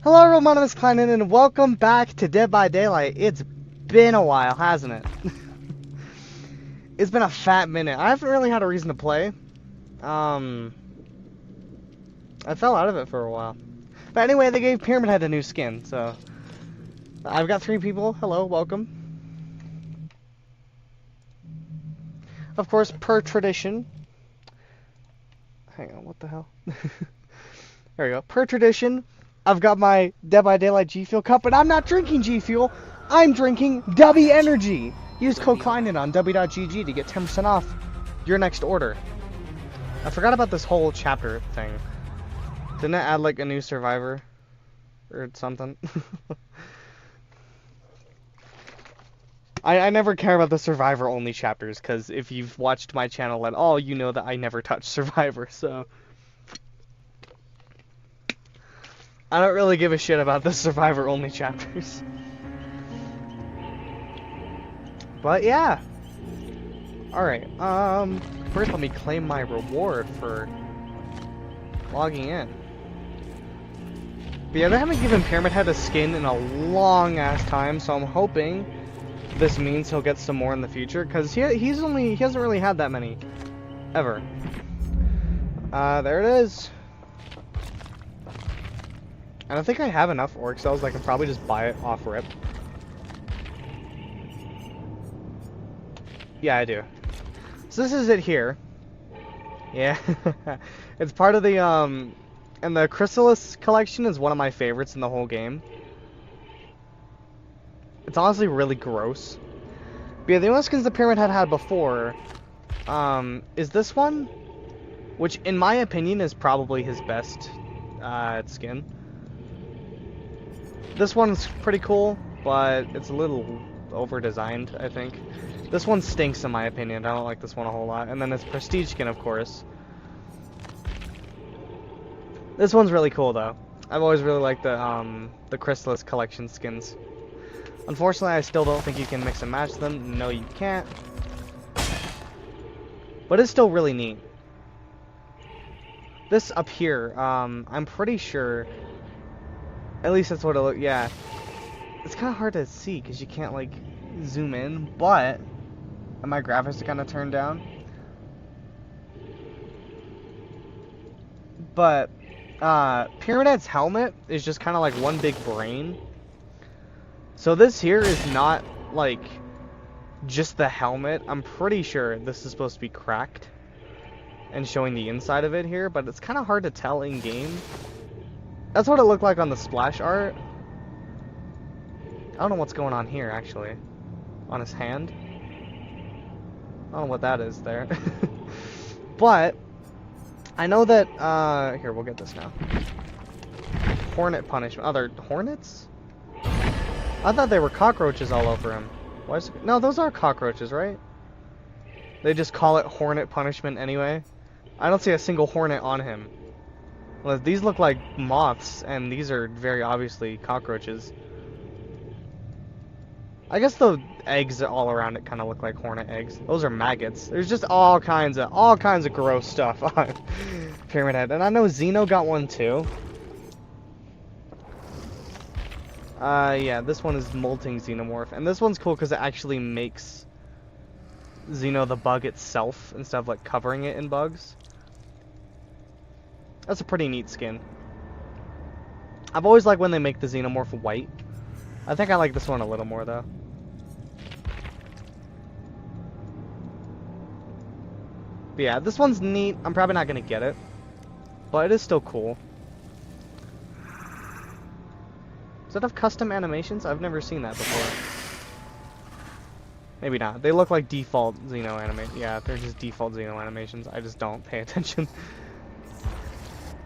Hello everyone, my name is Kleinen, and welcome back to Dead by Daylight. It's been a while, hasn't it? It's been a fat minute. I haven't really had a reason to play. I fell out of it for a while. But anyway, they gave Pyramid Head a new skin, so... I've got 3 people. Hello, welcome. Of course, per tradition... Hang on, what the hell? There we go. Per tradition, I've got my Dead by Daylight G Fuel cup, but I'm not drinking G Fuel. I'm drinking W Energy. Use code Kleinen on w.gg to get 10% off your next order. I forgot about this whole chapter thing. Didn't it add like a new survivor or something? I never care about the survivor only chapters, because if you've watched my channel at all, you know that I never touch survivor, so I don't really give a shit about the survivor only chapters. But yeah. Alright, first let me claim my reward for logging in. But yeah, they haven't given Pyramid Head a skin in a long ass time, so I'm hoping this means he'll get some more in the future, because he hasn't really had that many ever. There it is. And I think I have enough orc cells that I can probably just buy it off rip. Yeah, I do. So this is it here. Yeah. It's part of the, and the Chrysalis collection is one of my favorites in the whole game. It's honestly really gross. But yeah, the only skins the Pyramid Head had before, is this one, which in my opinion is probably his best, skin. This one's pretty cool, but it's a little over-designed, I think. This one stinks in my opinion. I don't like this one a whole lot. And then it's Prestige skin, of course. This one's really cool, though. I've always really liked the Chrysalis collection skins. Unfortunately, I still don't think you can mix and match them. No, you can't. But it's still really neat. This up here, I'm pretty sure... At least that's what it looks... Yeah. It's kind of hard to see, because you can't, like, zoom in, but... And my graphics are kind of turned down. But, Pyramid Head's helmet is just kind of like one big brain. So this here is not, like, just the helmet. I'm pretty sure this is supposed to be cracked and showing the inside of it here, but it's kind of hard to tell in-game. That's what it looked like on the splash art. I don't know what's going on here, actually. On his hand. I don't know what that is there. But, I know that, here, we'll get this now. Hornet punishment. Oh, they're hornets? I thought they were cockroaches all over him. Why is it... No, those are cockroaches, right? They just call it hornet punishment anyway. I don't see a single hornet on him. Well, these look like moths, and these are very obviously cockroaches. I guess the eggs all around it kind of look like hornet eggs. Those are maggots. There's just all kinds of gross stuff on Pyramid Head. And I know Xeno got one too. Yeah, this one is Molting Xenomorph. And this one's cool because it actually makes Xeno the bug itself instead of like covering it in bugs. That's a pretty neat skin. I've always liked when they make the Xenomorph white. I think I like this one a little more though. But yeah, this one's neat. I'm probably not gonna get it, but it is still cool. Does it have custom animations? I've never seen that before. Maybe not. They look like default Xeno animation. Yeah, they're just default Xeno animations. I just don't pay attention.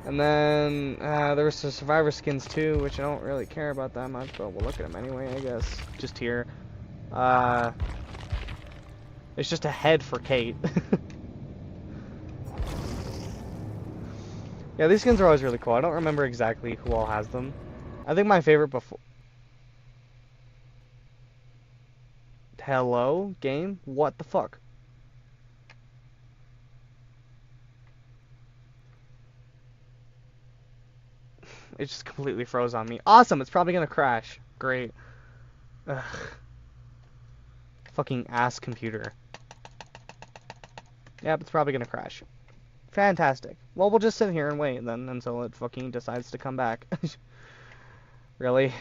And then there's some survivor skins too, which I don't really care about that much, but we'll look at them anyway, I guess. Just here. It's just a head for Kate. Yeah, these skins are always really cool. I don't remember exactly who all has them. I think my favorite before... Hello, game? What the fuck? It just completely froze on me. Awesome, it's probably gonna crash. Great. Ugh. Fucking ass computer. Yep, it's probably gonna crash. Fantastic. Well, we'll just sit here and wait then until it fucking decides to come back. Really?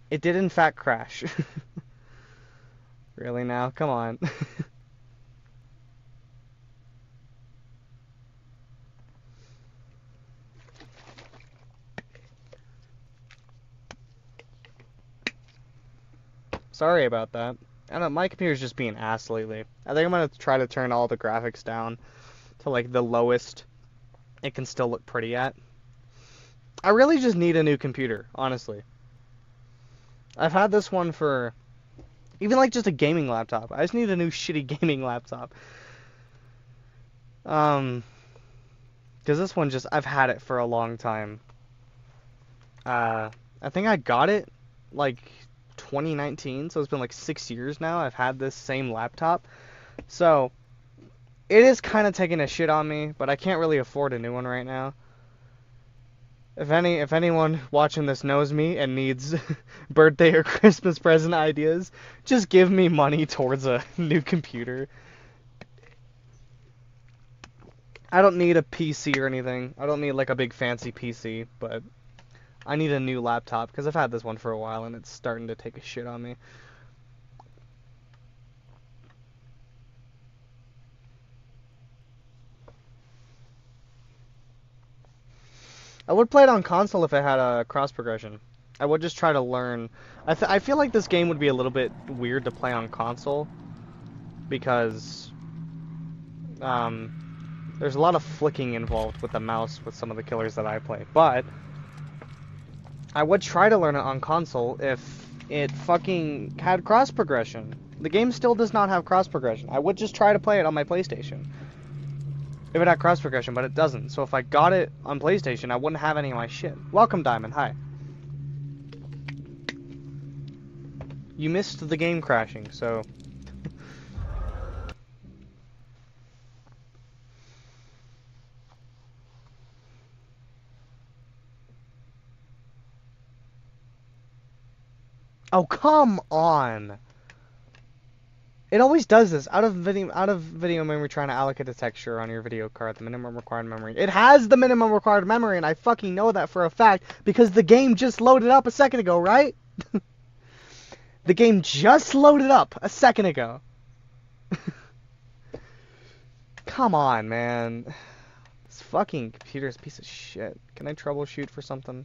It did in fact crash. Really now? Come on. Sorry about that. I don't know, my computer's just being ass lately. I think I'm gonna try to turn all the graphics down to like the lowest it can still look pretty at. I really just need a new computer, honestly. I've had this one for even like just a gaming laptop. I just need a new shitty gaming laptop. Because this one just, I've had it for a long time. I think I got it like 2019, so it's been like 6 years now. I've had this same laptop. So, it is kind of taking a shit on me, but I can't really afford a new one right now. If anyone watching this knows me and needs birthday or Christmas present ideas, just give me money towards a new computer. I don't need a PC or anything. I don't need like a big fancy PC, but I need a new laptop because I've had this one for a while and it's starting to take a shit on me. I would play it on console if it had a cross progression. I would just try to learn. I feel like this game would be a little bit weird to play on console because there's a lot of flicking involved with the mouse with some of the killers that I play. But I would try to learn it on console if it fucking had cross progression. The game still does not have cross progression. I would just try to play it on my PlayStation if it had cross progression, but it doesn't. So if I got it on PlayStation, I wouldn't have any of my shit. Welcome, Diamond. Hi. You missed the game crashing, so... Oh, come on! It always does this. Out of video memory trying to allocate a texture on your video card, the minimum required memory. It has the minimum required memory, and I fucking know that for a fact, because the game just loaded up a second ago, right? The game just loaded up a second ago. Come on, man. This fucking computer's a piece of shit. Can I troubleshoot for something?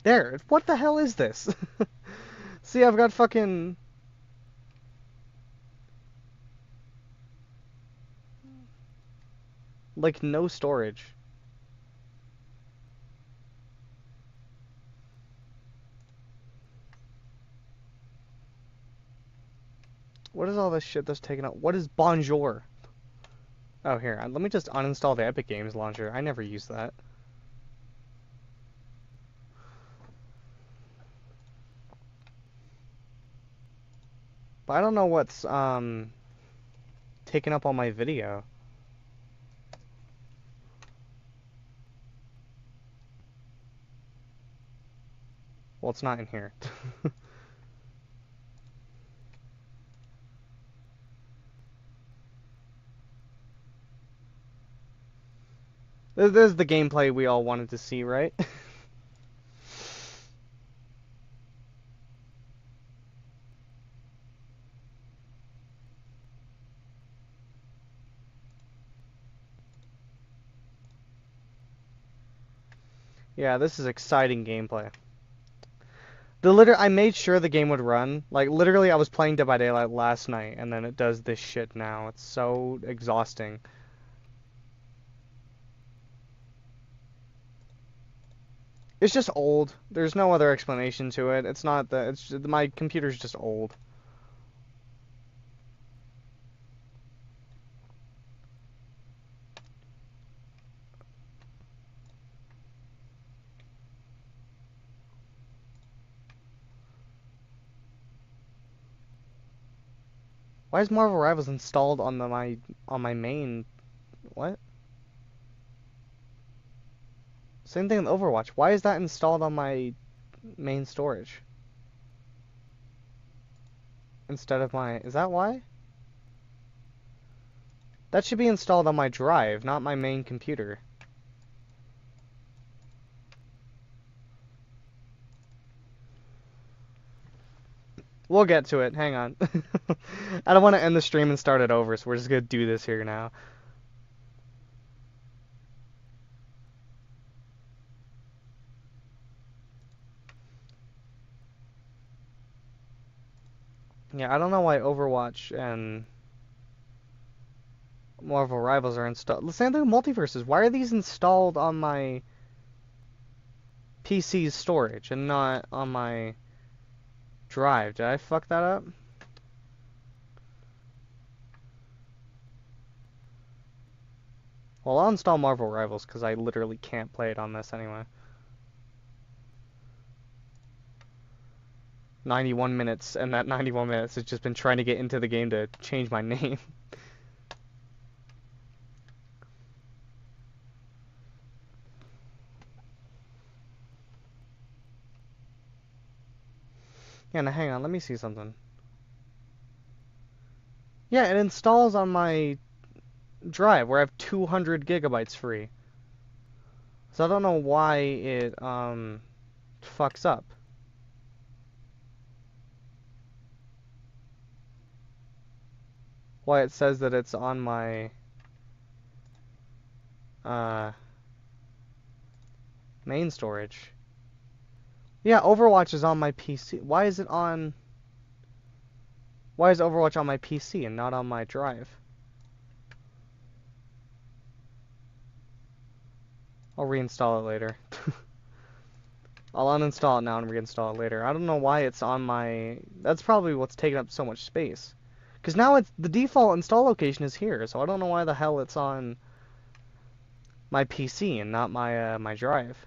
There. What the hell is this? See, I've got fucking... like, no storage. What is all this shit that's taken up? What is Bonjour? Oh, here. Let me just uninstall the Epic Games launcher. I never use that. But I don't know what's, taking up all my video. Well, it's not in here. This is the gameplay we all wanted to see, right? Yeah, this is exciting gameplay. I made sure the game would run. Like, literally, I was playing Dead by Daylight last night, and then it does this shit now. It's so exhausting. It's just old. There's no other explanation to it. It's not that. It's just, my computer's just old. Why is Marvel Rivals installed on my main? What? Same thing with Overwatch. Why is that installed on my main storage instead of my? Is that why? That should be installed on my drive, not my main computer. We'll get to it. Hang on. I don't want to end the stream and start it over, so we're just gonna do this here now. Yeah, I don't know why Overwatch and Marvel Rivals are installed. The same thing with Multiverses. Why are these installed on my PC's storage and not on my drive? Did I fuck that up? Well, I'll install Marvel Rivals because I literally can't play it on this anyway. 91 minutes, and that 91 minutes has just been trying to get into the game to change my name. Yeah, now hang on, let me see something. Yeah, it installs on my drive where I have 200 gigabytes free. So I don't know why it fucks up. Why it says that it's on my main storage. Yeah, Overwatch is on my PC. Why is Overwatch on my PC and not on my drive? I'll reinstall it later. I'll uninstall it now and reinstall it later. I don't know why it's on my... That's probably what's taking up so much space. Because now it's the default install location is here, so I don't know why the hell it's on my PC and not my drive.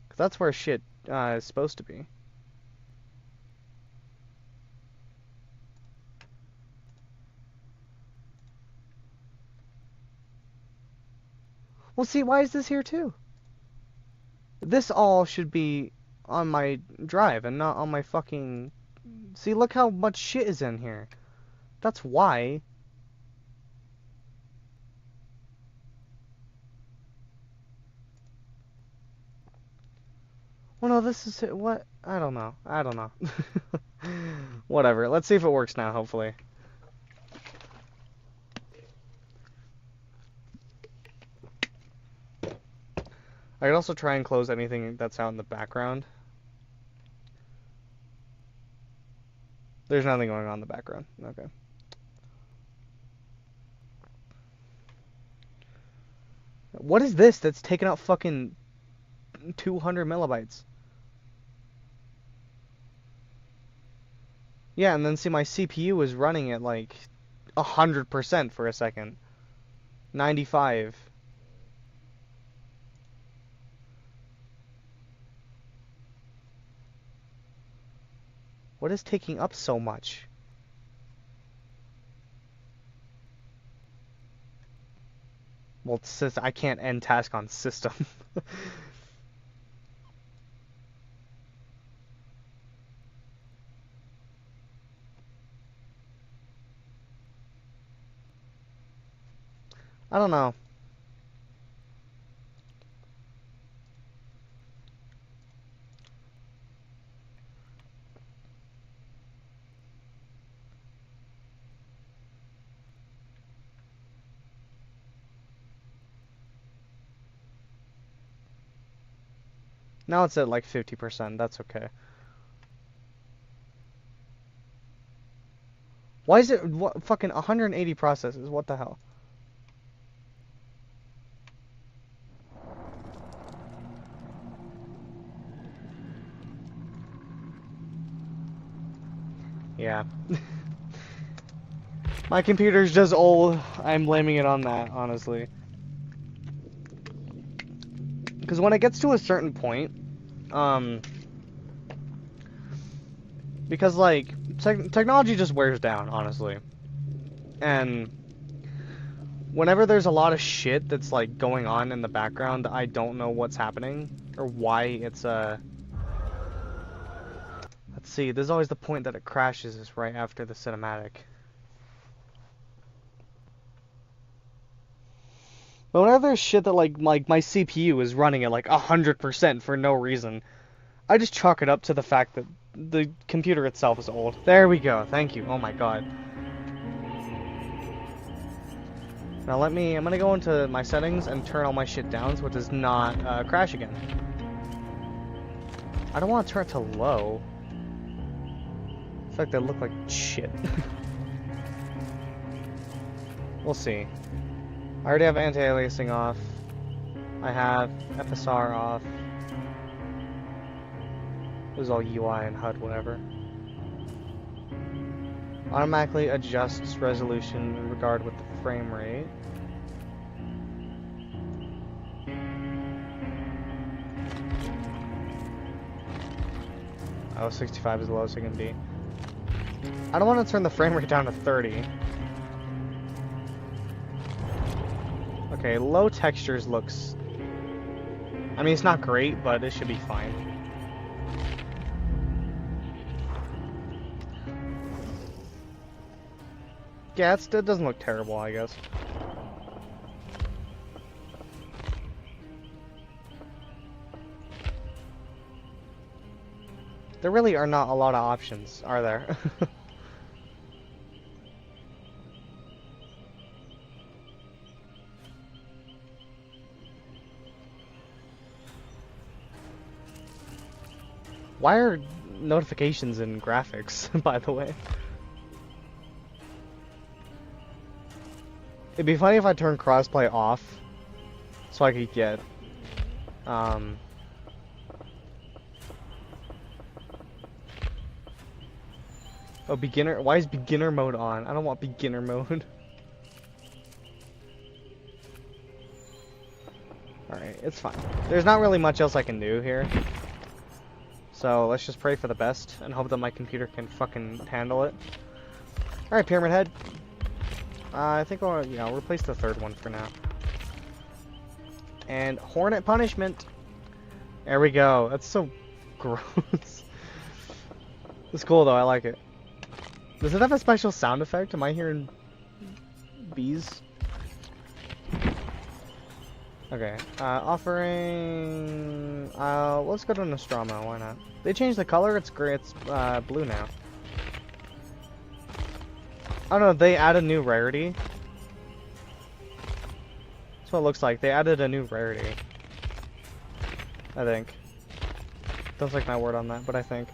Because that's where shit is supposed to be. Well, see, why is this here too? This all should be on my drive and not on my fucking... See, look how much shit is in here. That's why. Well, no, this is... What? I don't know. I don't know. Whatever. Let's see if it works now, hopefully. I can also try and close anything that's out in the background. There's nothing going on in the background. Okay. What is this that's taking out fucking 200 millibytes? Yeah, and then see my CPU was running at like 100% for a second. 95. What is taking up so much? Well, it says I can't end task on system. I don't know. Now it's at like 50%. That's okay. Why is it what, fucking 180 processes? What the hell? Yeah. My computer's just old. I'm blaming it on that, honestly. Because when it gets to a certain point, because like technology just wears down, honestly. And whenever there's a lot of shit that's like going on in the background, I don't know what's happening or why it's Let's see. There's always the point that it crashes is right after the cinematic. But whenever there's shit that like my CPU is running at like 100% for no reason, I just chalk it up to the fact that the computer itself is old. There we go. Thank you. Oh my god. Now I'm gonna go into my settings and turn all my shit down so it does not crash again. I don't want to turn it to low. In fact, they look like shit. We'll see. I already have anti-aliasing off. I have FSR off. It was all UI and HUD, whatever. Automatically adjusts resolution in regard with the frame rate. Oh, 65 is the lowest it can be. I don't want to turn the frame rate down to 30. Okay, low textures looks... I mean, it's not great, but it should be fine. Yeah, it doesn't look terrible, I guess. There really are not a lot of options, are there? Why are notifications in graphics, by the way? It'd be funny if I turned crossplay off, so I could get, oh, beginner, why is beginner mode on? I don't want beginner mode. Alright, it's fine. There's not really much else I can do here. So let's just pray for the best and hope that my computer can fucking handle it. Alright, Pyramid Head. I think I'll, I'll replace the third one for now. And Hornet Punishment. There we go. That's so gross. It's cool though, I like it. Does it have a special sound effect? Am I hearing bees? Okay, offering... let's go to Nostromo, why not? They changed the color, it's gray, it's blue now. Oh no, they added new rarity. That's what it looks like, they added a new rarity. I think. Don't take my word on that, but I think.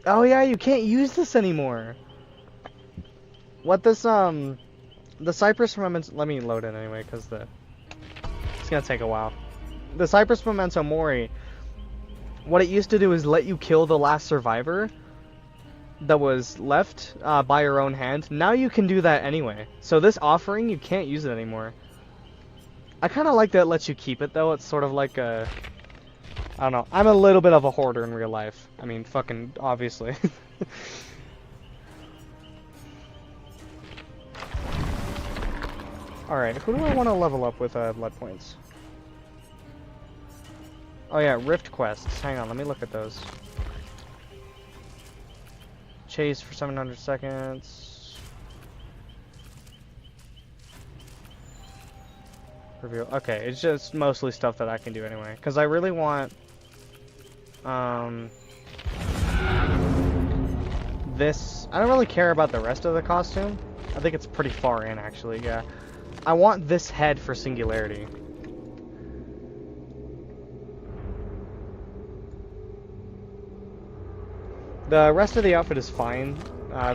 Oh yeah, you can't use this anymore! What this, the Cypress Memento... Let me load it anyway, because it's gonna take a while. The Cypress Memento Mori, what it used to do is let you kill the last survivor that was left by your own hand. Now you can do that anyway. So this offering, you can't use it anymore. I kind of like that it lets you keep it, though. It's sort of like a... I don't know. I'm a little bit of a hoarder in real life. I mean, fucking, obviously. Alright, who do I want to level up with blood points? Oh yeah, Rift quests. Hang on, let me look at those. chase for 700 seconds. Review. Okay, it's just mostly stuff that I can do anyway. Because I really want... this... I don't really care about the rest of the costume. I think it's pretty far in, actually, yeah. I want this head for Singularity. The rest of the outfit is fine.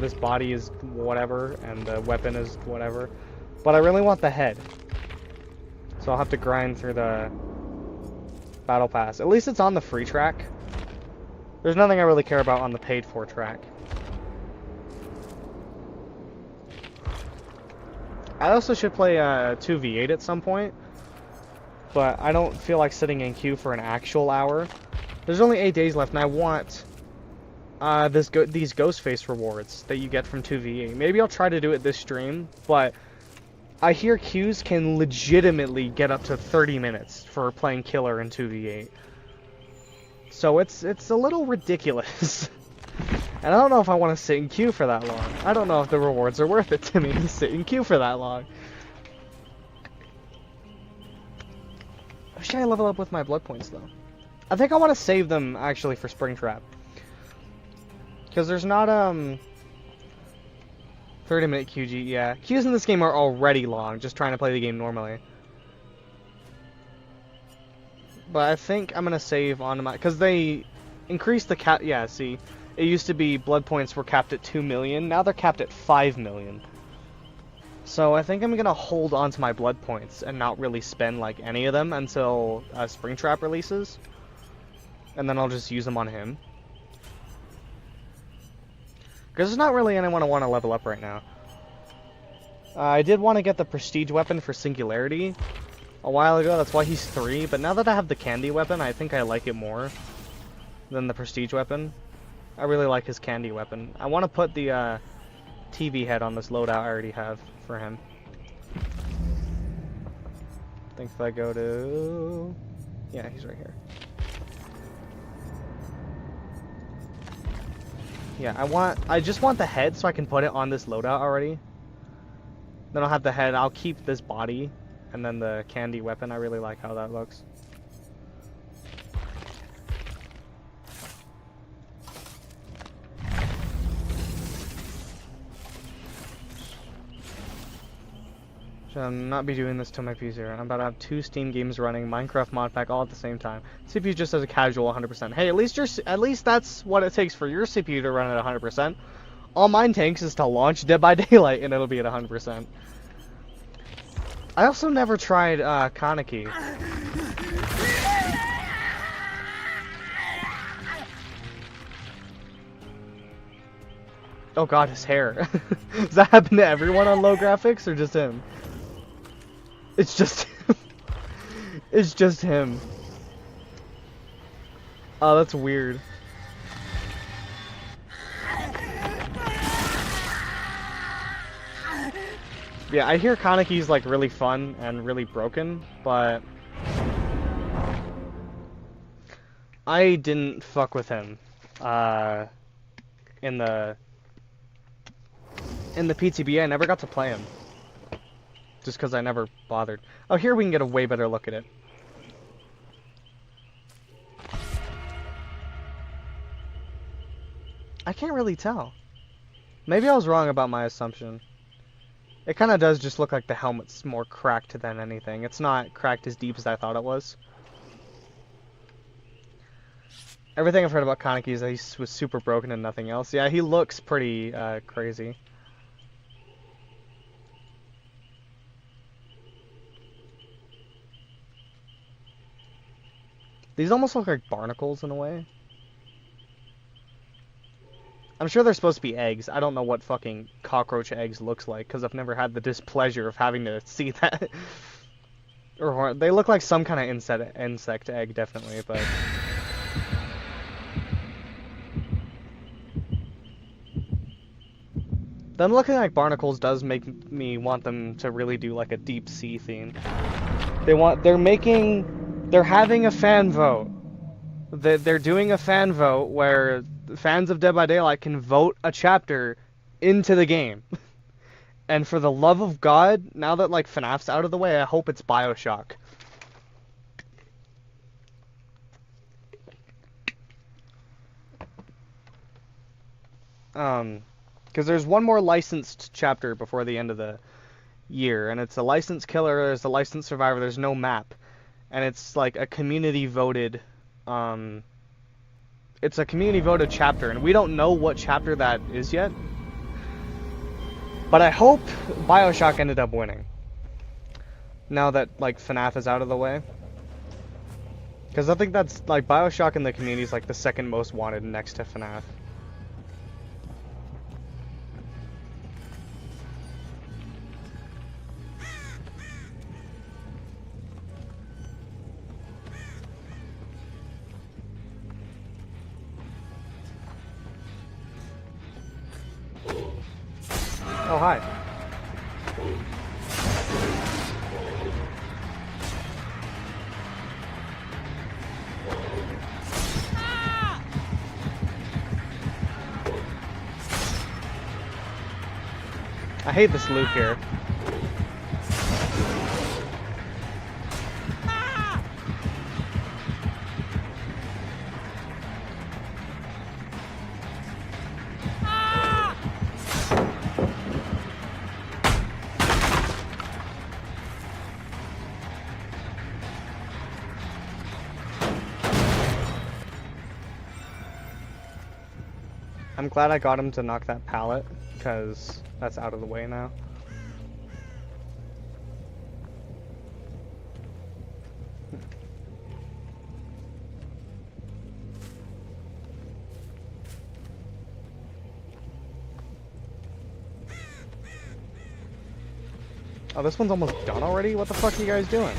This body is whatever, and the weapon is whatever. But I really want the head. So I'll have to grind through the Battle Pass. At least it's on the free track. There's nothing I really care about on the paid for track. I also should play 2v8 at some point. But I don't feel like sitting in queue for an actual hour. There's only 8 days left, and I want... these Ghostface rewards that you get from 2v8. Maybe I'll try to do it this stream, but I hear queues can legitimately get up to 30 minutes for playing Killer in 2v8. So it's a little ridiculous. And I don't know if I want to sit in queue for that long. I don't know if the rewards are worth it to me to sit in queue for that long. Should I level up with my blood points, though? I think I want to save them, actually, for Springtrap. Because there's not, 30-minute QG, yeah. Queues in this game are already long, just trying to play the game normally. But I think I'm going to save on my... Because they increased the cap... Yeah, see. It used to be blood points were capped at 2 million. Now they're capped at 5 million. So I think I'm going to hold on to my blood points and not really spend, like, any of them until Springtrap releases. And then I'll just use them on him. Because there's not really anyone I want to level up right now. I did want to get the Prestige weapon for Singularity a while ago. That's why he's 3. But now that I have the Candy weapon, I think I like it more than the Prestige weapon. I really like his Candy weapon. I want to put the TV head on this loadout I already have for him. I think if I go to... Yeah, he's right here. Yeah, I just want the head so I can put it on this loadout already. Then I'll have the head, I'll keep this body, and then the Candy weapon. I really like how that looks. Should not be doing this to my PC. I'm about to have 2 Steam games running, Minecraft mod pack all at the same time. CPU just as a casual 100%. Hey, at least that's what it takes for your CPU to run at 100%. All mine takes is to launch Dead by Daylight and it'll be at 100%. I also never tried Kaneki. Oh god, his hair. Does that happen to everyone on low graphics or just him? It's just him. It's just him. Oh, that's weird. Yeah, I hear Kaneki's like really fun and really broken, but I didn't fuck with him in the PTB. I never got to play him. Just because I never bothered. Oh, here we can get a way better look at it. I can't really tell. Maybe I was wrong about my assumption. It kind of does just look like the helmet's more cracked than anything. It's not cracked as deep as I thought it was. Everything I've heard about Kaneki is that he was super broken and nothing else. Yeah, he looks pretty crazy. These almost look like barnacles in a way. I'm sure they're supposed to be eggs. I don't know what fucking cockroach eggs looks like, because I've never had the displeasure of having to see that. Or they look like some kind of insect egg, definitely, but... Them looking like barnacles does make me want them to really do like a deep sea theme. They're having a fan vote. They're doing a fan vote where fans of Dead by Daylight can vote a chapter into the game. And for the love of God, now that like FNAF's out of the way, I hope it's BioShock. Because there's one more licensed chapter before the end of the year, and it's a licensed killer, there's a licensed survivor, there's no map, and it's like a community voted, it's a community voted chapter, and we don't know what chapter that is yet. But I hope BioShock ended up winning. Now that like FNAF is out of the way. Because I think that's like BioShock in the community is like the second most wanted next to FNAF. Oh, hi. I hate this loop here. I'm glad I got him to knock that pallet, because that's out of the way now. Oh, this one's almost done already? What the fuck are you guys doing?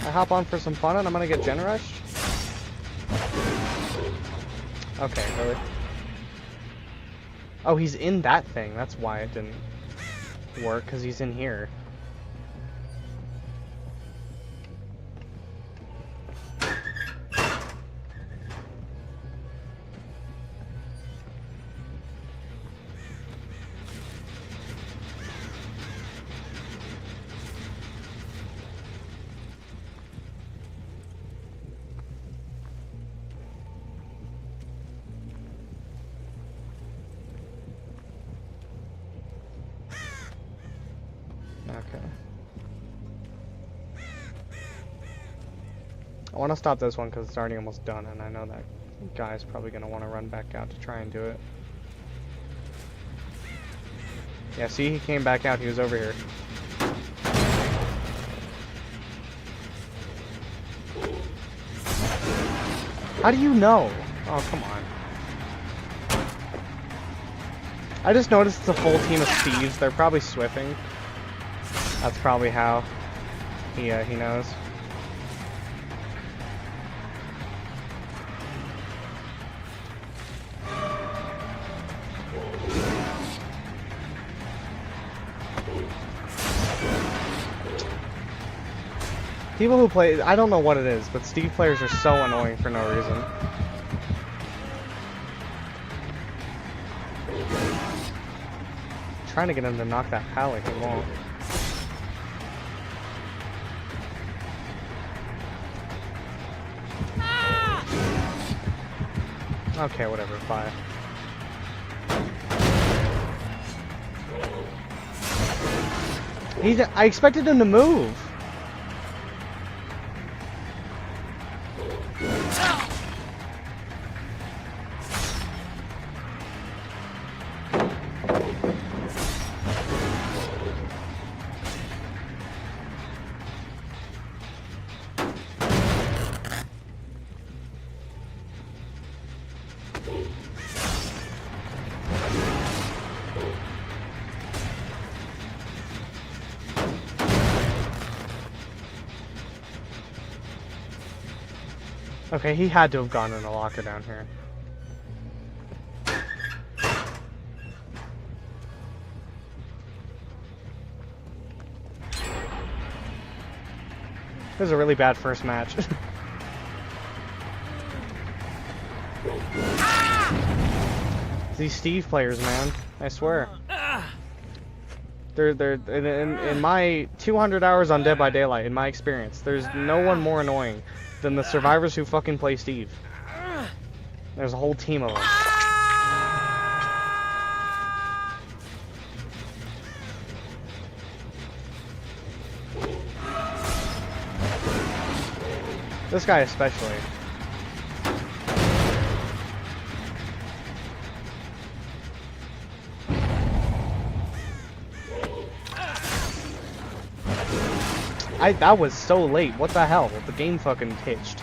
I hop on for some fun and I'm gonna get gen rushed? Okay, really? Oh, he's in that thing. That's why it didn't work, because he's in here. Okay. I want to stop this one because it's already almost done, and I know that guy's probably going to want to run back out to try and do it. Yeah, see, he came back out. He was over here. How do you know? Oh, come on. I just noticed it's a full team of thieves. They're probably swiffing. That's probably how he knows. People who play, I don't know what it is, but Steve players are so annoying for no reason. Trying to get him to knock that pallet, he won't. Okay, whatever, bye. I expected him to move. Okay, he had to have gone in the locker down here. This is a really bad first match. These Steve players, man. I swear. They're in my 200 hours on Dead by Daylight, in my experience, there's no one more annoying than the survivors who fucking play Steve. There's a whole team of them. This guy especially. That was so late. What the hell? The game fucking hitched.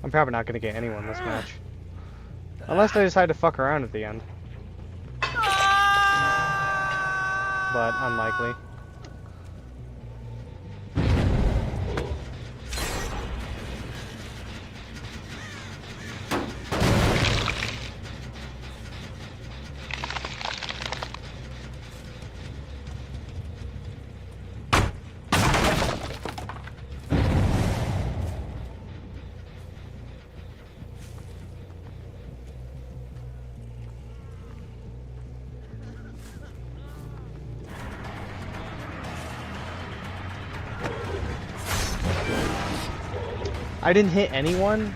I'm probably not gonna get anyone this match. Unless they decide to fuck around at the end. But unlikely. I didn't hit anyone?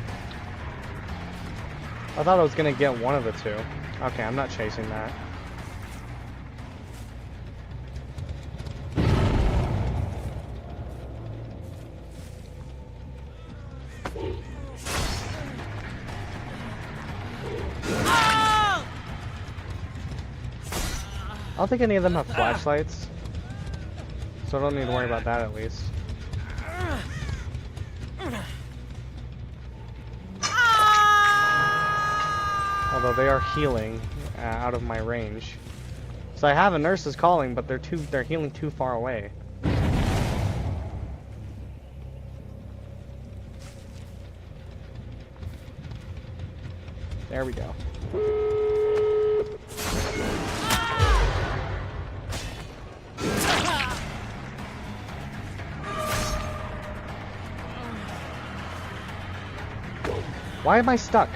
I thought I was gonna get one of the two. Okay, I'm not chasing that. I don't think any of them have flashlights, so I don't need to worry about that at least. Although they are healing out of my range. So I have a nurse's calling, but they're healing too far away. There we go. Why am I stuck?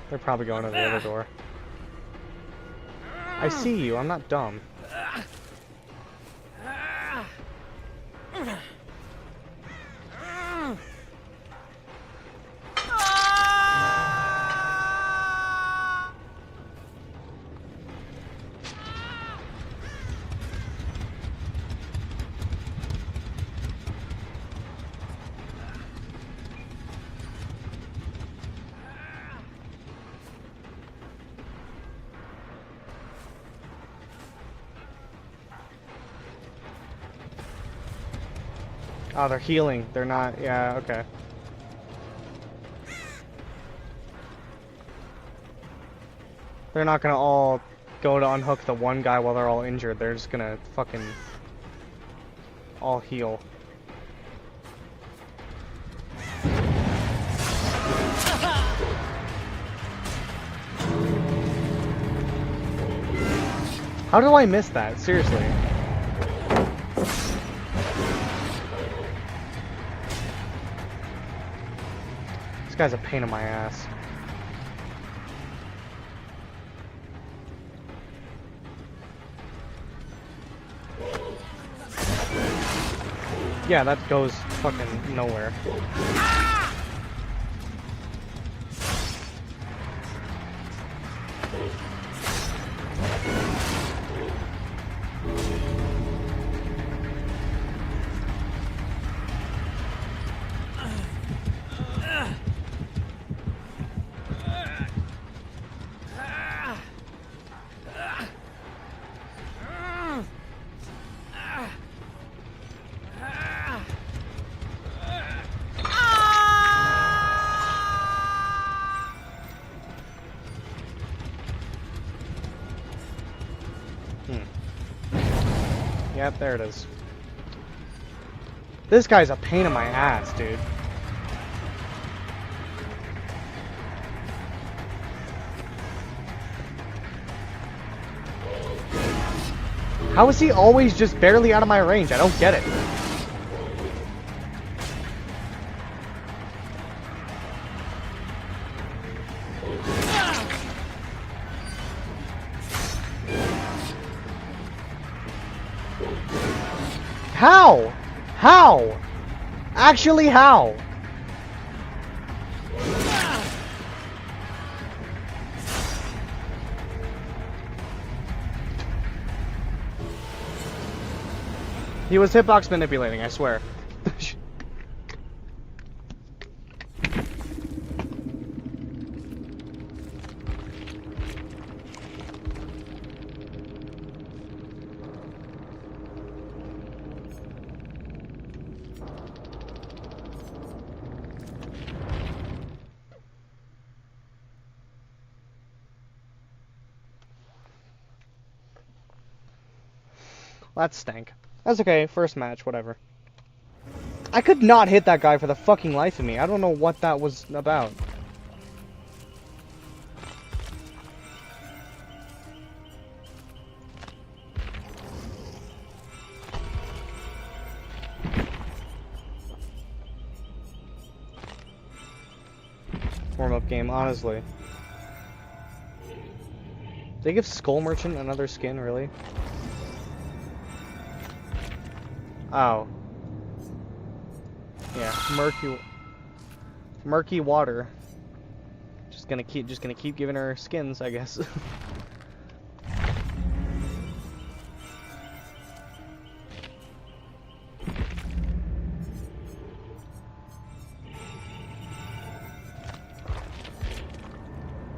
They're probably going to the other door. I see you, I'm not dumb. Oh, they're healing. They're not. Yeah, okay. They're not gonna all go to unhook the one guy while they're all injured. They're just gonna fucking all heal. How do I miss that? Seriously. This guy's a pain in my ass. Yeah, that goes fucking nowhere. Yep, there it is. This guy's a pain in my ass, dude. How is he always just barely out of my range? I don't get it. How? How? Actually, how? He was hitbox manipulating, I swear. That stank. That's okay, first match, whatever. I could not hit that guy for the fucking life of me. I don't know what that was about. Warm-up game, honestly. They give Skull Merchant another skin, really? Oh. Yeah, murky water. Just gonna keep giving her skins, I guess.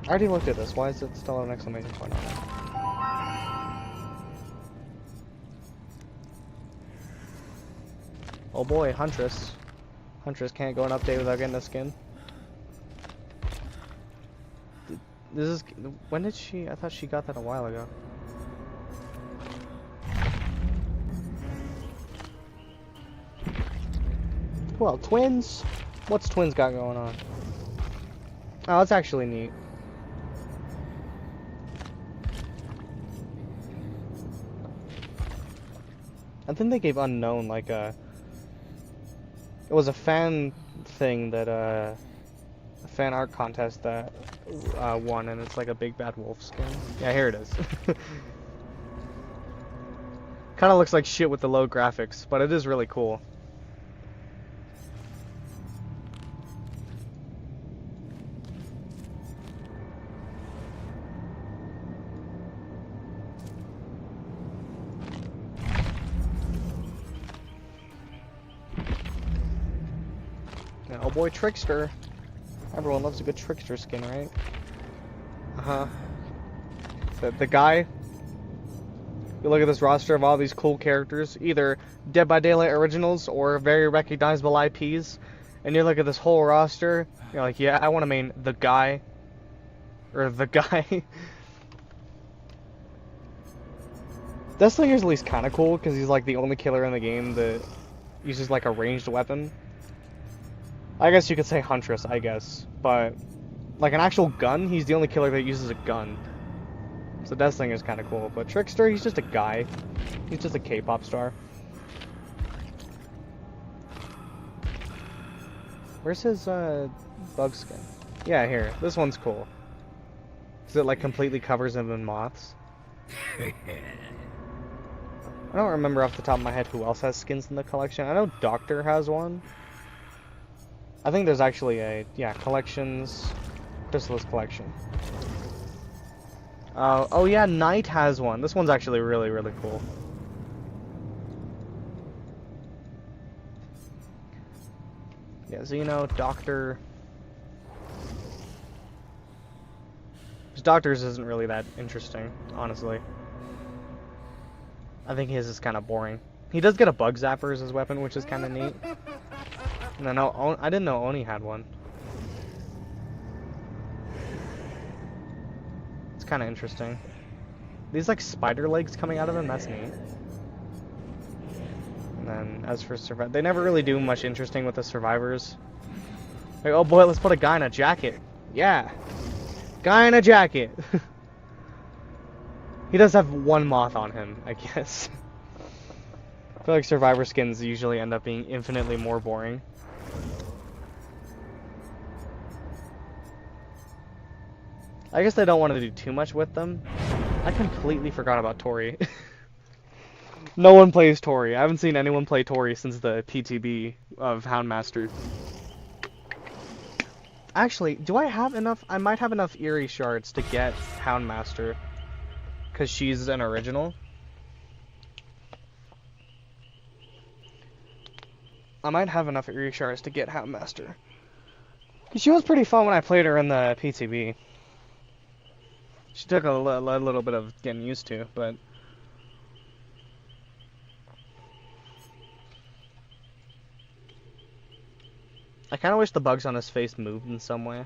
I already looked at this. Why is it still an exclamation point on it? Oh boy, Huntress. Huntress can't go an update without getting a skin. This is... When did she... I thought she got that a while ago. Well, twins? What's twins got going on? Oh, that's actually neat. I think they gave Unknown like a... It was a fan thing that, a fan art contest that won, and it's like a big bad wolf skin. Yeah, here it is. Kind of looks like shit with the low graphics, but it is really cool. Oh boy, Trickster. Everyone loves a good Trickster skin, right? Uh-huh. The guy... You look at this roster of all these cool characters, either Dead by Daylight originals or very recognizable IPs, and you look at this whole roster, you're like, yeah, I want to main the guy. Or the guy. Deathslinger's at least kind of cool, because he's like the only killer in the game that uses like a ranged weapon. I guess you could say Huntress, I guess, but like an actual gun, he's the only killer that uses a gun. So Deathslinger's kind of cool, but Trickster, he's just a guy. He's just a K-pop star. Where's his bug skin? Yeah, here. This one's cool. Because it like completely covers him in moths. I don't remember off the top of my head who else has skins in the collection. I know Doctor has one. I think there's actually a, yeah, collections, Chrysalis collection. Oh yeah, Knight has one. This one's actually really, really cool. Yeah, Xeno, Doctor. Doctor's isn't really that interesting, honestly. I think his is kind of boring. He does get a bug zapper as his weapon, which is kind of neat. And I didn't know Oni had one. It's kind of interesting. these like spider legs coming out of him. That's neat. And then as for they never really do much interesting with the survivors. Like, oh boy, let's put a guy in a jacket. Yeah, guy in a jacket. He does have one moth on him, I guess. I feel like survivor skins usually end up being infinitely more boring. I guess they don't want to do too much with them. I completely forgot about Tori. No one plays Tori. I haven't seen anyone play Tori since the PTB of Houndmaster. Actually, do I have enough? I might have enough Eerie shards to get Houndmaster. Because she's an original. I might have enough Eerie shards to get Houndmaster. She was pretty fun when I played her in the PTB. She took a little bit of getting used to, but... I kind of wish the bugs on his face moved in some way.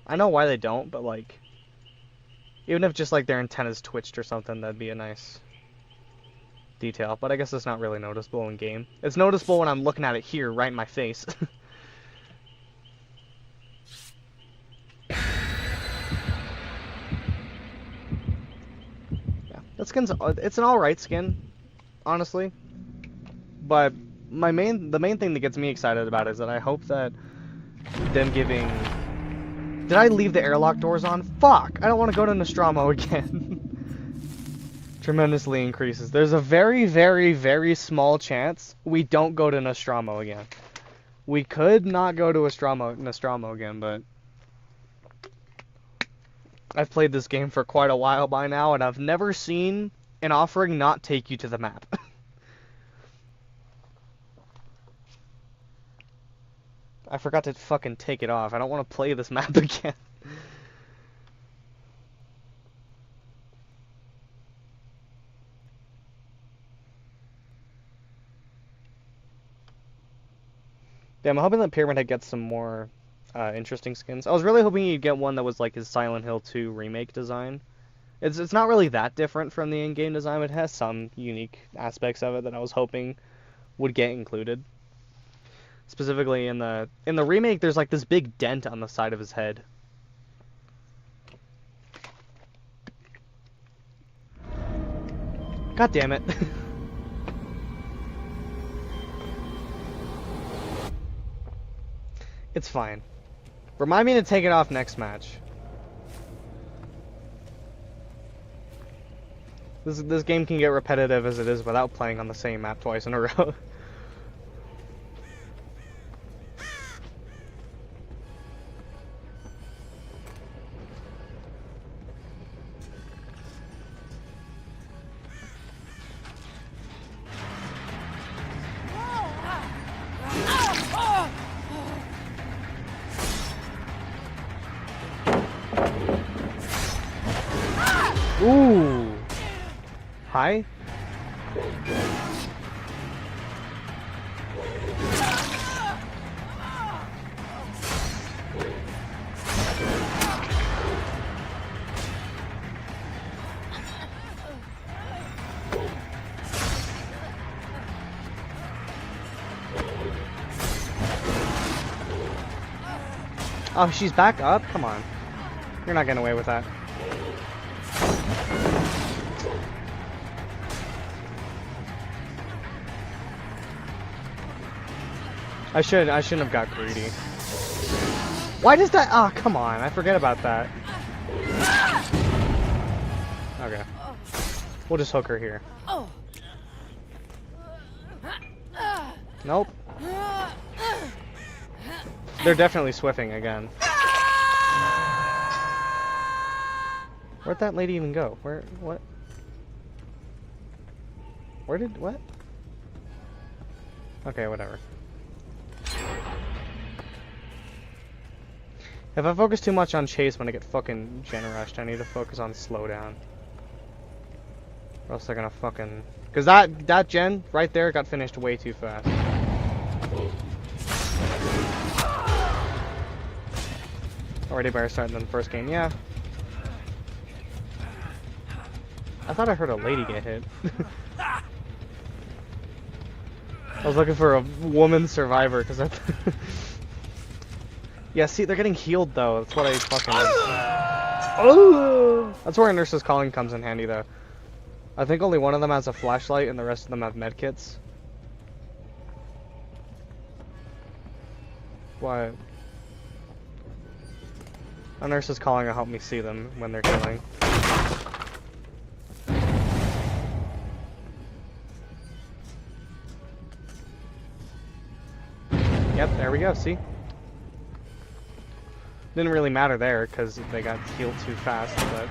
I know why they don't, but like... Even if just like their antennas twitched or something, that'd be a nice detail. But I guess it's not really noticeable in game. It's noticeable when I'm looking at it here, right in my face. Yeah, that skin's, it's an alright skin, honestly. But the main thing that gets me excited about it is that I hope that them giving... Did I leave the airlock doors on? Fuck! I don't want to go to Nostromo again. Tremendously increases. There's a very, very, very small chance we don't go to Nostromo again. We could not go to Nostromo again, but... I've played this game for quite a while by now, and I've never seen an offering not take you to the map. I forgot to fucking take it off. I don't want to play this map again. Yeah, I'm hoping that Pyramid Head gets some more interesting skins. I was really hoping you'd get one that was like his Silent Hill 2 remake design. It's not really that different from the in-game design, but it has some unique aspects of it that I was hoping would get included. Specifically in the remake, there's like this big dent on the side of his head. God damn it. It's fine. Remind me to take it off next match. This game can get repetitive as it is without playing on the same map twice in a row. Ooh. Hi. Oh, she's back up? Come on. You're not getting away with that. I shouldn't have got greedy. Why does that? Oh, come on. I forget about that. Okay. We'll just hook her here. Nope. They're definitely swiffing again. Where'd that lady even go? What? What? Okay, whatever. If I focus too much on chase when I get fucking gen rushed, I need to focus on slowdown. Or else they're gonna fucking... Cause that gen right there got finished way too fast. Already better starting than the first game, yeah. I thought I heard a lady get hit. I was looking for a woman survivor because I. Yeah, see, they're getting healed though. That's what I fucking. Oh! That's where a nurse's calling comes in handy though. I think only one of them has a flashlight and the rest of them have medkits. What? A nurse's calling will help me see them when they're killing. Yep, there we go, see? Didn't really matter there because they got healed too fast, but...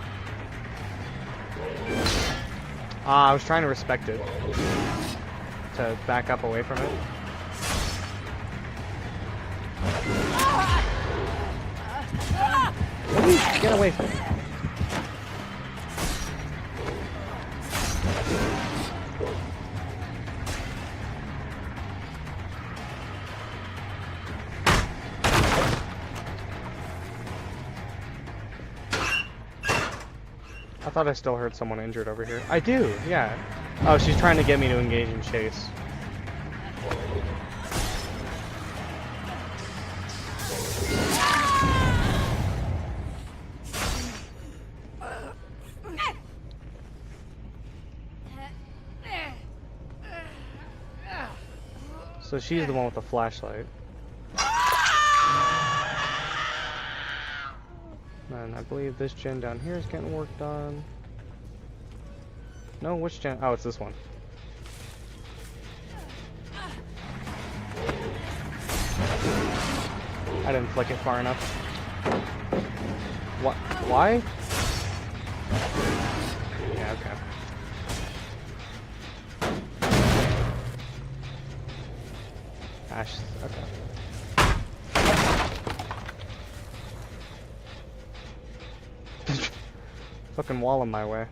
I was trying to respect it. To back up away from it. Please, get away from me. I thought I still heard someone injured over here. I do, yeah. Oh, she's trying to get me to engage in chase. So she's the one with the flashlight. And I believe this gen down here is getting worked on. No, which gen? Oh, it's this one. I didn't flick it far enough. What? Why? Yeah, okay. Ash, okay. Fucking wall in my way.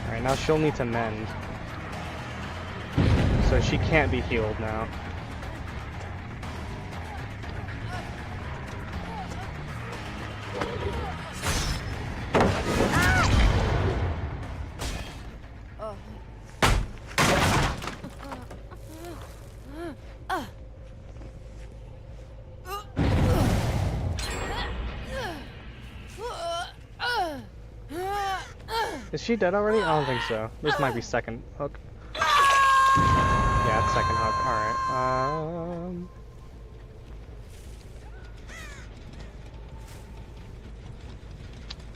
Alright, now she'll need to mend. So she can't be healed now. Is she dead already? I don't think so. This might be second hook. Yeah, it's second hook. Alright.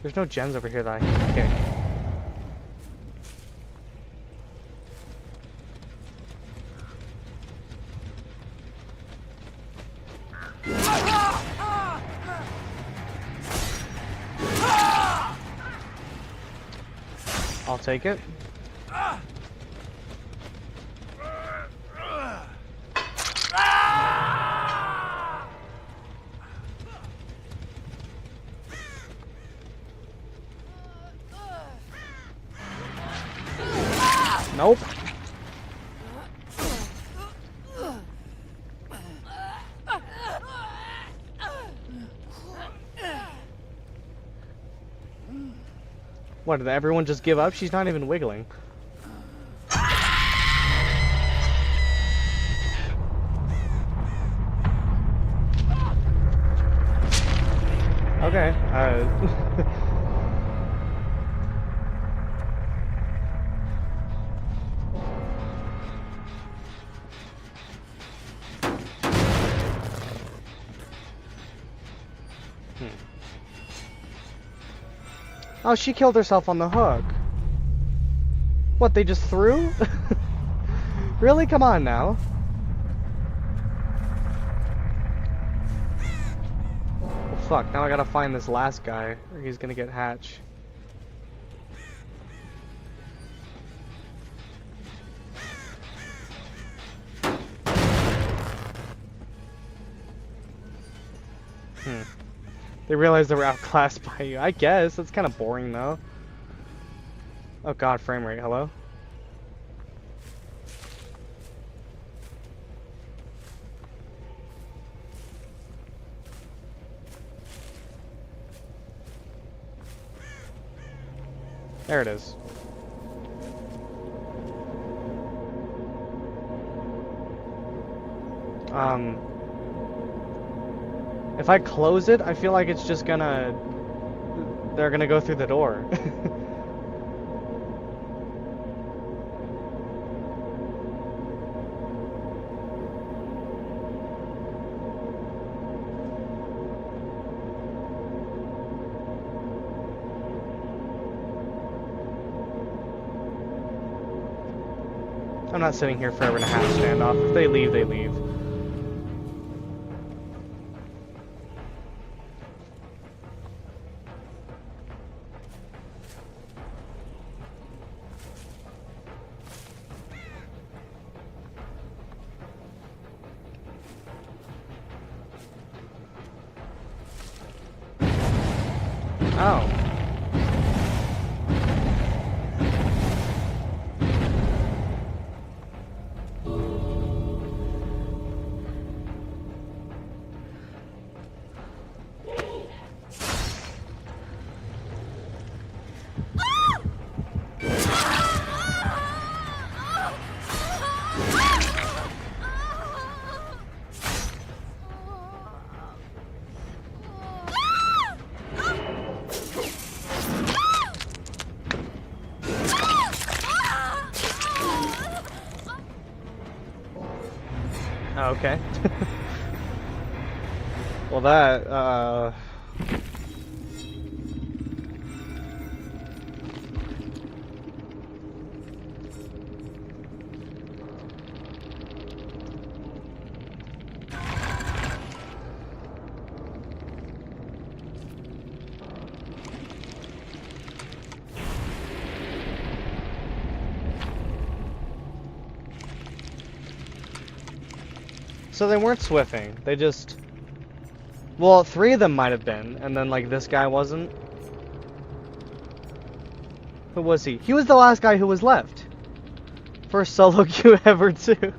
There's no gens over here that I can kick. I'll take it. Nope. What, did everyone just give up? She's not even wiggling. Okay, Oh, she killed herself on the hook. What, they just threw? Really? Come on now. Well, fuck, now I gotta find this last guy, or he's gonna get hatch. They realized they were outclassed by you. I guess. That's kind of boring, though. Oh god, frame rate. Hello? There it is. If I close it, I feel like it's just gonna... They're gonna go through the door. I'm not sitting here forever and a half standoff. If they leave, they leave. Oh. Okay. Well, that, So they weren't swiffing, they just... Well, 3 of them might have been, and then, like, this guy wasn't. Who was he? He was the last guy who was left. First solo queue ever, too.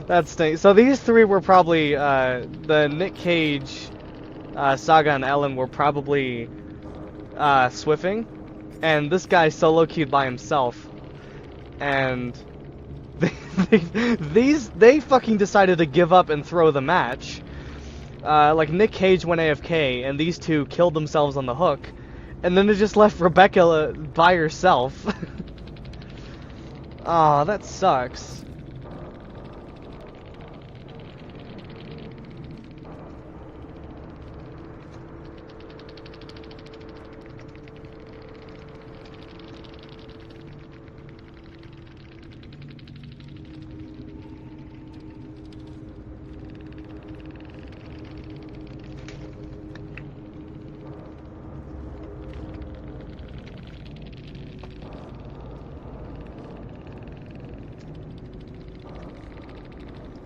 That stinks. So these 3 were probably, the Nick Cage, Saga, and Ellen were probably, swiffing. And this guy solo queued by himself, and they fucking decided to give up and throw the match. Like Nick Cage went AFK, and these 2 killed themselves on the hook, and then they just left Rebecca by herself. Aw, that sucks.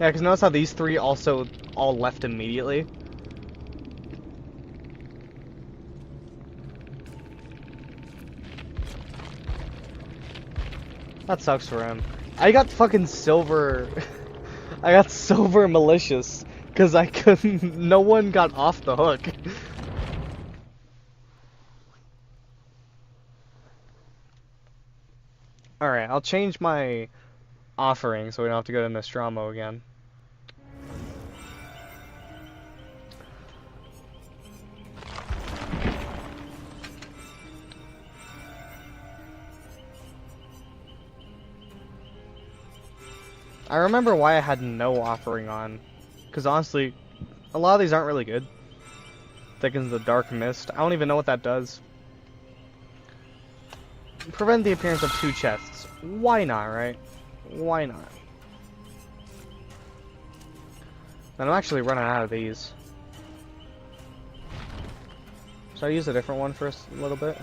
Yeah, because notice how these 3 also all left immediately. That sucks for him. I got fucking silver... I got silver malicious, because I couldn't... No one got off the hook. Alright, I'll change my offering so we don't have to go to Nostromo again. I remember why I had no offering on, because honestly, a lot of these aren't really good. Thickens the dark mist. I don't even know what that does. Prevent the appearance of 2 chests. Why not, right? Why not? And I'm actually running out of these. Should I use a different one for a little bit?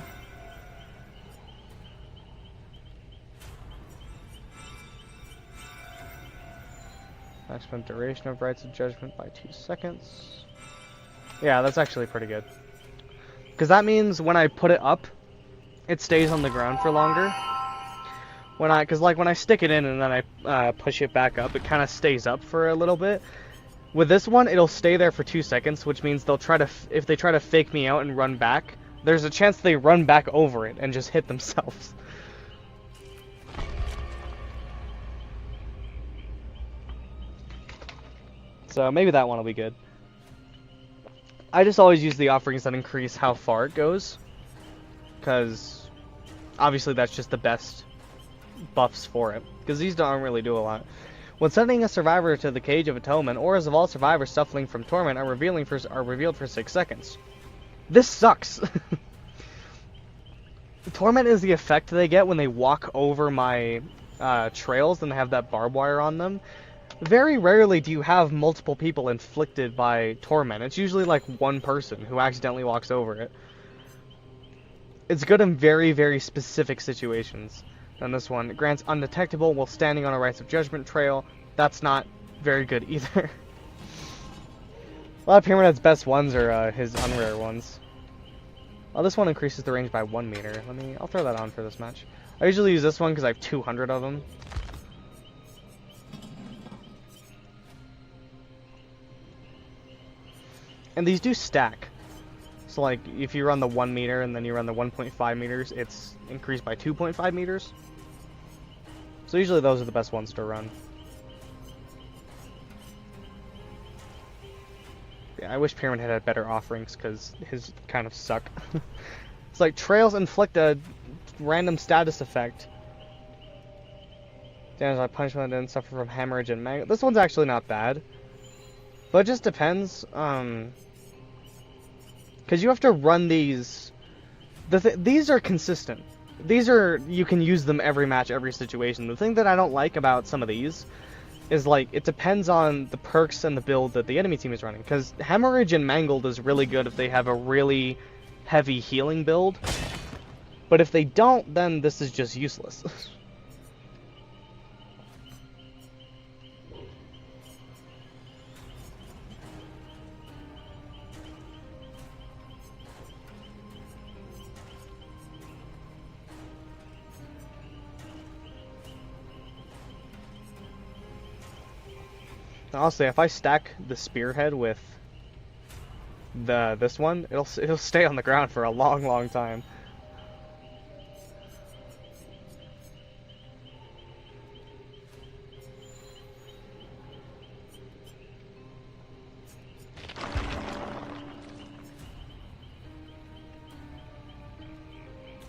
Maximum duration of Rites of Judgment by 2 seconds. Yeah, that's actually pretty good. Because that means when I put it up, it stays on the ground for longer. Because like when I stick it in and then I push it back up, it kind of stays up for a little bit. With this one, it'll stay there for 2 seconds, which means they'll try to, if they try to fake me out and run back, there's a chance they run back over it and just hit themselves. So maybe that one will be good. I just always use the offerings that increase how far it goes, because obviously that's just the best buffs for it, because these don't really do a lot. When sending a survivor to the Cage of Atonement, auras of all survivors suffering from torment are revealed for 6 seconds. This sucks. Torment is the effect they get when they walk over my trails and they have that barbed wire on them. Very rarely do you have multiple people inflicted by torment. It's usually like one person who accidentally walks over it. It's good in very, very specific situations. And this one grants undetectable while standing on a Rites of Judgment trail. That's not very good either. A lot of Pyramid Head's best ones are his unrare ones. Oh, this one increases the range by 1 meter. I'll throw that on for this match. I usually use this one because I have 200 of them. And these do stack. So like, if you run the 1 meter and then you run the 1.5 meters, it's increased by 2.5 meters. So usually those are the best ones to run. Yeah, I wish Pyramid Head had better offerings, because his kind of suck. It's like, trails inflict a random status effect. Damage by punishment and suffer from hemorrhage and mag. This one's actually not bad. But it just depends, because you have to run these. These are consistent. These are, you can use them every match, every situation. The thing that I don't like about some of these is, like, it depends on the perks and the build that the enemy team is running. Because Hemorrhage and Mangled is really good if they have a really heavy healing build. But if they don't, then this is just useless. Honestly, if I stack the Spearhead with this one, it'll stay on the ground for a long, long time.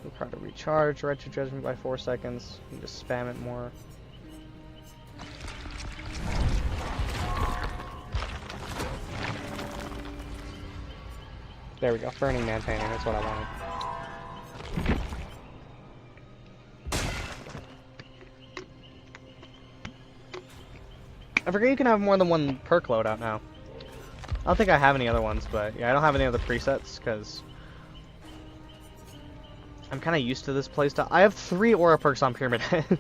We'll try to recharge Rites of Judgment by 4 seconds and just spam it more. There we go, Burning Man painting, that's what I wanted. I forget you can have more than one perk loadout now. I don't think I have any other ones, but yeah, I don't have any other presets, because I'm kind of used to this playstyle. I have 3 aura perks on Pyramid Head.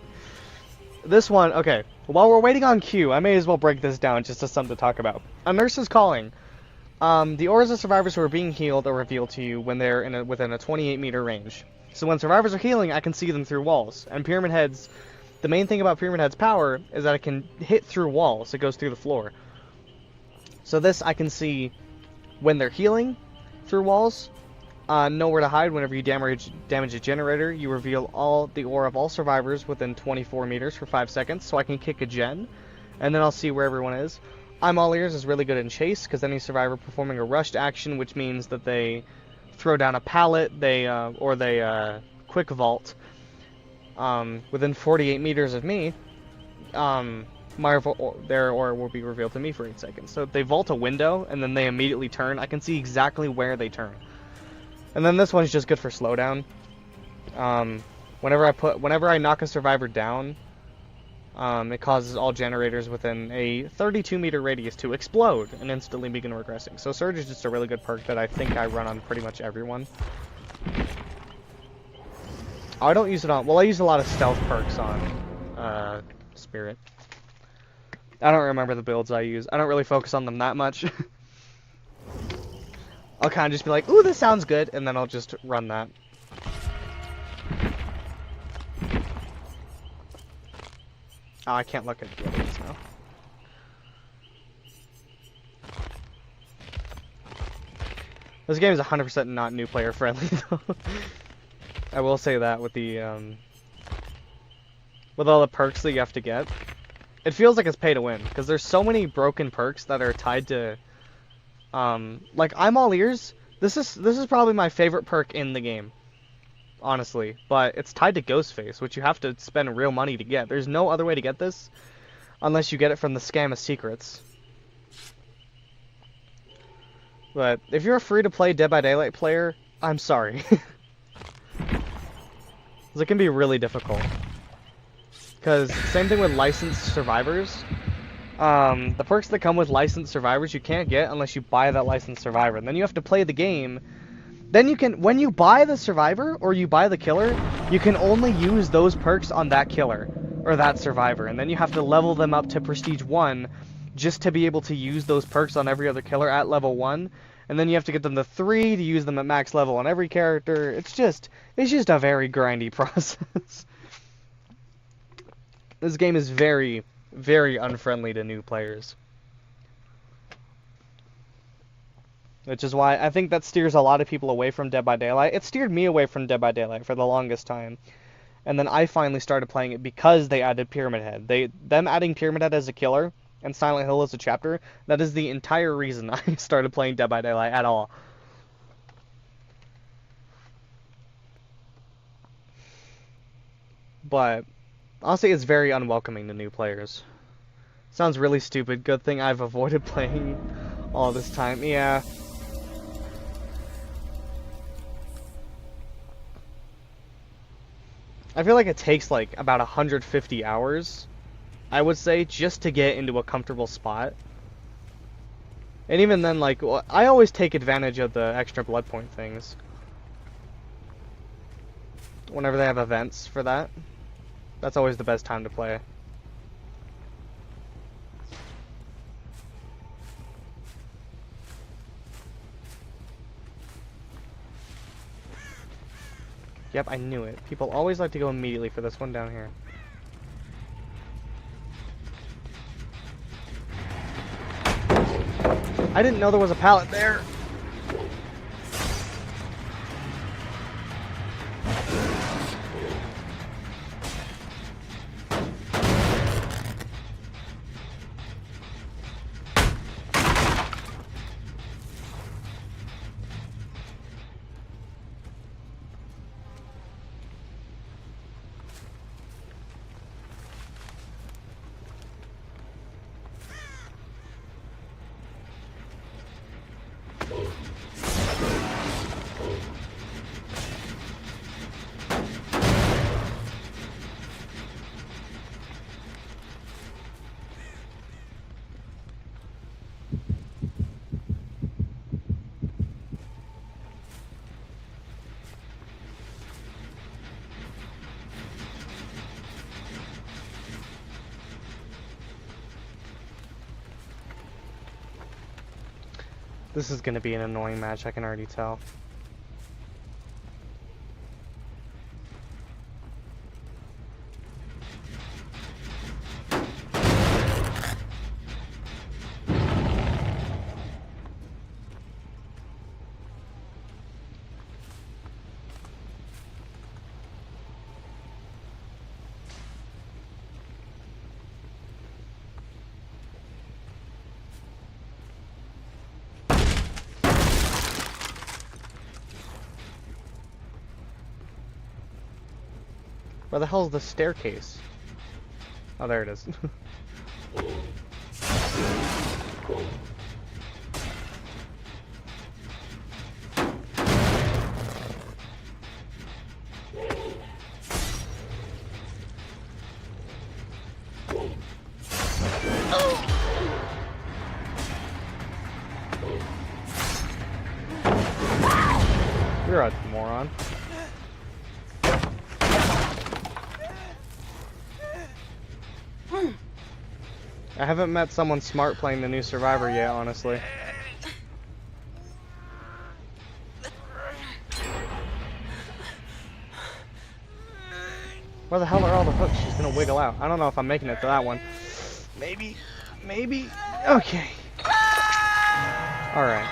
This one, okay, while we're waiting on Q, I may as well break this down just as something to talk about. A Nurse's Calling. The auras of survivors who are being healed are revealed to you when they're within a 28-meter range. So when survivors are healing, I can see them through walls. And Pyramid Head's, the main thing about Pyramid Head's power is that it can hit through walls. It goes through the floor. So this I can see when they're healing through walls. Nowhere to hide. Whenever you damage a generator, you reveal all the aura of all survivors within 24 meters for 5 seconds. So I can kick a gen, and then I'll see where everyone is. I'm All Ears is really good in chase, because any survivor performing a rushed action, which means that they throw down a pallet, or they quick vault within 48 meters of me, their aura will be revealed to me for 8 seconds. So if they vault a window and then they immediately turn, I can see exactly where they turn. And then this one's just good for slowdown. Whenever I knock a survivor down, it causes all generators within a 32-meter radius to explode and instantly begin regressing. So Surge is just a really good perk that I think I run on pretty much everyone. I don't use it on... Well, I use a lot of stealth perks on Spirit. I don't remember the builds I use. I don't really focus on them that much. I'll kind of just be like, ooh, this sounds good, and then I'll just run that. Oh, I can't look at the other ones now. This game is 100% not new player friendly though. I will say that with the with all the perks that you have to get. It feels like it's pay to win because there's so many broken perks that are tied to like I'm all ears. This is probably my favorite perk in the game, honestly, but it's tied to Ghostface, which you have to spend real money to get. There's no other way to get this unless you get it from the Scam of Secrets. But if you're a free-to-play Dead by Daylight player, I'm sorry. It can be really difficult. Because same thing with licensed survivors. The perks that come with licensed survivors you can't get unless you buy that licensed survivor. And then you have to play the game. Then you can, when you buy the survivor or you buy the killer, you can only use those perks on that killer or that survivor. And then you have to level them up to Prestige 1 just to be able to use those perks on every other killer at level 1. And then you have to get them to 3 to use them at max level on every character. It's just a very grindy process. This game is very, very unfriendly to new players. Which is why I think that steers a lot of people away from Dead by Daylight. It steered me away from Dead by Daylight for the longest time. And then I finally started playing it because they added Pyramid Head. Them adding Pyramid Head as a killer and Silent Hill as a chapter, that is the entire reason I started playing Dead by Daylight at all. But honestly, it's very unwelcoming to new players. Sounds really stupid. Good thing I've avoided playing all this time. Yeah. I feel like it takes like about 150 hours, I would say, just to get into a comfortable spot. And even then, like, I always take advantage of the extra blood point things whenever they have events for that. That's always the best time to play. Yep, I knew it. People always like to go immediately for this one down here. I didn't know there was a pallet there. This is going to be an annoying match, I can already tell. Where the hell is the staircase? Oh, there it is. You're a moron. I haven't met someone smart playing the new Survivor yet, honestly. Where the hell are all the hooks she's gonna wiggle out? I don't know if I'm making it to that one. Maybe. Maybe. Okay. Alright.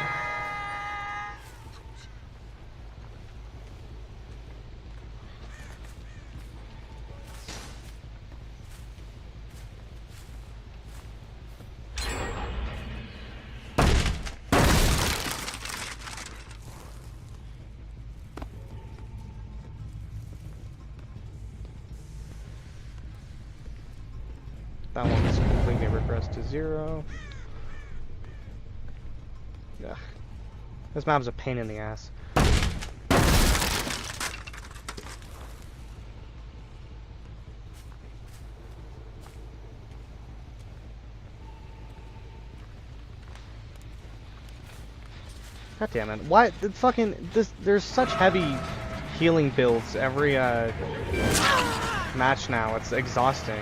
That one's completely regressed to 0. Ugh. This map's a pain in the ass. God damn it. Why? Fucking. There's such heavy healing builds every match now. It's exhausting.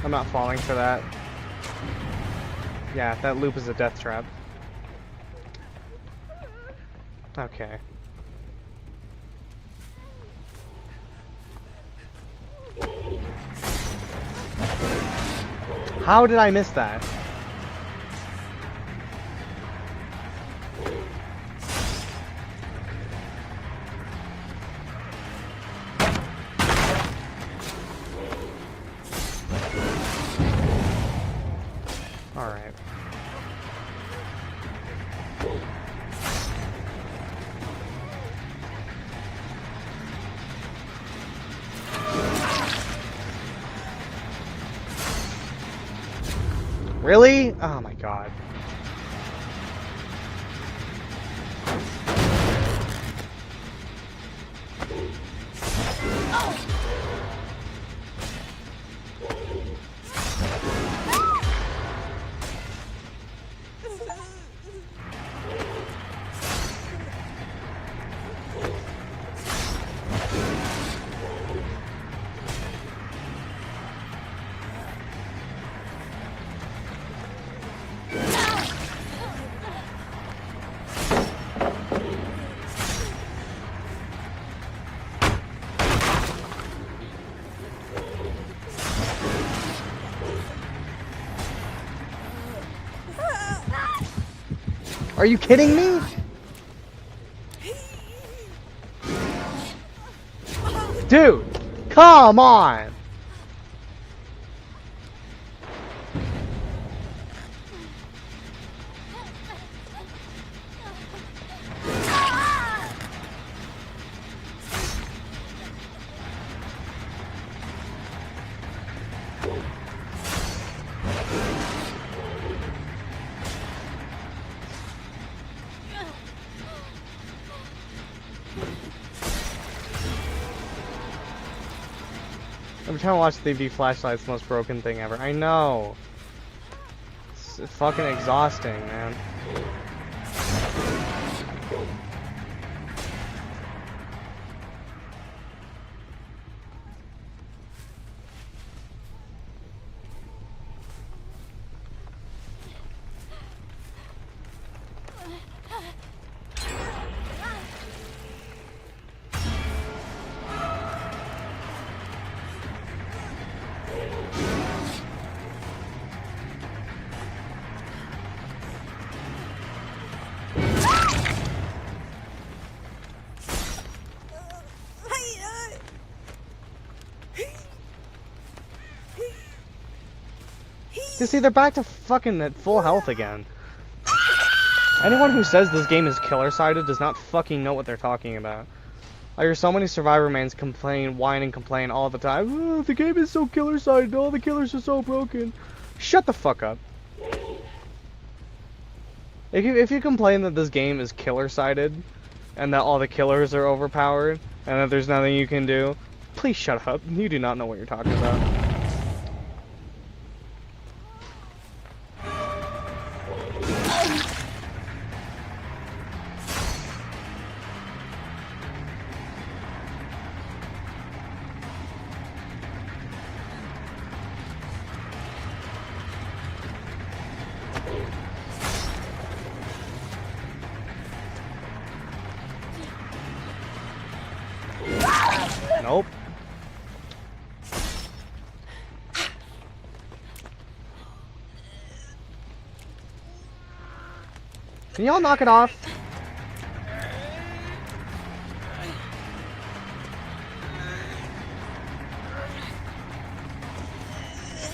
I'm not falling for that. Yeah, that loop is a death trap. Okay. How did I miss that? Alright. Really? Oh my god. Are you kidding me? Dude, come on! Every time I watch the flashlight's the most broken thing ever. I know. It's fucking exhausting, man. You see, they're back to fucking at full health again. Anyone who says this game is killer-sided does not fucking know what they're talking about. I hear so many survivor mains whine and complain all the time. Oh, the game is so killer-sided, all the killers are so broken. Shut the fuck up. If you complain that this game is killer-sided, and that all the killers are overpowered, and that there's nothing you can do, please shut up. You do not know what you're talking about. Nope. Can y'all knock it off?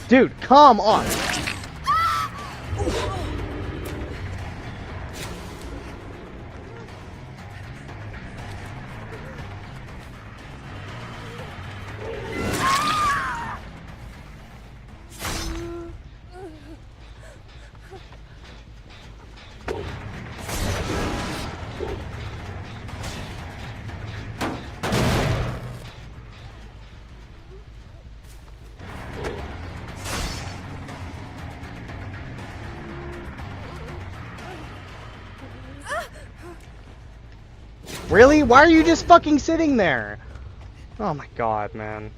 Dude, come on! Really? Why are you just fucking sitting there? Oh my god, man.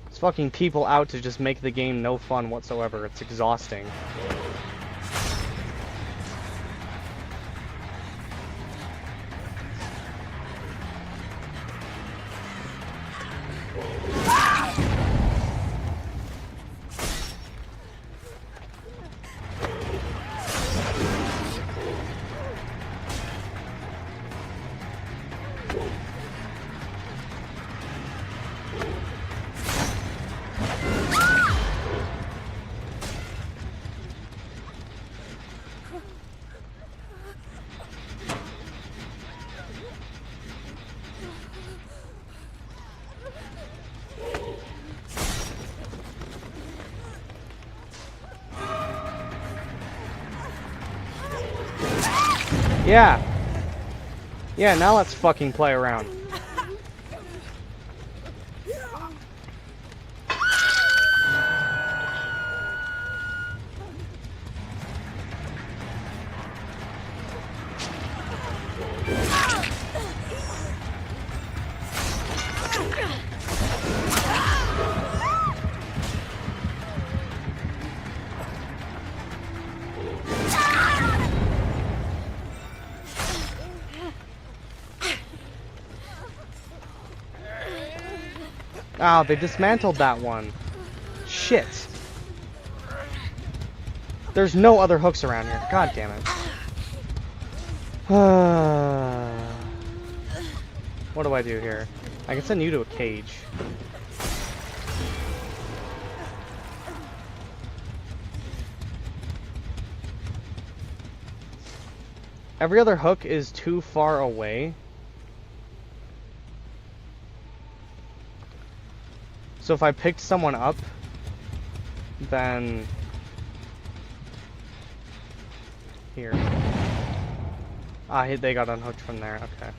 It's fucking people out to just make the game no fun whatsoever. It's exhausting. Yeah. Yeah, now let's fucking play around. Oh, they dismantled that one. Shit. There's no other hooks around here. God damn it. What do I do here? I can send you to a cage. Every other hook is too far away. So if I picked someone up, then here. Ah, they got unhooked from there. Okay.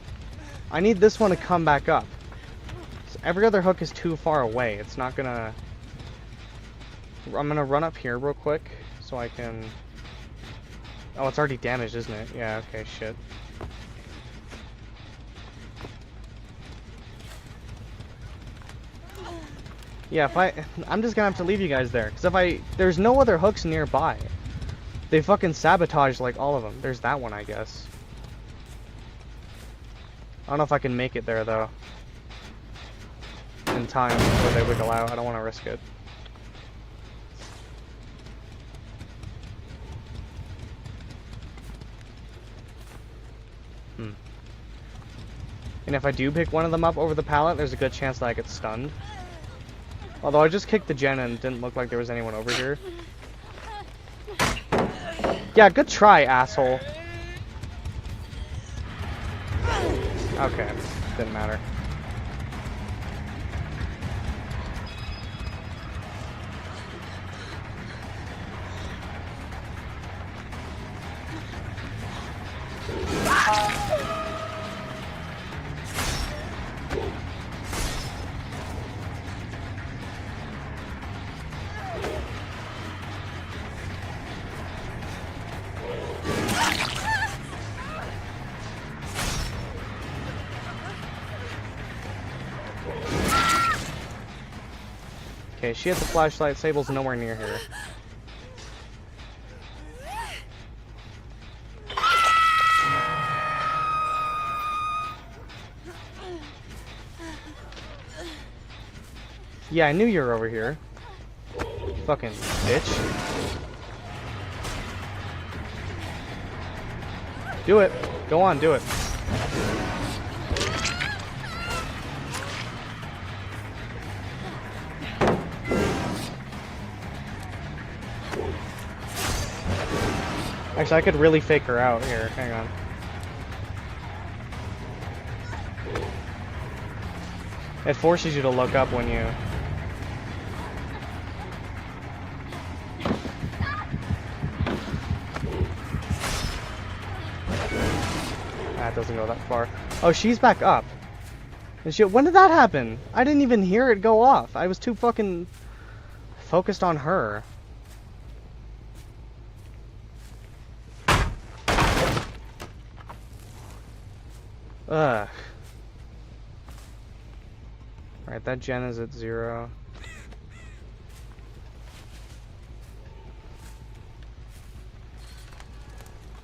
I need this one to come back up. So every other hook is too far away. It's not gonna. I'm gonna run up here real quick so I can. Oh, it's already damaged, isn't it? Yeah. Okay. Shit. Yeah, I'm just gonna have to leave you guys there, because there's no other hooks nearby. They fucking sabotaged, like, all of them. There's that one, I guess. I don't know if I can make it there, though. In time, before they wiggle out. I don't want to risk it. And if I do pick one of them up over the pallet, there's a good chance that I get stunned. Although I just kicked the gen and it didn't look like there was anyone over here. Yeah, good try, asshole. Okay, didn't matter. Okay, she has the flashlight. Sable's nowhere near here. Yeah, I knew you were over here. Fucking bitch. Do it. Go on, do it. Actually, I could really fake her out here. Hang on. It forces you to look up when you... That doesn't go that far. Oh, she's back up. And she... When did that happen? I didn't even hear it go off. I was too fucking focused on her. Ugh. Alright, that gen is at 0.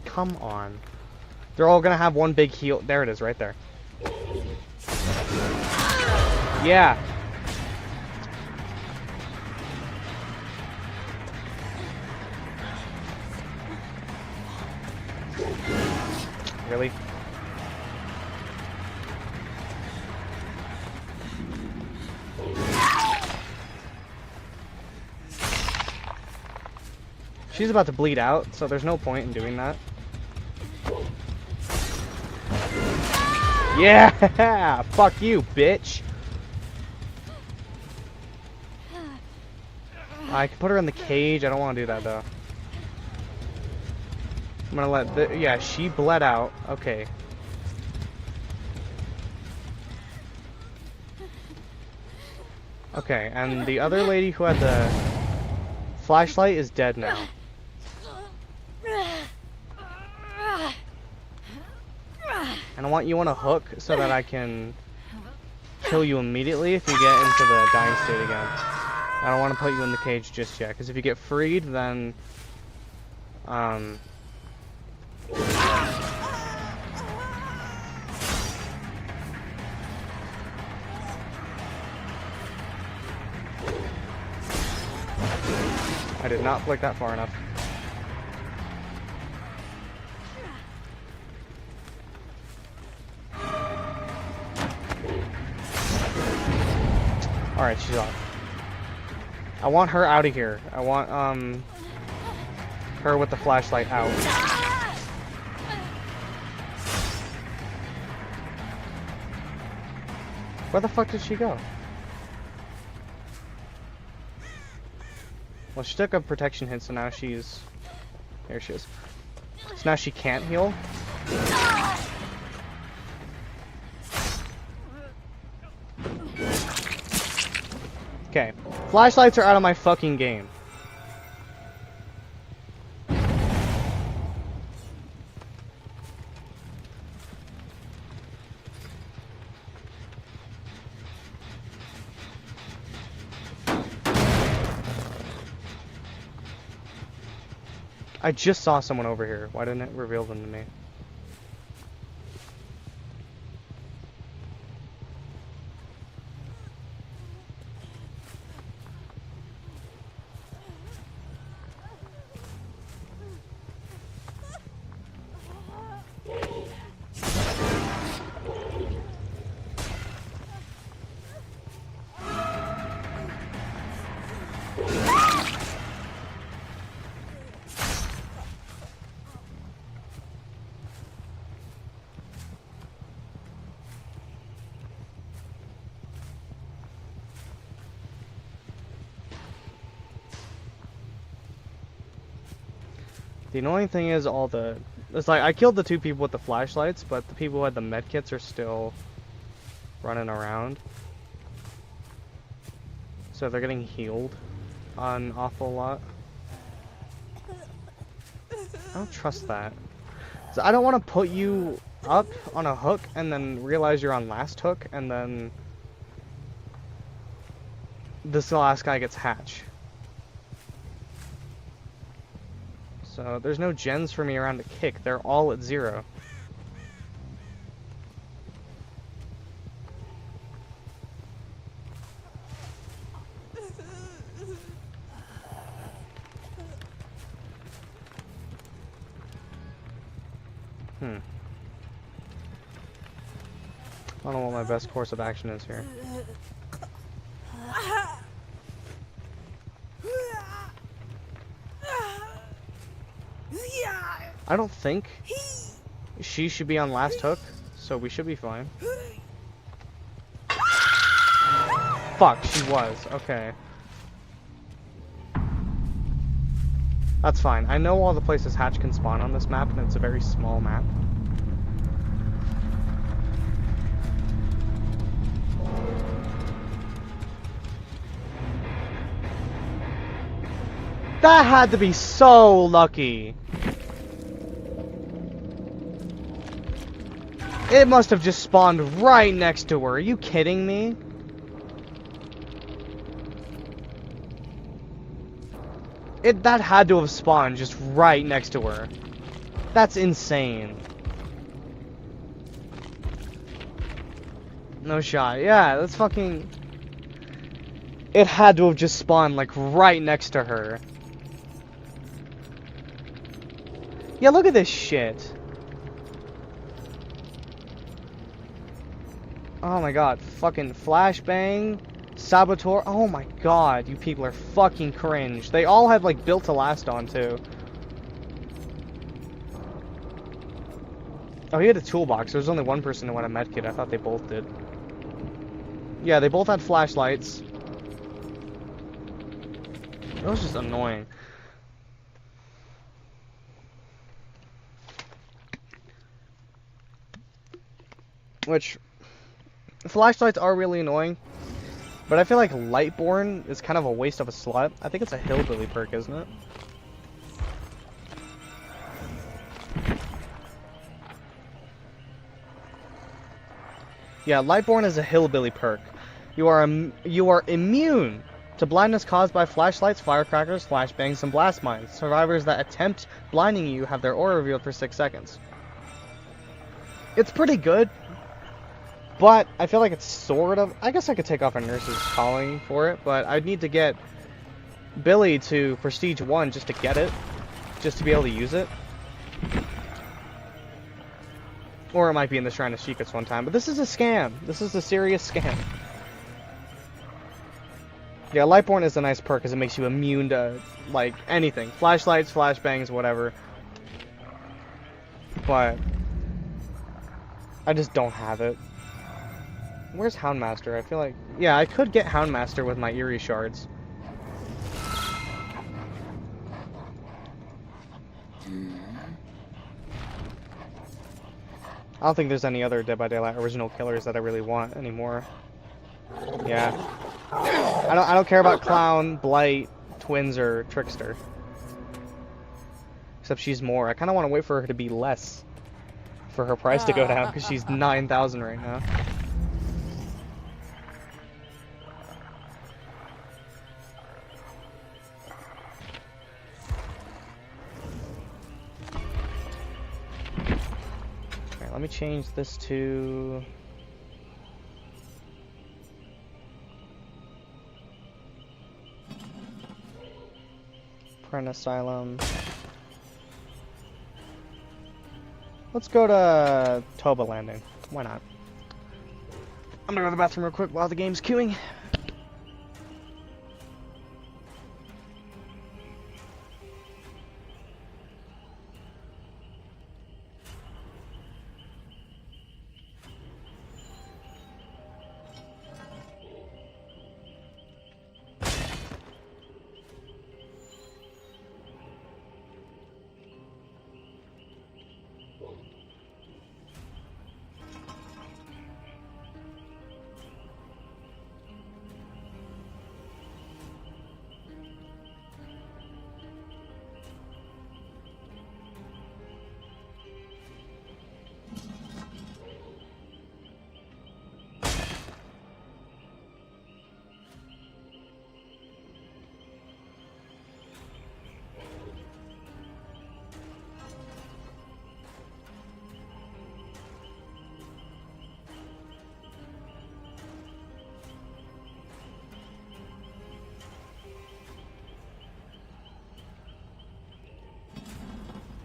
Come on. They're all gonna have one big heal. There it is, right there. Yeah. Really? She's about to bleed out, so there's no point in doing that. Yeah! Fuck you, bitch! I can put her in the cage. I don't want to do that, though. I'm gonna let the... Yeah, she bled out. Okay. Okay, and the other lady who had the flashlight is dead now. And I want you on a hook so that I can kill you immediately if you get into the dying state again. I don't want to put you in the cage just yet, because if you get freed, then... I did not flick that far enough. Alright, she's off. I want her out of here. I want, her with the flashlight out. Where the fuck did she go? Well, she took a protection hit, so now she's... There she is. So now she can't heal? Okay. Flashlights are out of my fucking game. I just saw someone over here. Why didn't it reveal them to me? The annoying thing is it's like I killed the two people with the flashlights, but the people who had the medkits are still running around. So they're getting healed an awful lot. I don't trust that. So I don't want to put you up on a hook and then realize you're on last hook and then this last guy gets hatch. So there's no gens for me around to kick. They're all at 0. I don't know what my best course of action is here. I don't think she should be on last hook, so we should be fine. Fuck, she was. Okay. That's fine. I know all the places Hatch can spawn on this map, and it's a very small map. That had to be so lucky. It must have just spawned right next to her. Are you kidding me? That had to have spawned just right next to her. That's insane. No shot. Yeah, that's fucking... It had to have just spawned, like, right next to her. Yeah, look at this shit. Oh my god. Fucking flashbang. Saboteur. Oh my god. You people are fucking cringe. They all had, like, built to last on, too. Oh, he had a toolbox. There was only one person who had a medkit. I thought they both did. Yeah, they both had flashlights. It was just annoying. Which, flashlights are really annoying, but I feel like Lightborn is kind of a waste of a slot. I think it's a hillbilly perk, isn't it? Yeah, Lightborn is a hillbilly perk. You are immune to blindness caused by flashlights, firecrackers, flashbangs, and blast mines. Survivors that attempt blinding you have their aura revealed for 6 seconds. It's pretty good, but I feel like it's sort of... I guess I could take off a nurse's calling for it, but I'd need to get Billy to Prestige 1 just to get it. Just to be able to use it. Or it might be in the Shrine of Sheikahs one time, but this is a scam. This is a serious scam. Yeah, Lightborn is a nice perk because it makes you immune to, like, anything. Flashlights, flashbangs, whatever. But I just don't have it. Where's Houndmaster? I feel like... Yeah, I could get Houndmaster with my Eerie Shards. I don't think there's any other Dead by Daylight original killers that I really want anymore. Yeah. I don't care about Clown, Blight, Twins, or Trickster. Except she's more. I kind of want to wait for her to be less. For her price to go down, because she's 9,000 right now. Alright, let me change this to... Print Asylum. Let's go to Toba Landing. Why not? I'm gonna go to the bathroom real quick while the game's queuing.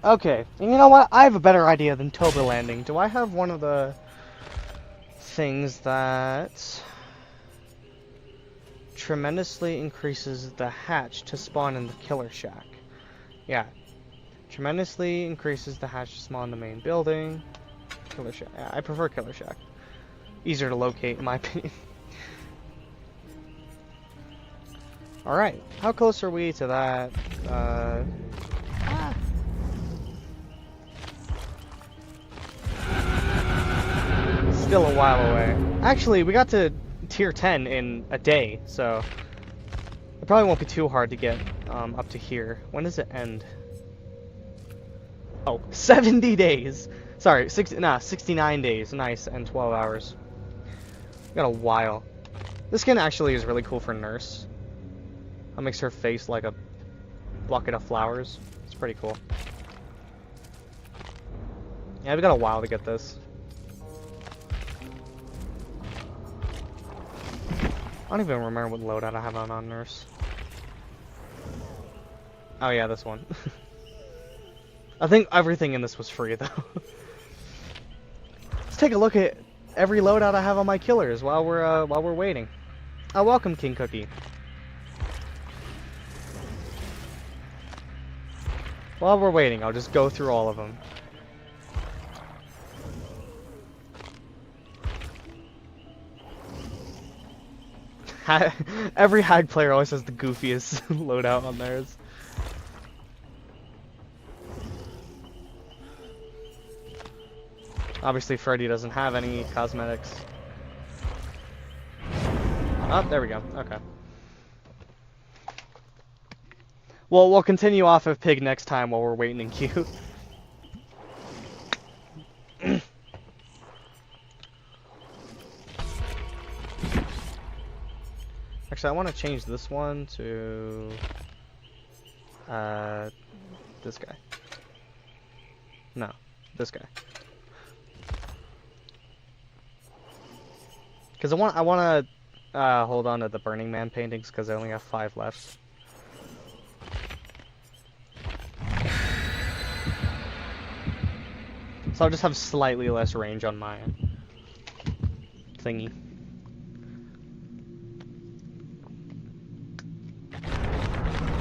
Okay, and you know what? I have a better idea than Toba Landing. Do I have one of the things that tremendously increases the hatch to spawn in the killer shack. Yeah. Tremendously increases the hatch to spawn in the main building. Killer shack. Yeah, I prefer killer shack. Easier to locate in my opinion. Alright, how close are we to that? Still a while away. Actually, we got to tier 10 in a day, so it probably won't be too hard to get up to here. When does it end? Oh, 70 days. Sorry, 69 days. Nice, and 12 hours. We got a while. This skin actually is really cool for Nurse. That makes her face like a bucket of flowers. It's pretty cool. Yeah, we got a while to get this. I don't even remember what loadout I have on Nurse. Oh yeah, this one. I think everything in this was free though. Let's take a look at every loadout I have on my killers while we're waiting. Welcome, King Cookie. While we're waiting, I'll just go through all of them. Every Hag player always has the goofiest loadout on theirs. Obviously, Freddy doesn't have any cosmetics. Oh, there we go. Okay. Well, we'll continue off of Pig next time while we're waiting in queue. Actually, I want to change this one to this guy. No, this guy. Because I want to hold on to the Burning Man paintings because I only have 5 left. So I'll just have slightly less range on my thingy.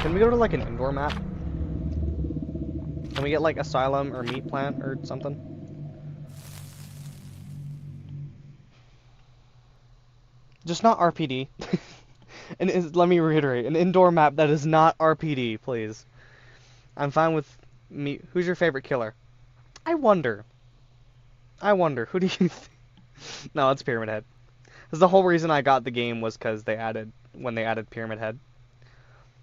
Can we go to like an indoor map? Can we get like Asylum or Meat Plant or something? Just not RPD. And let me reiterate, an indoor map that is not RPD, please. I'm fine with me. Who's your favorite killer? I wonder, who do you think? No, it's Pyramid Head. Because the whole reason I got the game was because when they added Pyramid Head.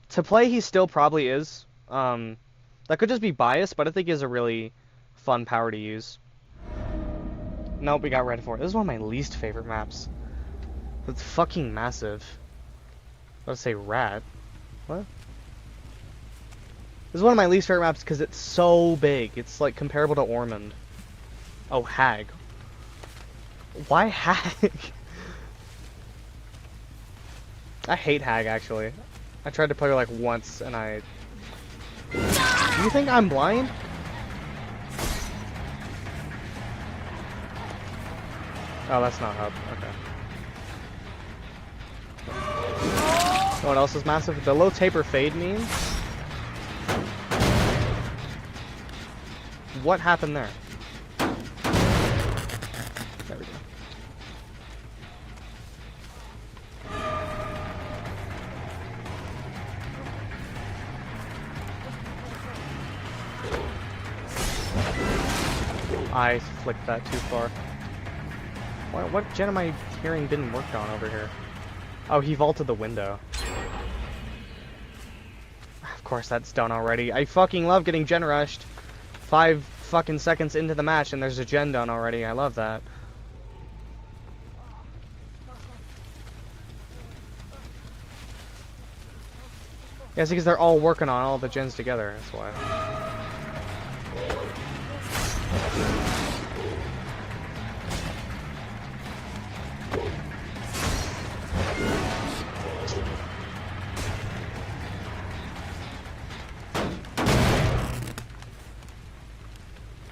To play, he still probably is. That could just be bias, but I think he's a really fun power to use. Nope, we got Red 4. This is one of my least favorite maps. It's fucking massive. I was about to say rat. What? This is one of my least favorite maps because it's so big. It's like comparable to Ormond. Oh, Hag. Why Hag? I hate Hag, actually. I tried to play her like once and I... Do you think I'm blind? Oh, that's not up. Okay. You know what else is massive? The low taper fade meme. What happened there? There we go. I flicked that too far. What gen am I hearing didn't work on over here? Oh, he vaulted the window. Of course that's done already. I fucking love getting gen rushed 5 fucking seconds into the match and there's a gen done already. I love that. Yeah, it's because they're all working on all the gens together, that's why.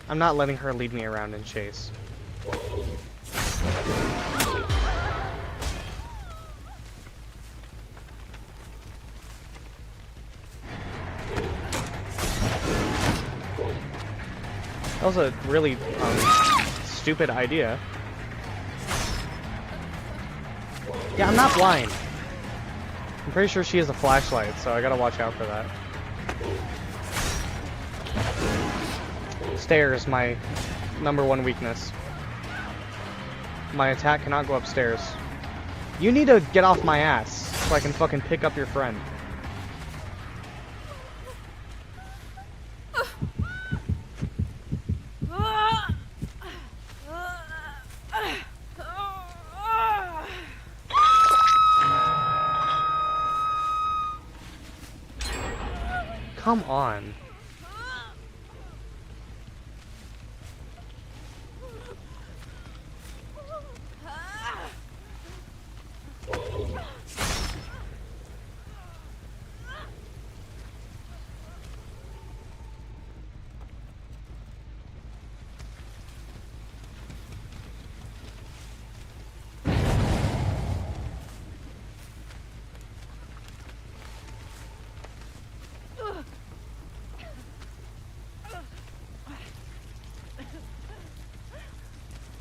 I'm not letting her lead me around and chase. That was a really stupid idea. Yeah, I'm not blind. I'm pretty sure she has a flashlight, so I gotta watch out for that. Stairs, my #1 weakness. My attack cannot go upstairs. You need to get off my ass so I can fucking pick up your friend. Come on.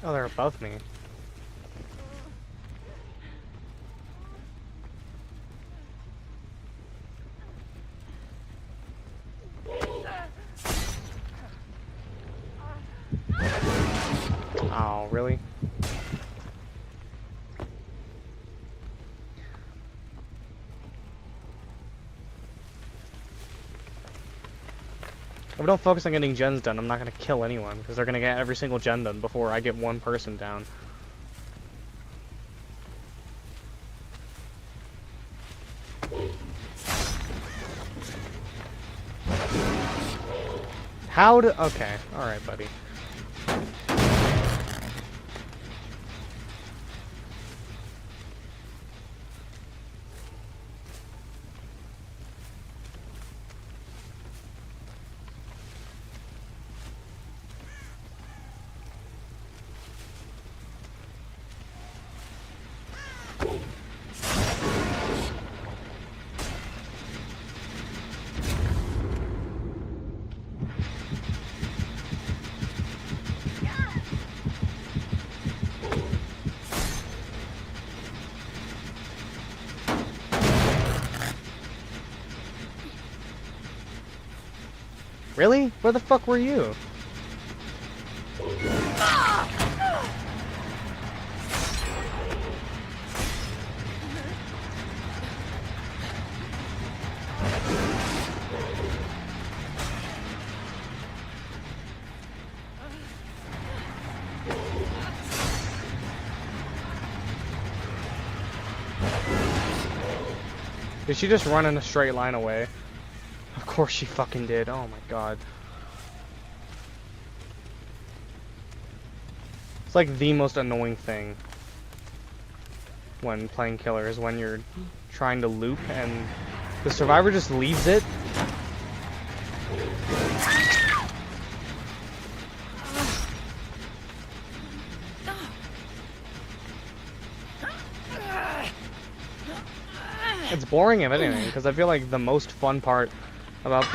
Oh, they're above me. Oh, really? If we don't focus on getting gens done, I'm not going to kill anyone, because they're going to get every single gen done before I get one person down. How do... Okay, alright, buddy. Really? Where the fuck were you? Did she just run in a straight line away? Of course she fucking did. Oh my god. It's like the most annoying thing when playing killer is when you're trying to loop and the survivor just leaves it. It's boring if anything, because I feel like the most fun part about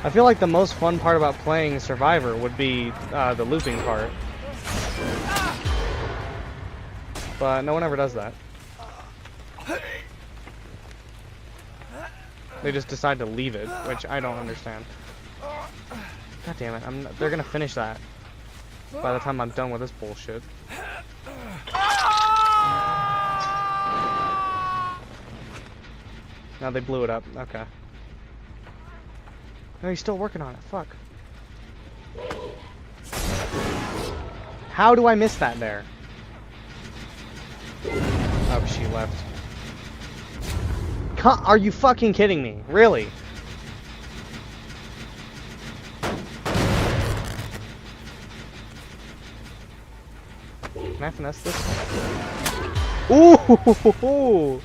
I feel like the most fun part about playing Survivor would be the looping part. But no one ever does that. They just decide to leave it, which I don't understand. God damn it, they're gonna finish that by the time I'm done with this bullshit. Now they blew it up, okay. No, he's still working on it, fuck. How do I miss that there? Oh, she left. Are you fucking kidding me? Really? Can I finesse this? Ooh!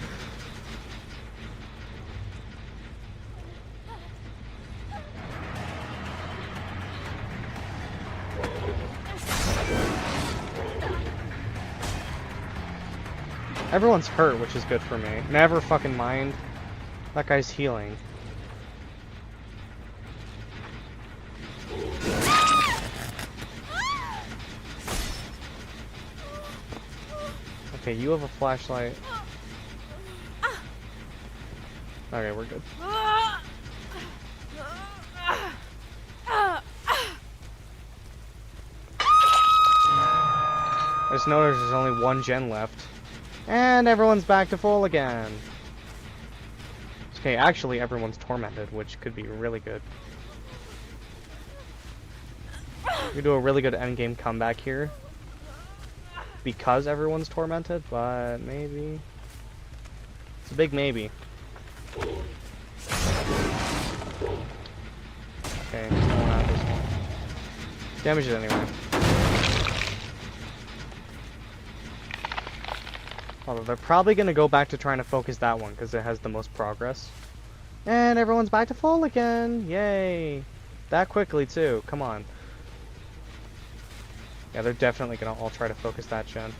Everyone's hurt, which is good for me. Never fucking mind. That guy's healing. Okay, you have a flashlight. Okay, we're good. I just noticed there's only one gen left. And everyone's back to full again. Okay, actually everyone's tormented, which could be really good. We do a really good endgame comeback here. Because everyone's tormented, but maybe. It's a big maybe. Okay, going out this one. Damage it anyway. Although they're probably going to go back to trying to focus that one because it has the most progress. And everyone's back to full again. Yay. That quickly too. Come on. Yeah, they're definitely going to all try to focus that gen.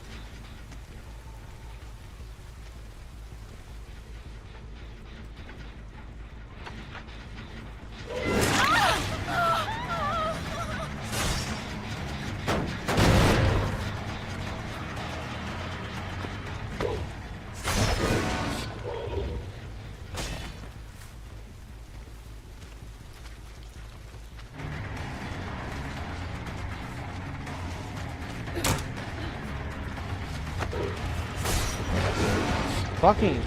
Fucking...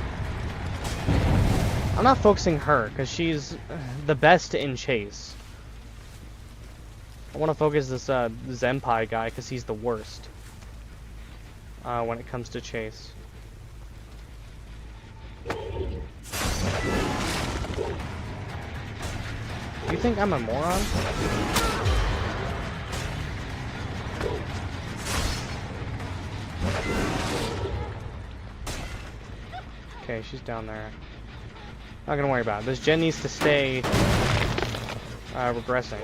I'm not focusing her, because she's the best in chase. I want to focus this Zenpai guy, because he's the worst. When it comes to chase. Do you think I'm a moron? Okay, she's down there. Not gonna worry about it. This gen needs to stay regressing.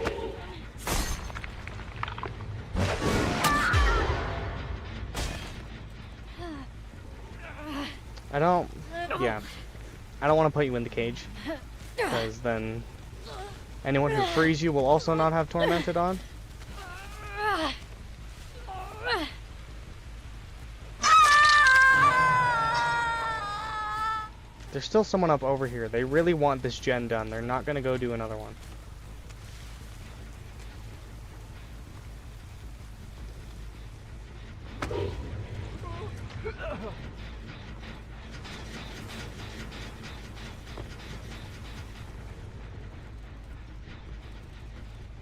I don't want to put you in the cage, because then anyone who frees you will also not have tormented on. There's still someone up over here. They really want this gen done. They're not gonna go do another one.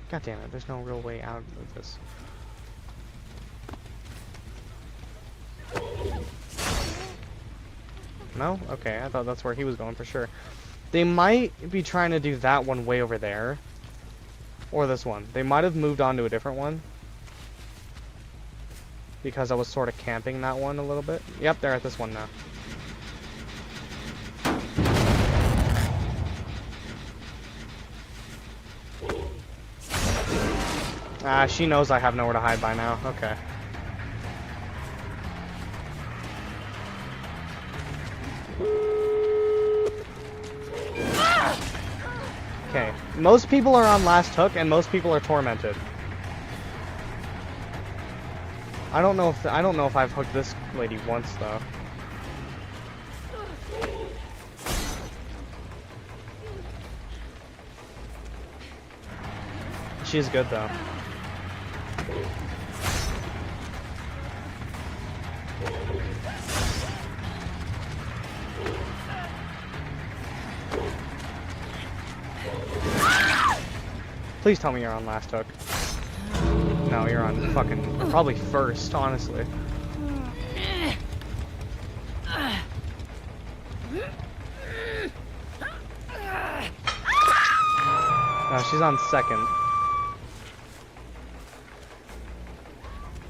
God damn it, there's no real way out of this. No? Okay, I thought that's where he was going for sure. They might be trying to do that one way over there. Or this one. They might have moved on to a different one. Because I was sort of camping that one a little bit. Yep, they're at this one now. Ah, she knows I have nowhere to hide by now. Okay. Okay, most people are on last hook and most people are tormented. I don't know if I've hooked this lady once though. She's good though. Please tell me you're on last hook. No, you're on fucking probably first, honestly. No, she's on second.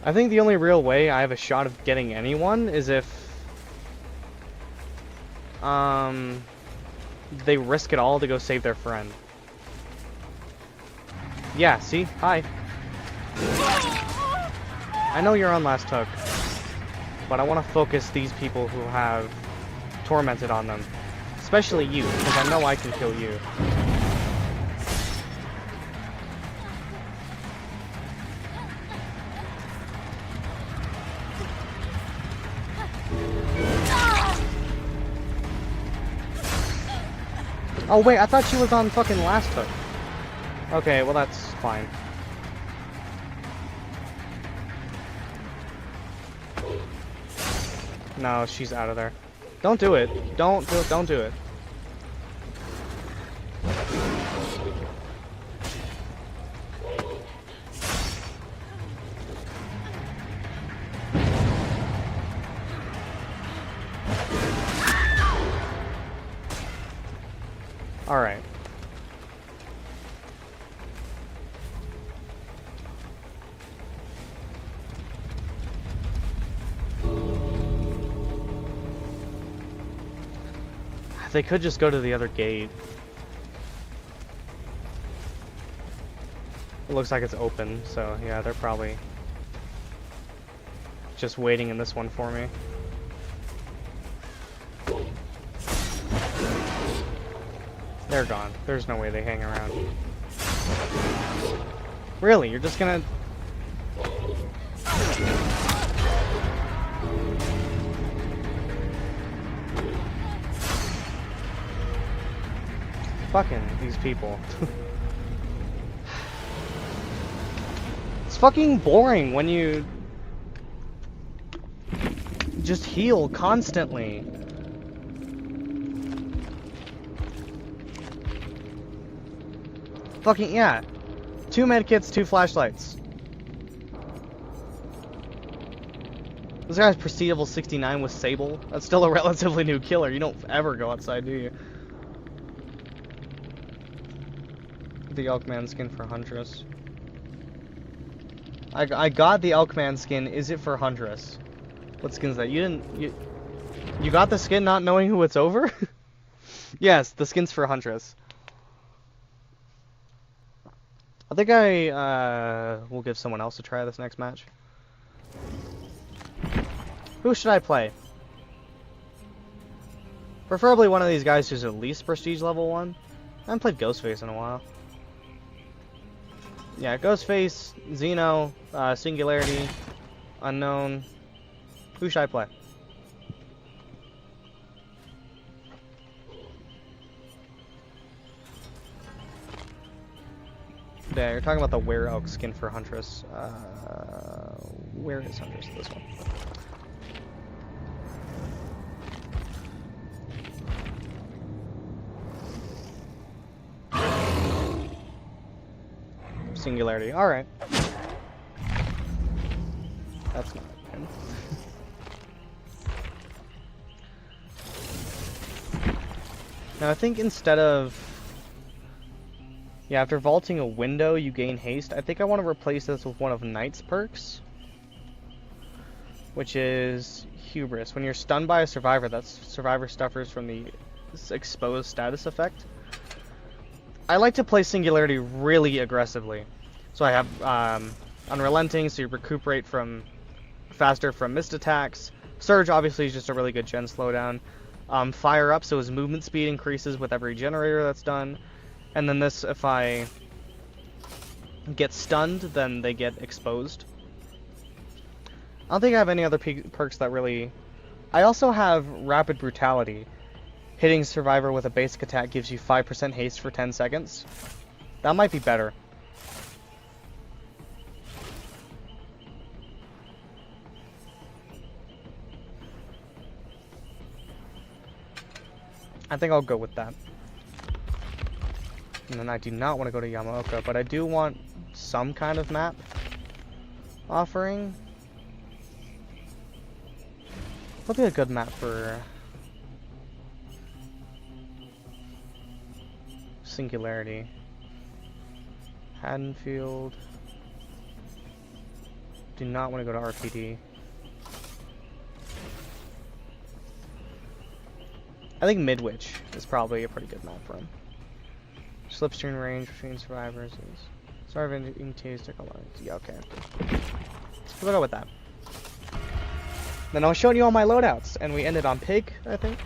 I think the only real way I have a shot of getting anyone is if they risk it all to go save their friend. Yeah, see? Hi. I know you're on last hook. but I want to focus these people who have tormented on them. Especially you, because I know I can kill you. Oh wait, I thought she was on fucking last hook. Okay, well that's fine. No, she's out of there. Don't do it. Don't do it. Don't do it. All right. They could just go to the other gate. It looks like it's open, so yeah, they're probably just waiting in this one for me. They're gone. There's no way they hang around. Really? You're just gonna... Fucking these people. It's fucking boring when you just heal constantly. Fucking, yeah. 2 medkits, 2 flashlights. This guy's Prestige level 69 with Sable. That's still a relatively new killer. You don't ever go outside, do you? The Elkman skin for Huntress. I got the Elkman skin. Is it for Huntress? What skin's that? You got the skin not knowing who it's over? Yes, the skin's for Huntress. I think I will give someone else a try this next match. Who should I play? Preferably one of these guys who's at least Prestige level 1. I haven't played Ghostface in a while. Yeah, Ghostface, Xeno, Singularity, Unknown. Who should I play? Yeah, you're talking about the Were Elk skin for Huntress. Where is Huntress? This one. Singularity. Alright. That's not good. Now I think instead of... Yeah, after vaulting a window you gain haste. I think I want to replace this with one of Knight's perks. Which is Hubris. When you're stunned by a survivor, that survivor suffers from the exposed status effect. I like to play Singularity really aggressively. So I have Unrelenting, so you recuperate from faster from missed attacks. Surge obviously is just a really good gen slowdown. Fire Up, so his movement speed increases with every generator that's done. And then this, if I get stunned, then they get exposed. I don't think I have any other perks that really... I also have Rapid Brutality. Hitting Survivor with a basic attack gives you 5% haste for 10 seconds. That might be better. I think I'll go with that. And then I do not want to go to Yamaoka, but I do want some kind of map offering. What'd be a good map for Singularity? Haddonfield. Do not want to go to RPD. I think Midwich is probably a pretty good map for him. Slipstream range between survivors is... Sorry if yeah, okay. We'll go with that. Then I was showing you all my loadouts, and we ended on Pig, I think.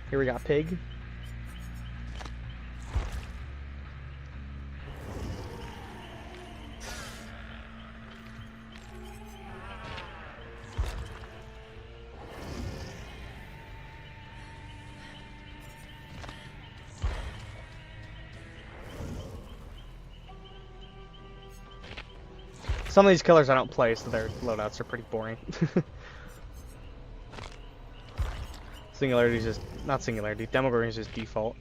Here we got Pig. Some of these killers I don't play, so their loadouts are pretty boring. Singularity is just, not Singularity, Demogorgon is just default.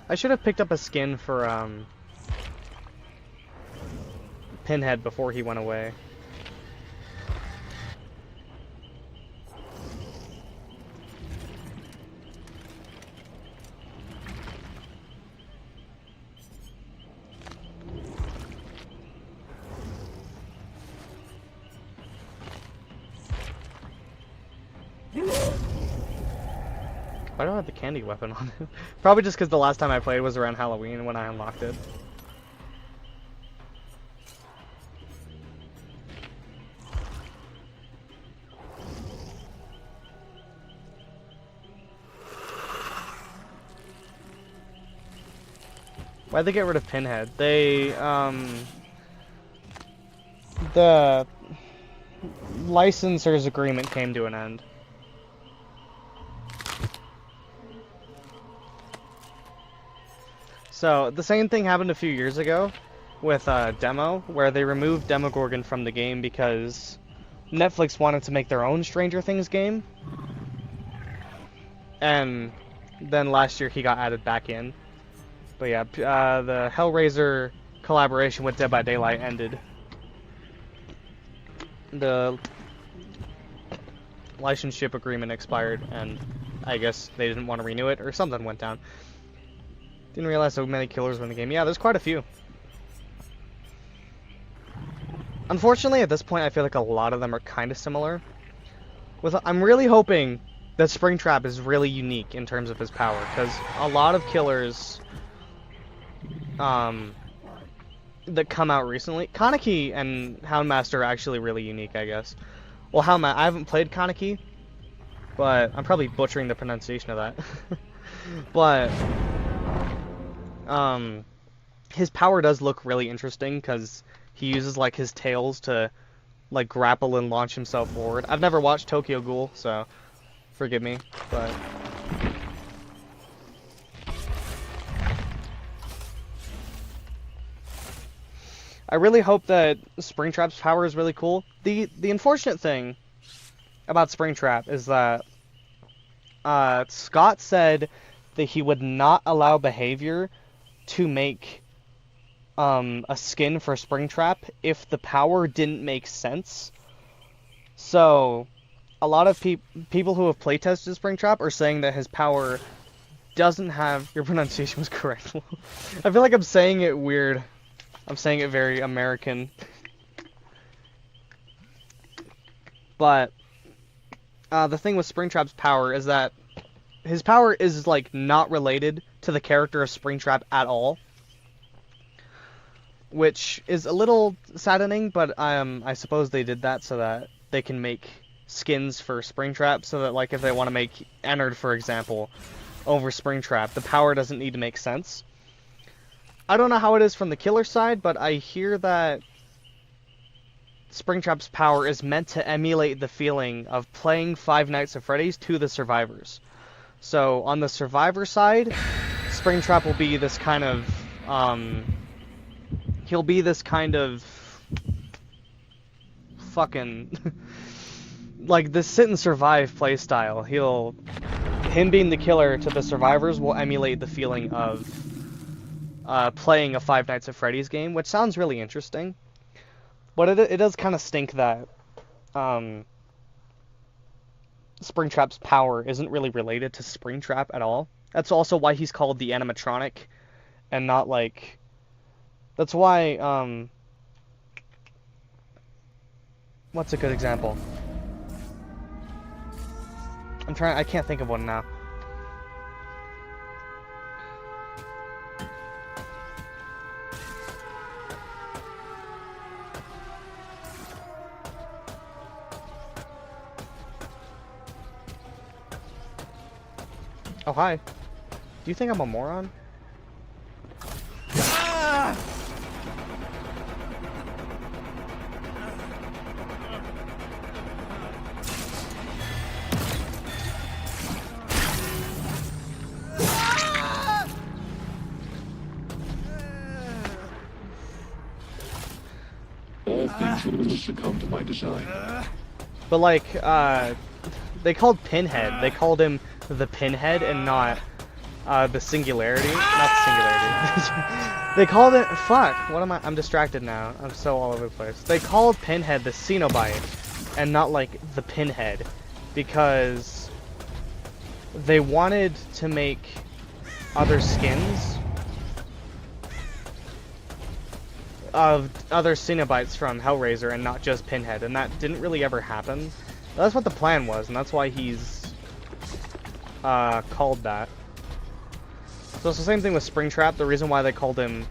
I should have picked up a skin for Pinhead before he went away. Why do I have the candy weapon on it? Probably just because the last time I played was around Halloween when I unlocked it. Why'd they get rid of Pinhead? They, the licensor's agreement came to an end. So, the same thing happened a few years ago with Demo, where they removed Demogorgon from the game because Netflix wanted to make their own Stranger Things game. And then last year he got added back in. But yeah, the Hellraiser collaboration with Dead by Daylight ended. The licenseship agreement expired, and I guess they didn't want to renew it, or something went down. Didn't realize so many killers were in the game. Yeah, there's quite a few. Unfortunately, at this point, I feel like a lot of them are kind of similar. I'm really hoping that Springtrap is really unique in terms of his power, because a lot of killers that come out recently, Kaneki and Houndmaster are actually really unique, I guess. Well, I haven't played Kaneki, but I'm probably butchering the pronunciation of that. But his power does look really interesting because he uses like his tails to like grapple and launch himself forward. I've never watched Tokyo Ghoul, so forgive me, but I really hope that Springtrap's power is really cool. The unfortunate thing about Springtrap is that Scott said that he would not allow Behavior to make a skin for Springtrap if the power didn't make sense. So a lot of people who have playtested Springtrap are saying that his power doesn't have... Your pronunciation was correct. I feel like I'm saying it weird. I'm saying it very American. But the thing with Springtrap's power is that his power is like not related to the character of Springtrap at all, which is a little saddening. But I suppose they did that so that they can make skins for Springtrap, so that like if they want to make Ennard, for example, over Springtrap, the power doesn't need to make sense. I don't know how it is from the killer side, but I hear that Springtrap's power is meant to emulate the feeling of playing Five Nights at Freddy's to the survivors. So on the survivor side, Springtrap will be this kind of he'll be this kind of fucking like the sit and survive playstyle. Him being the killer to the survivors will emulate the feeling of playing a Five Nights at Freddy's game, which sounds really interesting. But it does kind of stink that Springtrap's power isn't really related to Springtrap at all. That's also why he's called the animatronic and not like That's why, what's a good example? I can't think of one now. Oh, hi. Do you think I'm a moron? All things will succumb to my design. But like, they called Pinhead. They called him the Pinhead and not the Singularity. Not the Singularity. They called it. Fuck. What am I? I'm distracted now. I'm so all over the place. They called Pinhead the Cenobite and not like the Pinhead because they wanted to make other skins of other Cenobites from Hellraiser and not just Pinhead, and that didn't really ever happen. That's what the plan was, and that's why he's called that. So it's the same thing with Springtrap. The reason why they called him,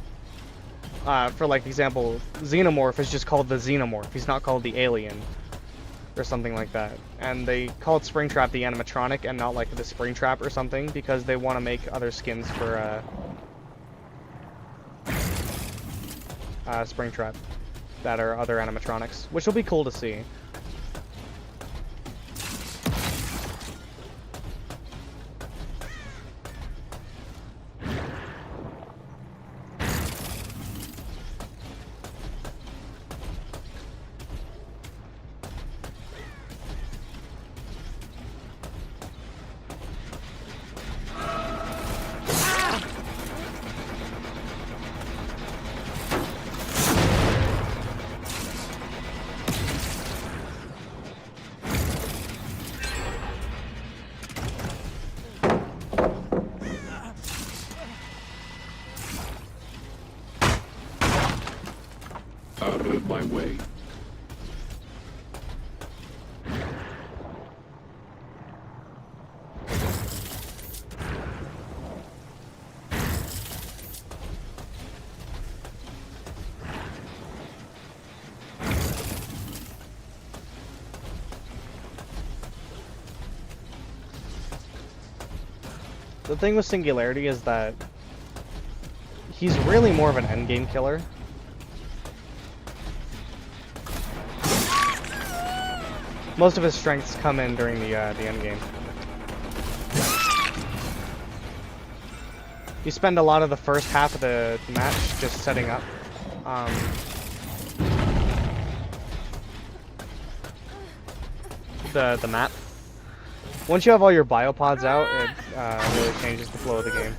for like example, Xenomorph is just called the Xenomorph. He's not called the Alien or something like that. And they called Springtrap the animatronic and not like the Springtrap or something because they want to make other skins for Springtrap that are other animatronics, which will be cool to see. Out of my way. The thing with Singularity is that he's really more of an endgame killer. Most of his strengths come in during the end game. You spend a lot of the first half of the match just setting up. The map. Once you have all your biopods out, it really changes the flow of the game.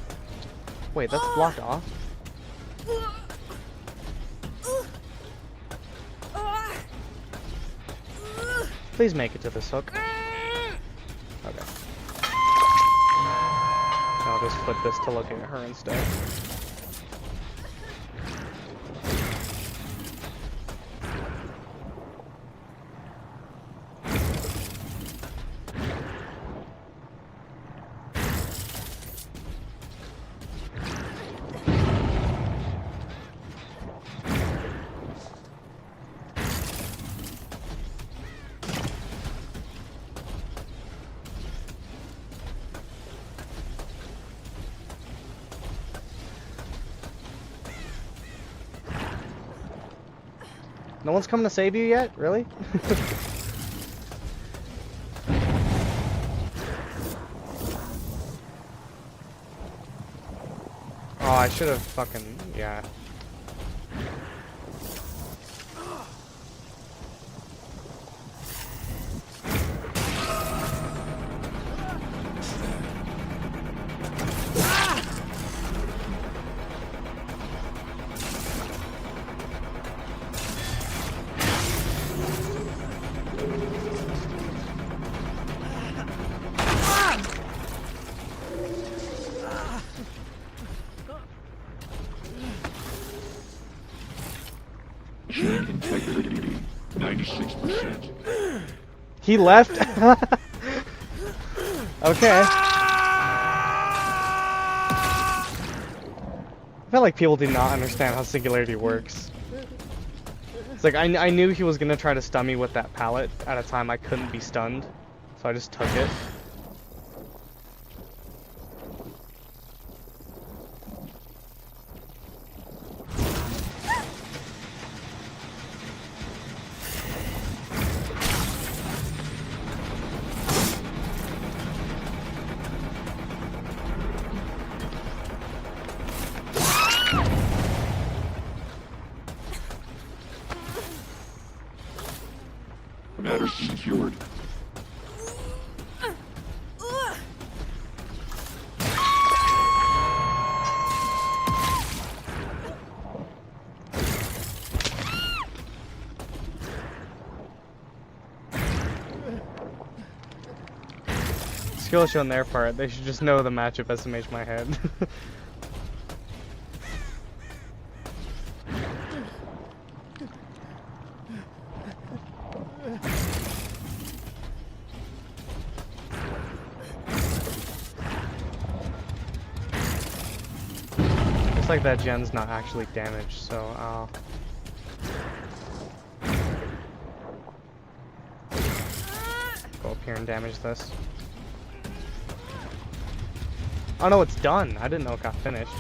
Wait, that's blocked off? Please make it to this hook. Okay. I'll just flip this to look at her instead. No one's coming to save you yet? Really? Oh, I should have fucking... yeah. Chain integrity, 96%. He left? Okay. I feel like people do not understand how Singularity works. It's like, I knew he was gonna try to stun me with that pallet at a time I couldn't be stunned, so I just took it. Matters secured. Skill issue on their part, they should just know the matchup SMH my head. Looks like that gen's not actually damaged, so I'll... go up here and damage this. Oh no, it's done! I didn't know it got finished.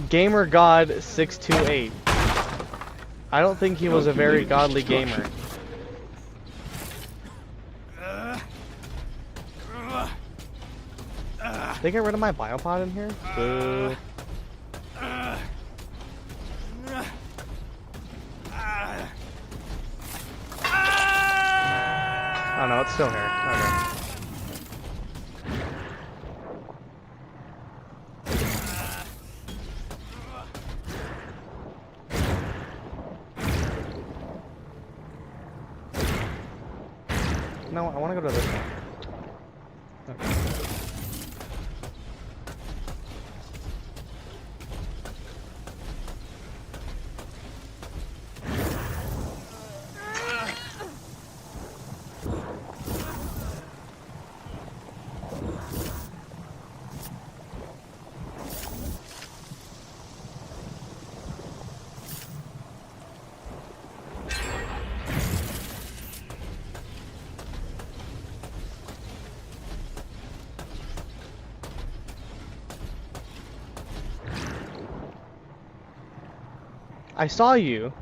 Gamer God 628. I don't think he was a very godly gamer. Did they get rid of my biopod in here? Boo. Oh no, it's still here. Okay. No, I want to go to this one. Okay. I saw you.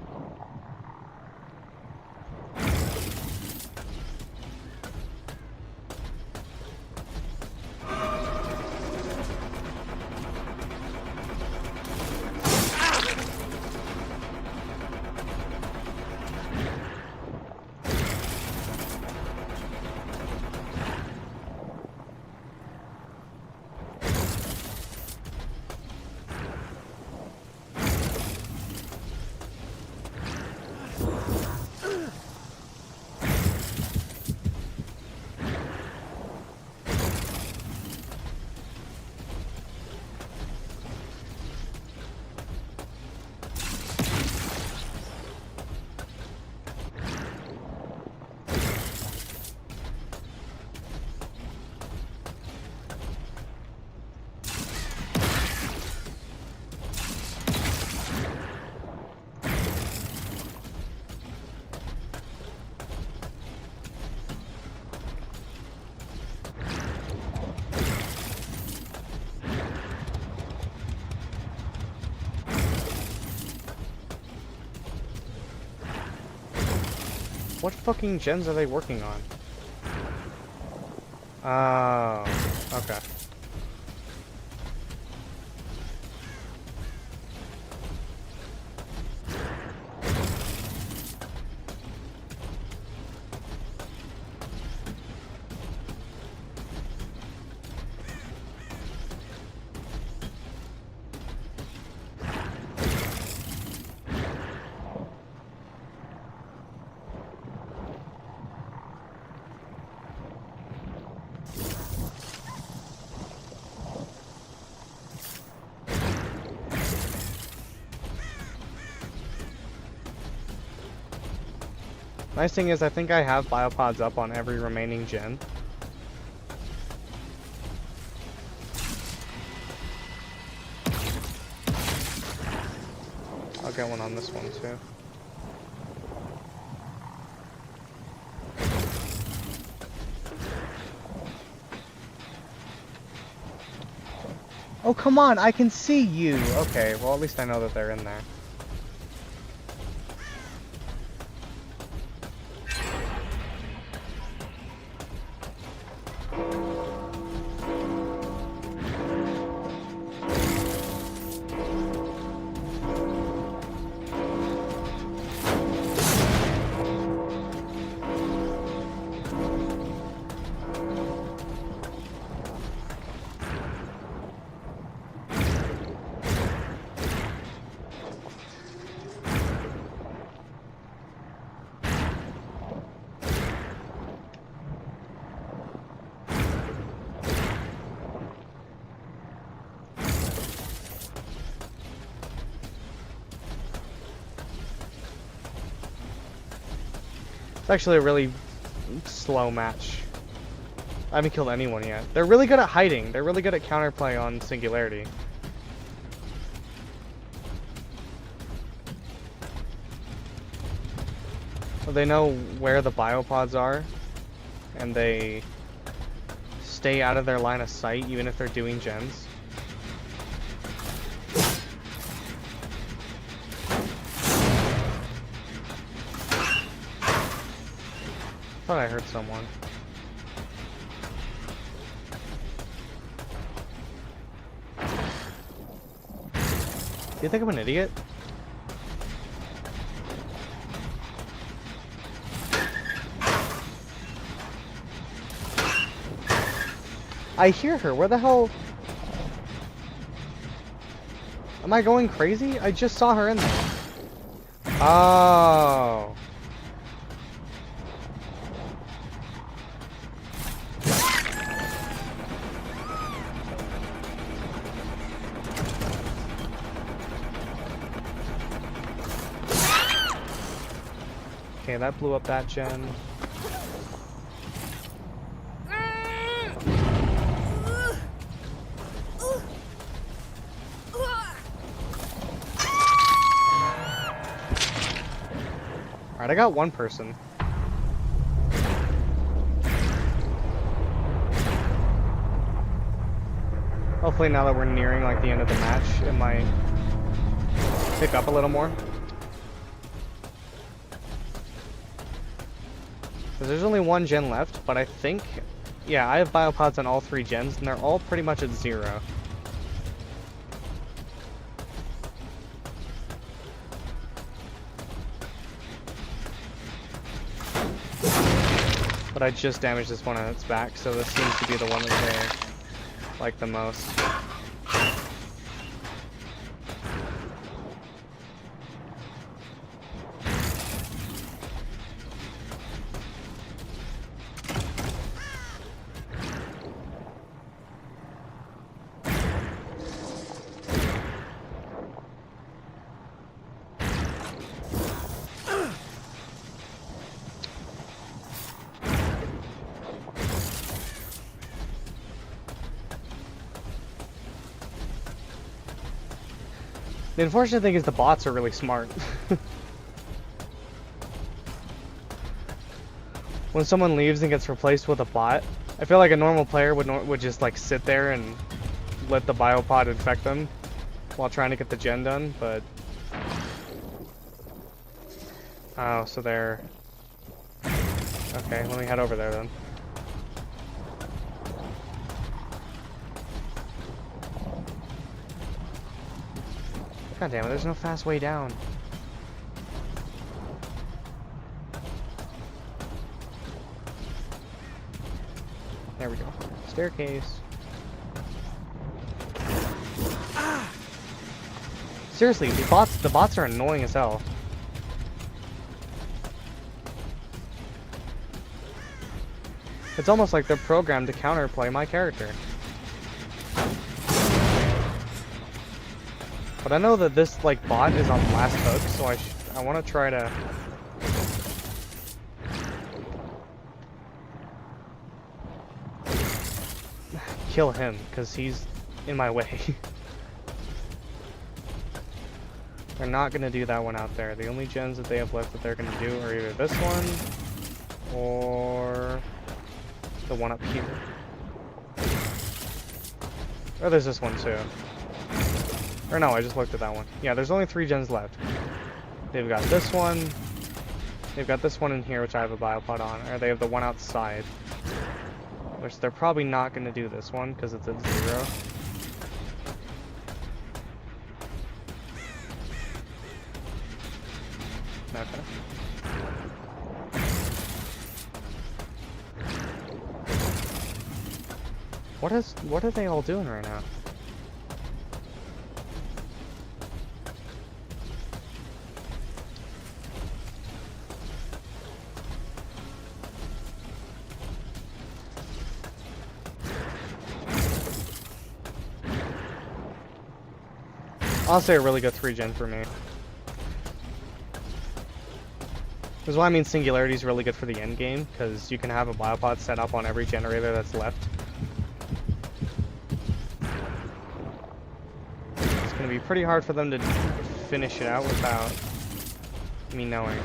What fucking gens are they working on? Oh, okay. Nice thing is I think I have biopods up on every remaining gen. I'll get one on this one too. Oh, come on, I can see you. Okay, well, at least I know that they're in there. It's actually a really slow match. I haven't killed anyone yet. They're really good at hiding. They're really good at counterplay on Singularity. Well, they know where the biopods are, and they stay out of their line of sight even if they're doing gens. Thought I heard someone. Do you think I'm an idiot? I hear her. Where the hell? Am I going crazy? I just saw her in there. Oh. Okay, that blew up that gen. Alright, I got one person. Hopefully now that we're nearing like the end of the match, it might pick up a little more. Because there's only one gen left, but I think, yeah, I have biopods on all 3 gens, and they're all pretty much at 0. But I just damaged this one on its back, so this seems to be the one that they like the most. The unfortunate thing is the bots are really smart. When someone leaves and gets replaced with a bot, I feel like a normal player would just like sit there and let the biopod infect them while trying to get the gen done, but oh, so they're okay. Let me head over there then. God damn it, there's no fast way down. There we go. Staircase. Seriously, the bots are annoying as hell. It's almost like they're programmed to counterplay my character. But I know that this like bot is on last hook, so I want to try to kill him, because he's in my way. They're not going to do that one out there. The only gens that they have left that they're going to do are either this one, or the one up here. Or there's this one too. Or no, I just looked at that one. Yeah, there's only 3 gens left. They've got this one. They've got this one in here, which I have a biopod on. Or they have the one outside. Which they're probably not going to do this one, because it's at 0. Okay. What are they all doing right now? Honestly, a really good 3-gen for me. This is why I mean Singularity is really good for the end game, because you can have a biopod set up on every generator that's left. It's going to be pretty hard for them to finish it out without me knowing.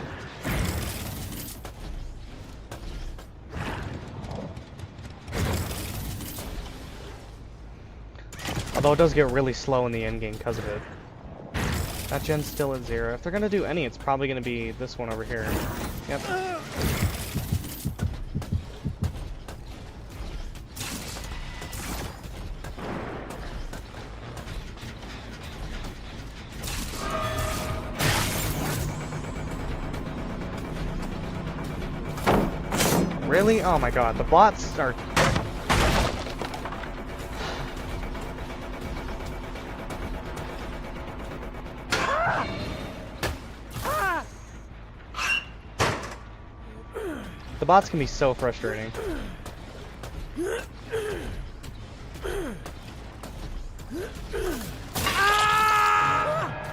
Although it does get really slow in the end game because of it. That gen's still at 0. If they're gonna do any, it's probably gonna be this one over here. Yep. Really? Oh my god, the bots are... The bots can be so frustrating.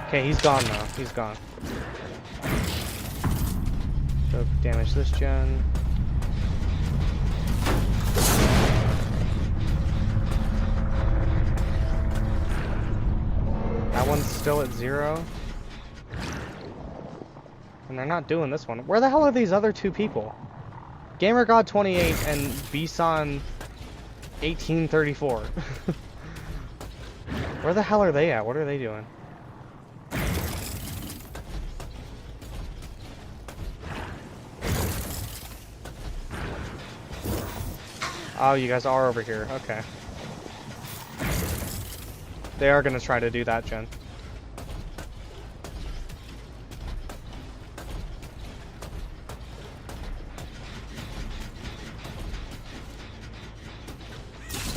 Okay, he's gone now. He's gone. Go damage this gen. That one's still at 0. And they're not doing this one. Where the hell are these other 2 people? GamerGod28 and Bson 1834. Where the hell are they at? What are they doing? Oh, you guys are over here. Okay. They are going to try to do that, gen.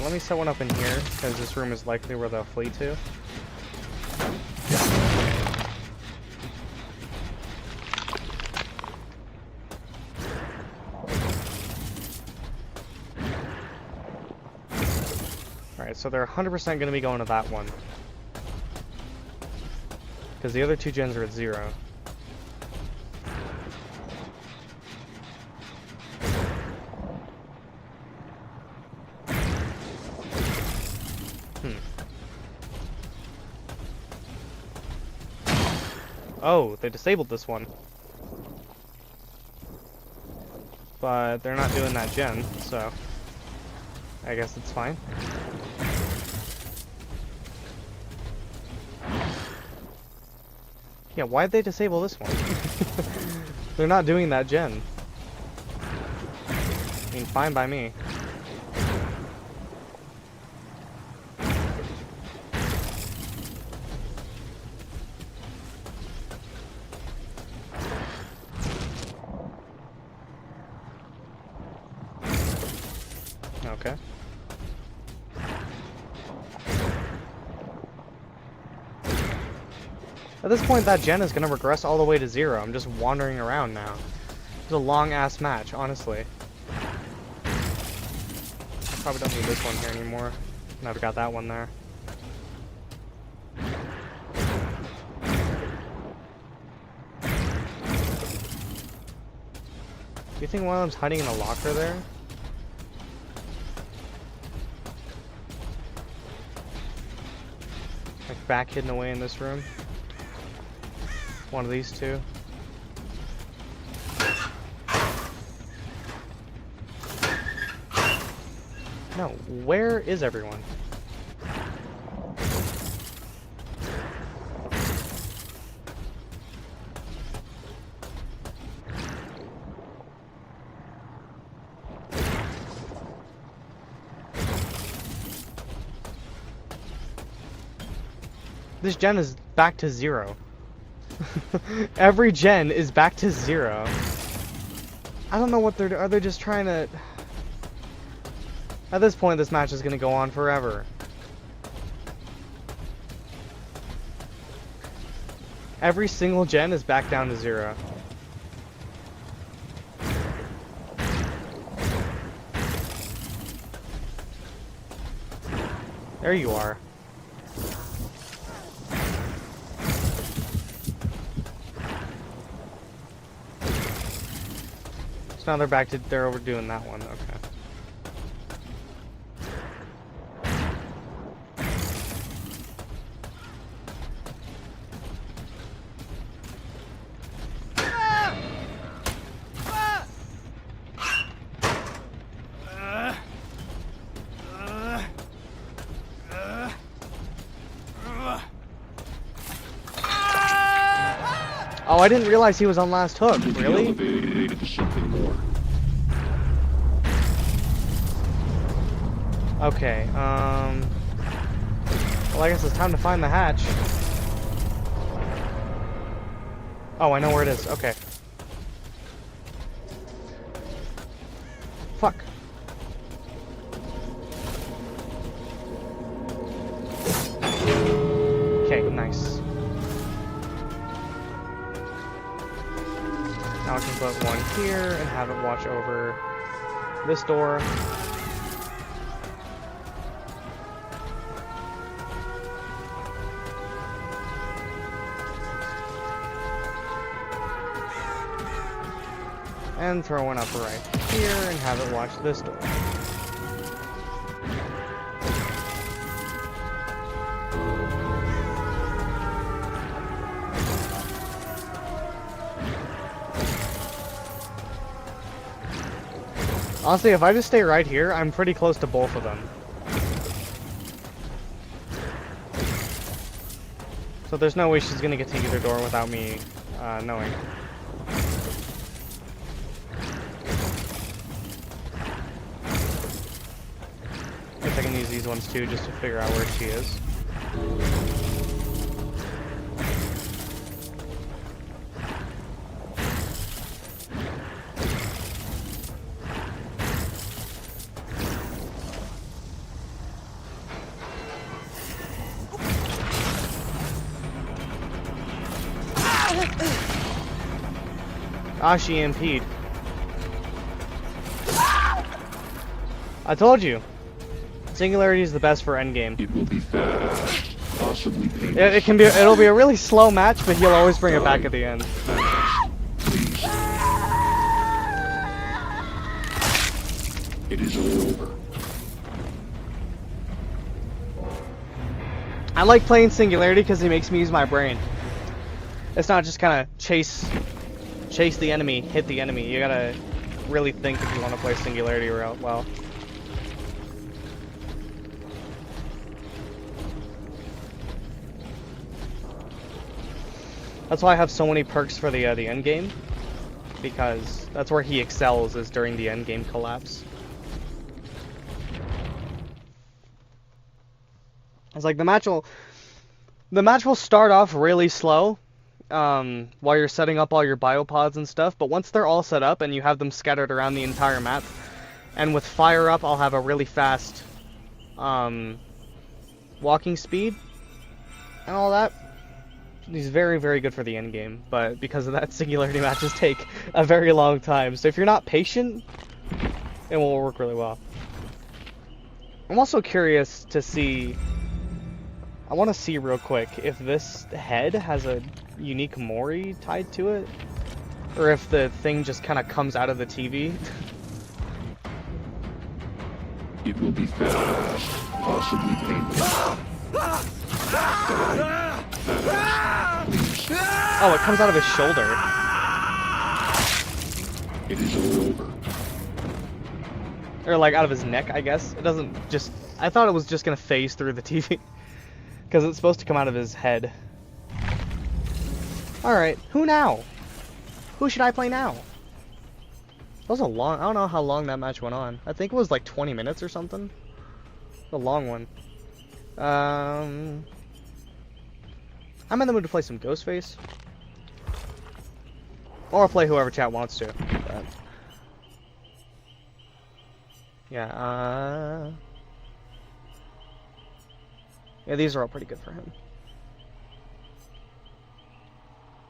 Let me set one up in here, because this room is likely where they'll flee to. Alright, so they're 100% going to be going to that one. Because the other 2 gens are at 0. Oh, they disabled this one. But they're not doing that gen, so I guess it's fine. Yeah, why'd they disable this one? They're not doing that gen. I mean, fine by me. Okay. At this point, that gen is going to regress all the way to 0. I'm just wandering around now. It's a long-ass match, honestly. I probably don't need this one here anymore. Now I've got that one there. Do you think one of them's hiding in a locker there? back hidden away in this room. One of these two. No, where is everyone? This gen is back to 0. Every gen is back to 0. I don't know what they're doing. Are they just trying to... At this point, this match is going to go on forever. Every single gen is back down to 0. There you are. So now they're back to, they're overdoing that one, okay. Oh, I didn't realize he was on last hook. Really? Elevated to something more. Okay, well, I guess it's time to find the hatch. Oh, I know where it is. Okay. Fuck. Okay, nice. Now I can put one here and have it watch over this door. And throw one up right here and have it watch this door. Honestly, if I just stay right here, I'm pretty close to both of them. So there's no way she's gonna get to either door without me knowing. I guess I can use these ones too, just to figure out where she is. Ah, she EMP'd. I told you. Singularity is the best for endgame. It will be fast, possibly painless. It'll be a really slow match, but he'll always bring it back at the end. Please. It is over. I like playing Singularity because it makes me use my brain. It's not just kind of chase the enemy, hit the enemy. You gotta really think if you want to play Singularity well. That's why I have so many perks for the end game, because that's where he excels, is during the end game collapse. It's like the match will start off really slow. While you're setting up all your biopods and stuff, but once they're all set up and you have them scattered around the entire map, and with fire up, I'll have a really fast walking speed and all that. He's very, very good for the end game, but because of that, Singularity matches take a very long time. So if you're not patient, it won't work really well. I'm also curious to see. I want to see real quick if this head has a unique Mori tied to it, or if the thing just kind of comes out of the TV. It will be fast, possibly painless. Oh, it comes out of his shoulder. It is all over. Or like out of his neck, I guess. It doesn't just... I thought it was just gonna phase through the TV. Because it's supposed to come out of his head. Alright, who now? Who should I play now? That was a long... I don't know how long that match went on. I think it was like 20 minutes or something. A long one. I'm in the mood to play some Ghostface. Or play whoever chat wants to. But... yeah, yeah, these are all pretty good for him.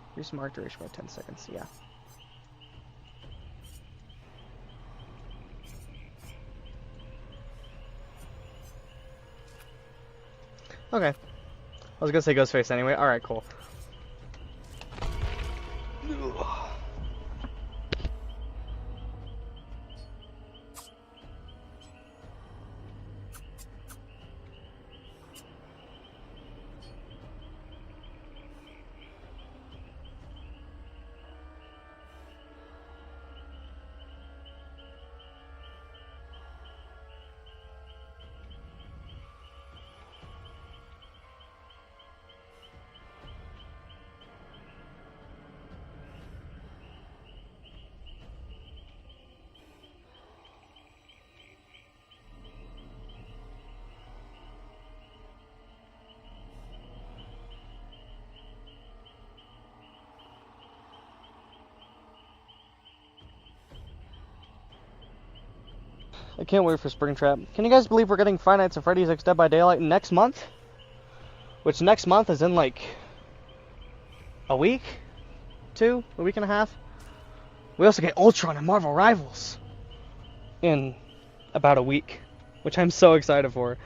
Increase mark duration by 10 seconds, yeah. Okay. I was gonna say Ghostface anyway. Alright, cool. I can't wait for Springtrap. Can you guys believe we're getting Five Nights at Freddy's X Dead by Daylight next month? Which next month is in like a week? A week and a half? We also get Ultron and Marvel Rivals in about a week, which I'm so excited for.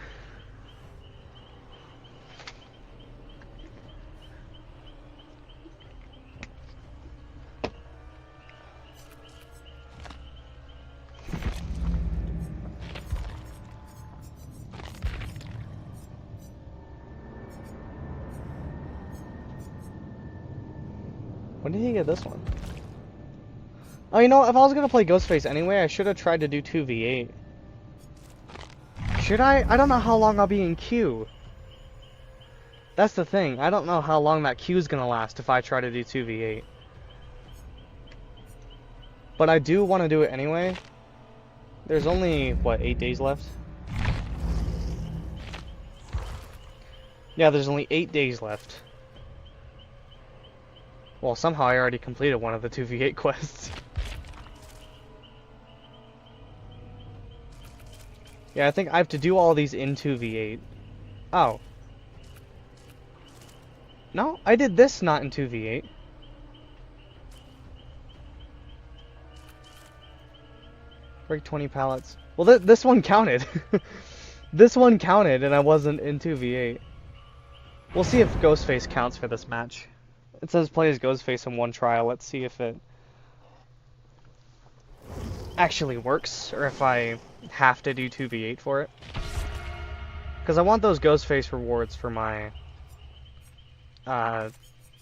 When did he get this one? Oh, you know, if I was gonna play Ghostface anyway, I should have tried to do 2v8. Should I? I don't know how long I'll be in queue. That's the thing. I don't know how long that queue's gonna last if I try to do 2v8. But I do want to do it anyway. There's only, what, 8 days left? Yeah, there's only 8 days left. Well, somehow I already completed one of the 2v8 quests. Yeah, I think I have to do all these in 2v8. Oh. No, I did this not in 2v8. Break 20 pallets. Well, this one counted. This one counted, and I wasn't in 2v8. We'll see if Ghostface counts for this match. It says play as Ghostface in one trial. Let's see if it actually works, or if I have to do 2v8 for it. Because I want those Ghostface rewards for my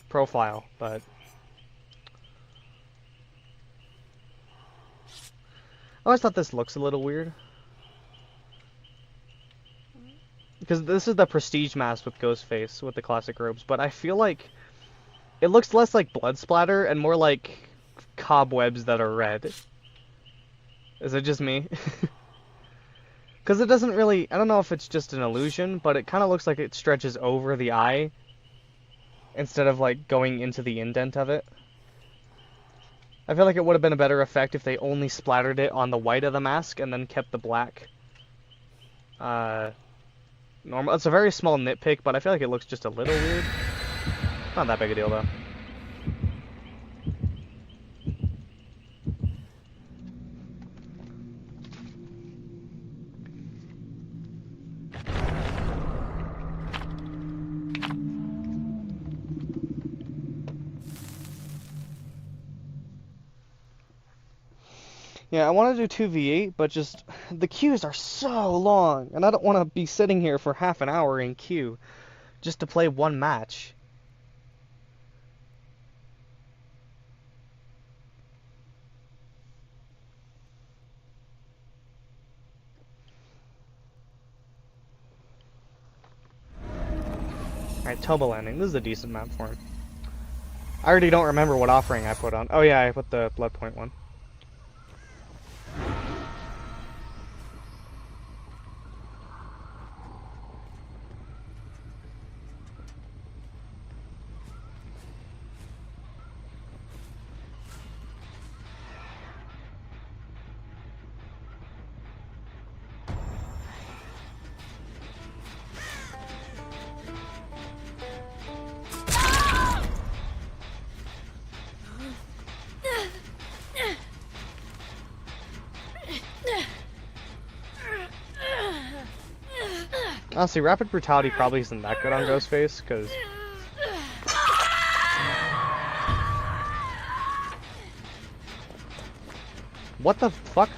profile, but I always thought this looks a little weird. Because this is the prestige mask with Ghostface, with the classic robes, but I feel like it looks less like blood splatter and more like cobwebs that are red. Is it just me? Because it doesn't really... I don't know if it's just an illusion, but it kind of looks like it stretches over the eye instead of, like, going into the indent of it. I feel like it would have been a better effect if they only splattered it on the white of the mask and then kept the black normal. It's a very small nitpick, but I feel like it looks just a little weird. Not that big a deal, though. Yeah, I want to do 2v8, but just the queues are so long, and I don't want to be sitting here for half an hour in queue. just to play one match. Alright, Toba Landing. This is a decent map for him. I already don't remember what offering I put on. Oh yeah, I put the Blood Point one. Honestly, Rapid Brutality probably isn't that good on Ghostface, because... What the fuck?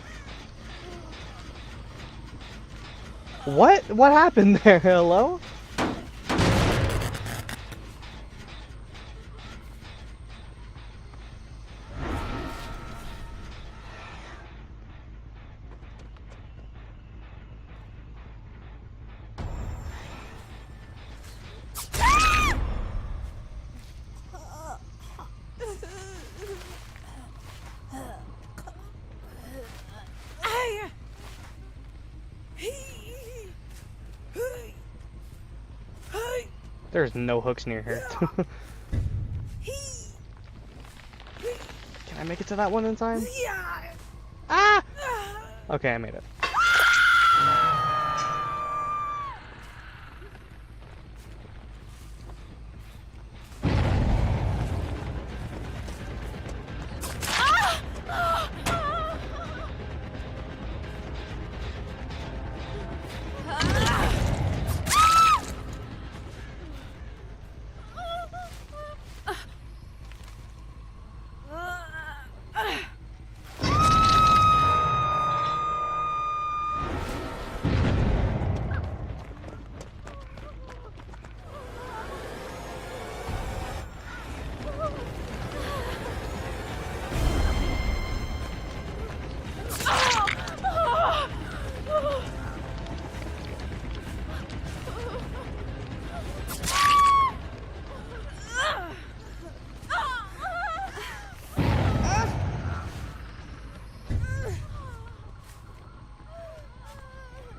What? What happened there? Hello? There's no hooks near here. Can I make it to that one in time? Ah! Okay, I made it.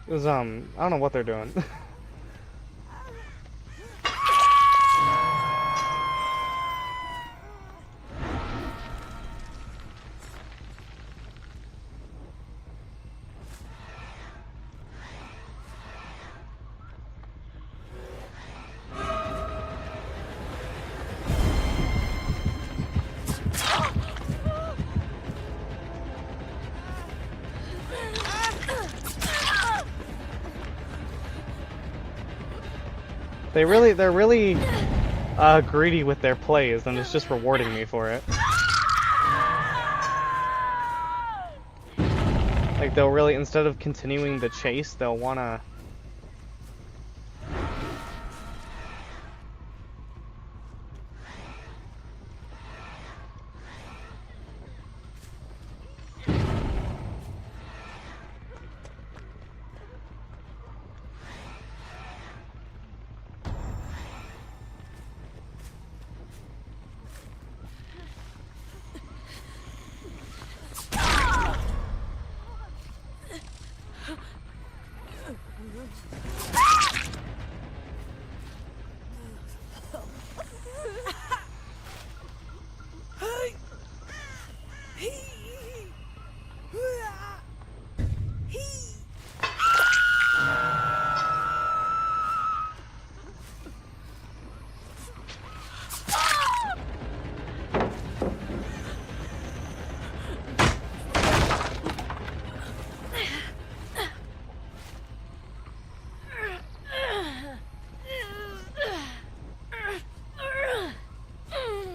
It was, I don't know what they're doing. They're really greedy with their plays, and it's just rewarding me for it. Like, they'll really, instead of continuing the chase, they'll wanna...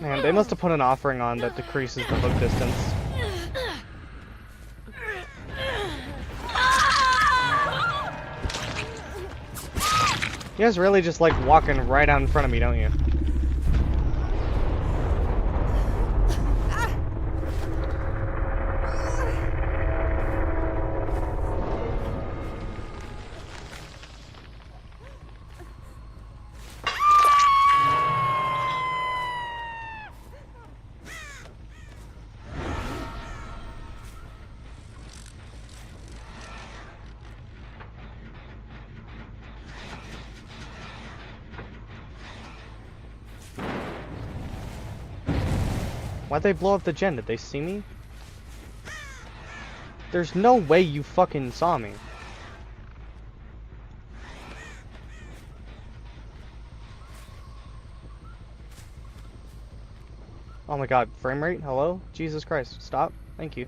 Man, they must have put an offering on that decreases the hook distance. You guys really just like walking right out in front of me, don't you? Why'd they blow up the gen? Did they see me? There's no way you fucking saw me. Oh my god, frame rate? Hello? Jesus Christ, stop. Thank you.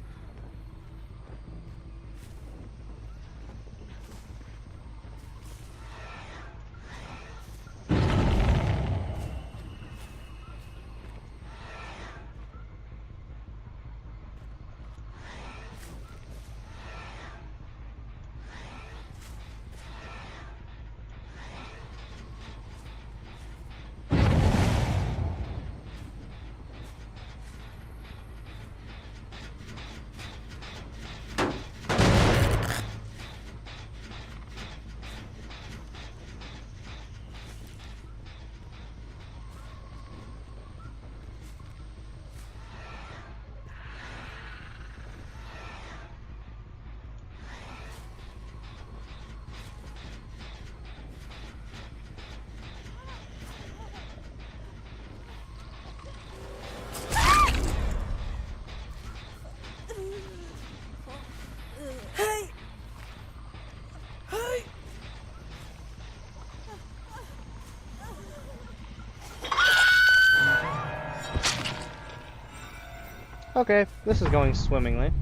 Okay, this is going swimmingly.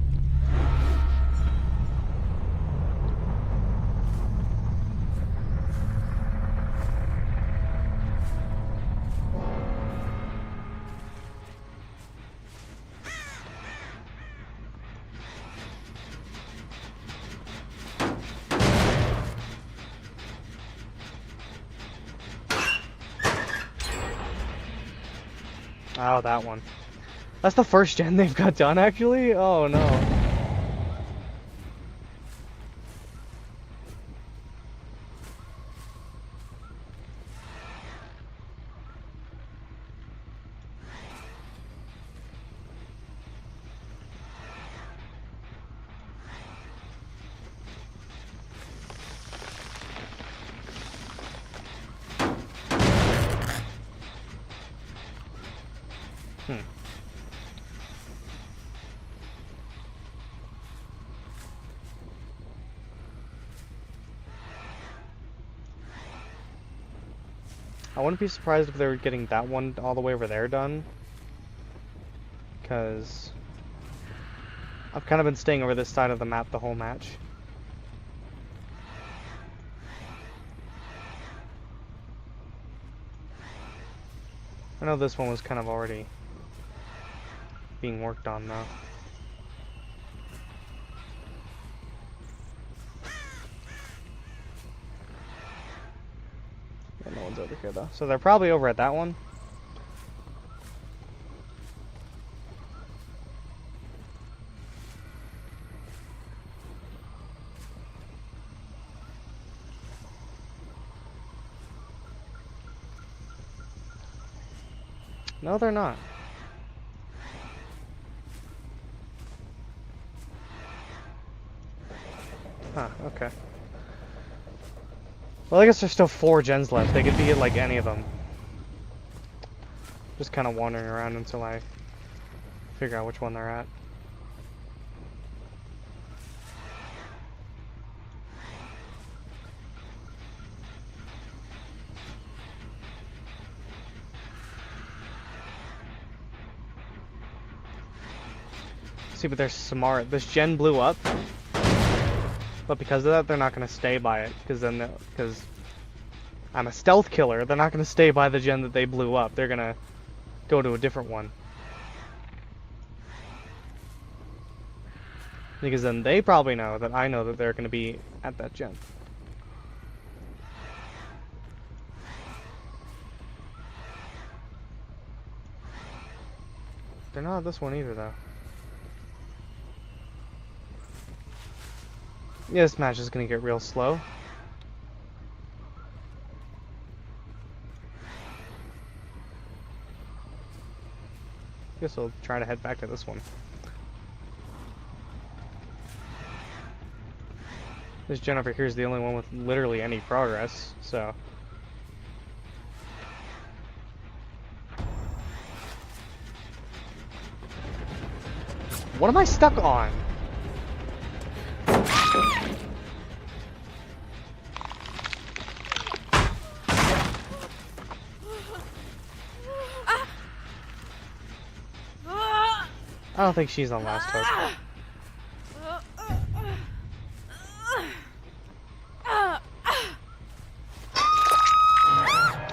Oh, that one. That's the first gen they've got done, actually? Oh, no. I wouldn't be surprised if they were getting that one all the way over there done. Because I've kind of been staying over this side of the map the whole match. I know this one was kind of already being worked on though. Yeah, no one's over here though. So they're probably over at that one. No, they're not. Huh, okay. Well, I guess there's still 4 gens left. They could be at, like, any of them. Just kind of wandering around until I figure out which one they're at. See, but they're smart. This gen blew up, but because of that, they're not going to stay by it. Because I'm a stealth killer, they're not going to stay by the gen that they blew up. They're going to go to a different one. Because then they probably know that I know that they're going to be at that gen. They're not this one either, though. Yeah, this match is gonna get real slow. Guess we'll try to head back to this one. This gen over here is the only one with literally any progress, so. What am I stuck on? I don't think she's on last hook.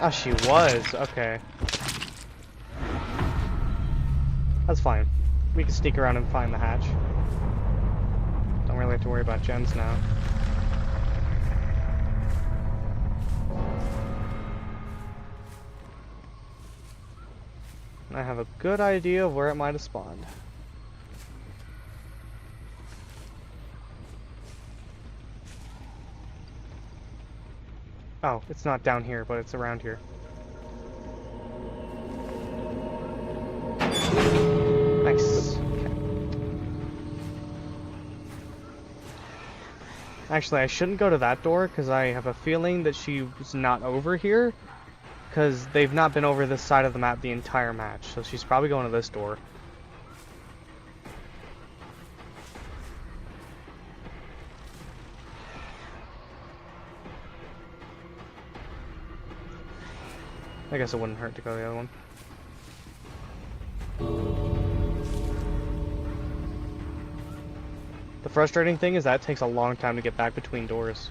Oh, she was. Okay. That's fine. We can sneak around and find the hatch. Don't really have to worry about gens now. I have a good idea of where it might have spawned. Oh, it's not down here, but it's around here. Nice. Okay. Actually, I shouldn't go to that door, because I have a feeling that she was not over here. Because they've not been over this side of the map the entire match, so she's probably going to this door. I guess it wouldn't hurt to go to the other one. The frustrating thing is that it takes a long time to get back between doors.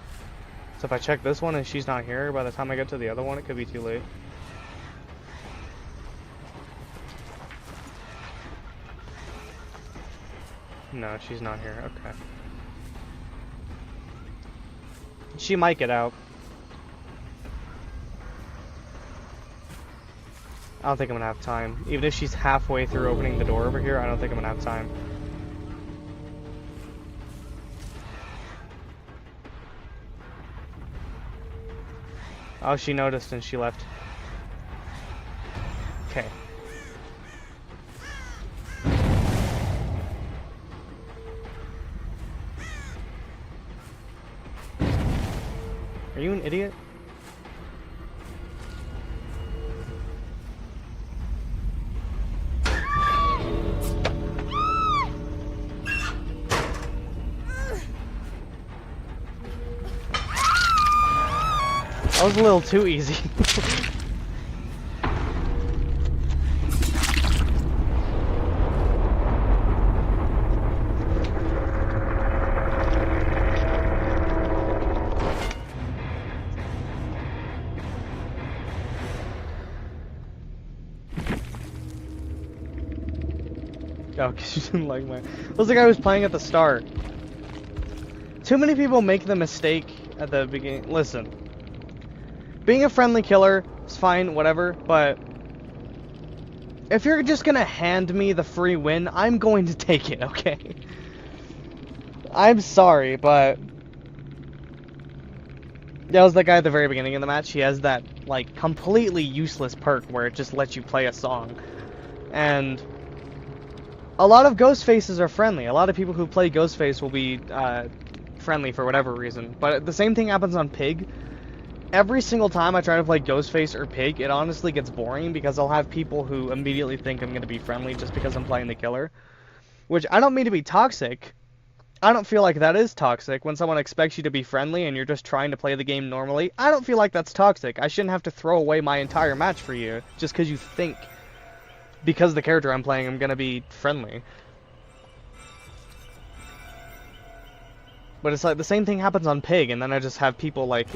So if I check this one and she's not here, by the time I get to the other one, it could be too late. No, she's not here. Okay. She might get out. I don't think I'm gonna have time. Even if she's halfway through opening the door over here, I don't think I'm gonna have time. Oh, she noticed and she left. Okay. Are you an idiot? That was a little too easy. Oh, because you didn't like my... That was the guy who was playing at the start. Too many people make the mistake at the beginning. Listen. Being a friendly killer is fine, whatever, but... if you're just gonna hand me the free win, I'm going to take it, okay? I'm sorry, but... that was the guy at the very beginning of the match. He has that, like, completely useless perk where it just lets you play a song. And... a lot of Ghostfaces are friendly. A lot of people who play Ghostface will be friendly for whatever reason. But the same thing happens on Pig. Every single time I try to play Ghostface or Pig, it honestly gets boring because I'll have people who immediately think I'm going to be friendly just because I'm playing the killer. Which, I don't mean to be toxic. I don't feel like that is toxic when someone expects you to be friendly and you're just trying to play the game normally. I don't feel like that's toxic. I shouldn't have to throw away my entire match for you just because you think... because the character I'm playing, I'm gonna be friendly. But it's like the same thing happens on Pig, and then I just have people like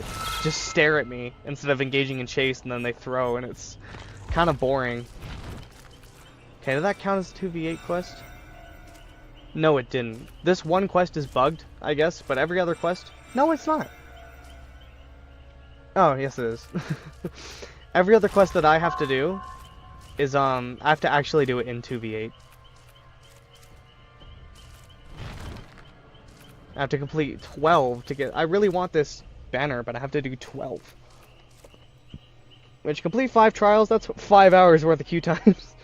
just stare at me instead of engaging in chase, and then they throw, and it's kind of boring. Okay, did that count as a 2v8 quest? No, it didn't. This one quest is bugged, I guess, but every other quest? No, it's not. Oh, yes it is. Every other quest that I have to do is I have to actually do it in 2v8. I have to complete 12 to get... I really want this banner, but I have to do 12. Which, complete 5 trials, that's 5 hours worth of queue times.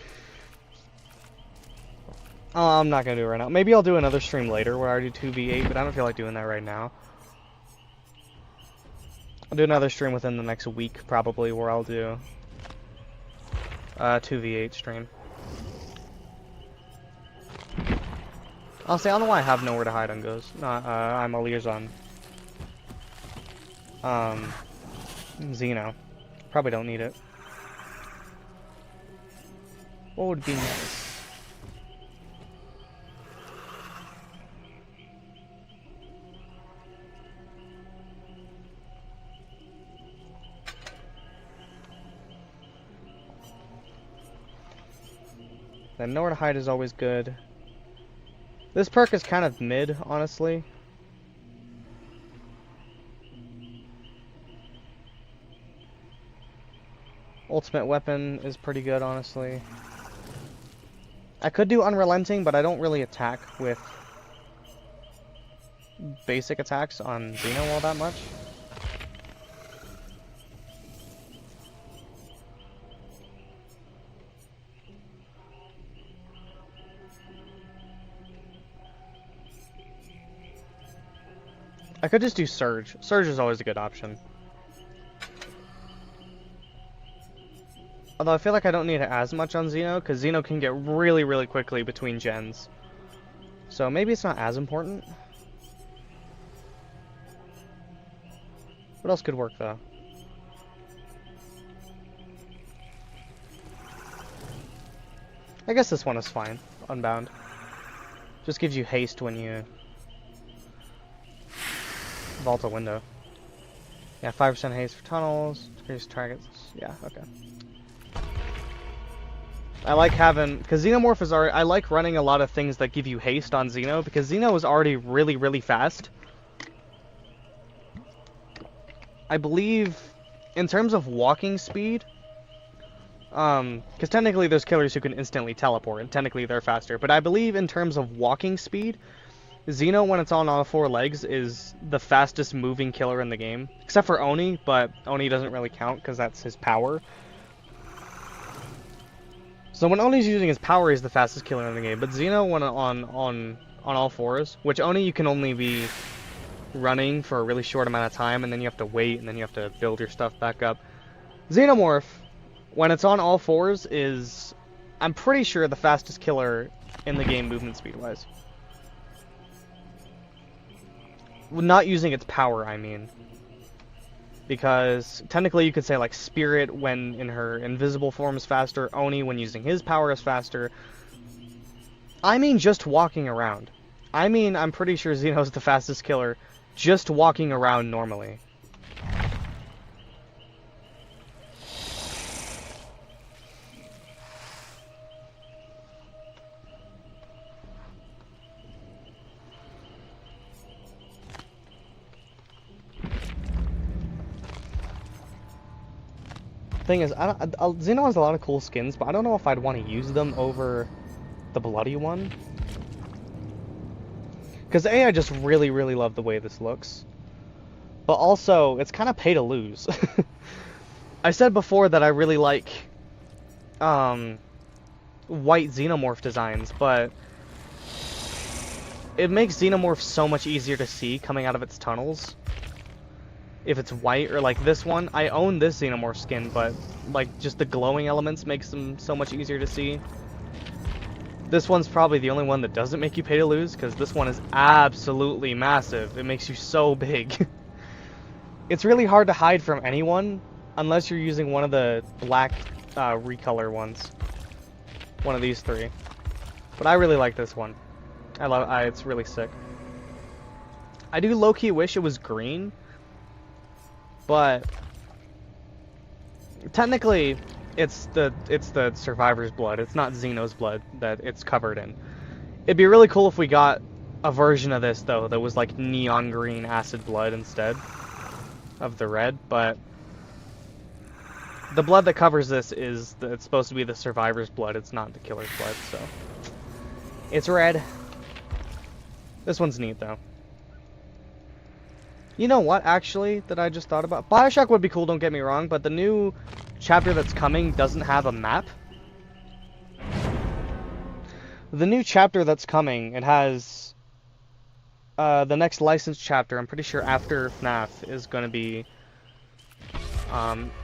Oh, I'm not gonna do it right now. Maybe I'll do another stream later where I do 2v8, but I don't feel like doing that right now. I'll do another stream within the next week, probably, where I'll do 2v8 stream. Honestly, I don't know why I have nowhere to hide on Ghost. I'm a liaison. Xeno. Probably don't need it. What would be nice? Then nowhere to hide is always good. This perk is kind of mid, honestly. Ultimate weapon is pretty good, honestly. I could do Unrelenting, but I don't really attack with basic attacks on Xeno all that much. I could just do Surge. Surge is always a good option. Although I feel like I don't need it as much on Xeno, because Xeno can get really, really quickly between gens. So maybe it's not as important. What else could work, though? I guess this one is fine. Unbound. Just gives you haste when you vault a window. Yeah, 5% haste for tunnels, decrease targets. Yeah, okay. I like having, because Xenomorph is already, I like running a lot of things that give you haste on Xeno, because Xeno is already really, really fast. I believe, in terms of walking speed, because technically there's killers who can instantly teleport, and technically they're faster, but I believe in terms of walking speed, Xeno, when it's on all 4 legs, is the fastest moving killer in the game. Except for Oni, but Oni doesn't really count because that's his power. So when Oni's using his power, he's the fastest killer in the game. But Xeno, when on all 4s, which Oni you can only be running for a really short amount of time, and then you have to wait, and then you have to build your stuff back up. Xenomorph, when it's on all 4s, is, I'm pretty sure, the fastest killer in the game movement speed-wise. Not using its power, I mean. Because technically you could say like Spirit when in her invisible form is faster, Oni when using his power is faster. I mean just walking around. I mean I'm pretty sure Xeno's the fastest killer just walking around normally. Thing is, Xeno has a lot of cool skins, but I don't know if I'd want to use them over the bloody one. Because A, I just really, really love the way this looks. But also, it's kind of pay to lose. I said before that I really like white Xenomorph designs, but it makes Xenomorph so much easier to see coming out of its tunnels. If it's white, or like this one, I own this Xenomorph skin, but like just the glowing elements makes them so much easier to see. This one's probably the only one that doesn't make you pay to lose, because this one is absolutely massive. It makes you so big. It's really hard to hide from anyone, unless you're using one of the black recolor ones. One of these 3. But I really like this one. It's really sick. I do low-key wish it was green. But technically, it's the survivor's blood. It's not Xeno's blood that it's covered in. It'd be really cool if we got a version of this though that was like neon green acid blood instead of the red. But the blood that covers this is it's supposed to be the survivor's blood. It's not the killer's blood, so it's red. This one's neat though. You know what, actually, that I just thought about? BioShock would be cool, don't get me wrong, but the new chapter that's coming doesn't have a map. The new chapter that's coming, it has the next licensed chapter, I'm pretty sure after FNAF, is going to be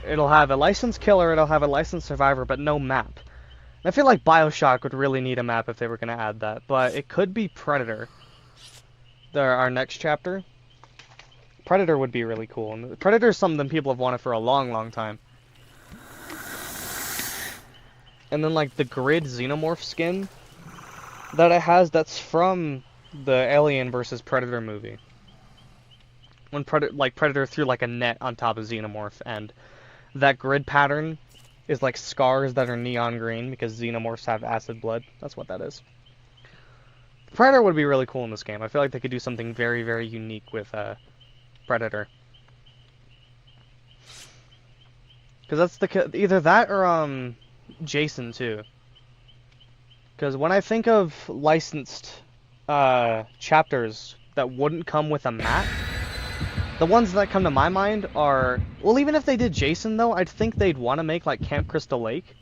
it'll have a licensed killer, it'll have a licensed survivor, but no map. And I feel like BioShock would really need a map if they were going to add that, but it could be Predator. Our next chapter. Predator would be really cool, and Predator is something people have wanted for a long, long time. And then like the Grid Xenomorph skin that it has, that's from the Alien vs Predator movie. When Predator threw like a net on top of Xenomorph, and that grid pattern is like scars that are neon green because Xenomorphs have acid blood. That's what that is. Predator would be really cool in this game. I feel like they could do something very, very unique with Predator. Because that's either that or Jason too. Because when I think of licensed chapters that wouldn't come with a map, the ones that come to my mind are, well, even if they did Jason though, I'd think they'd want to make like Camp Crystal Lake.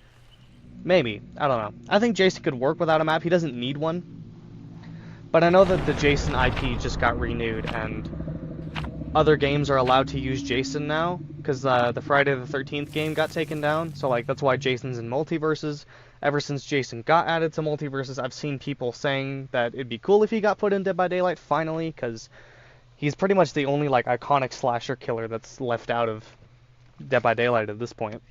Maybe, I don't know. I think Jason could work without a map. He doesn't need one. But I know that the Jason IP just got renewed, and other games are allowed to use Jason now, because the Friday the 13th game got taken down, so like that's why Jason's in multiverses. Ever since Jason got added to multiverses, I've seen people saying that it'd be cool if he got put in Dead by Daylight finally, because he's pretty much the only like iconic slasher killer that's left out of Dead by Daylight at this point.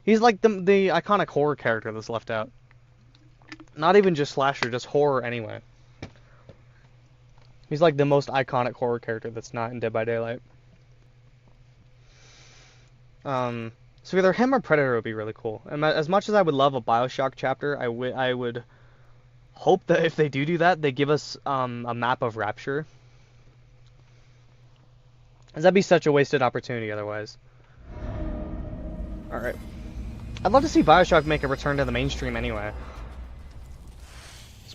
He's like the iconic horror character that's left out. Not even just slasher, just horror anyway. He's like the most iconic horror character that's not in Dead by Daylight. So either him or Predator would be really cool. And as much as I would love a BioShock chapter, I would hope that if they do that, they give us a map of Rapture. Because that'd be such a wasted opportunity otherwise. Alright. I'd love to see BioShock make a return to the mainstream anyway.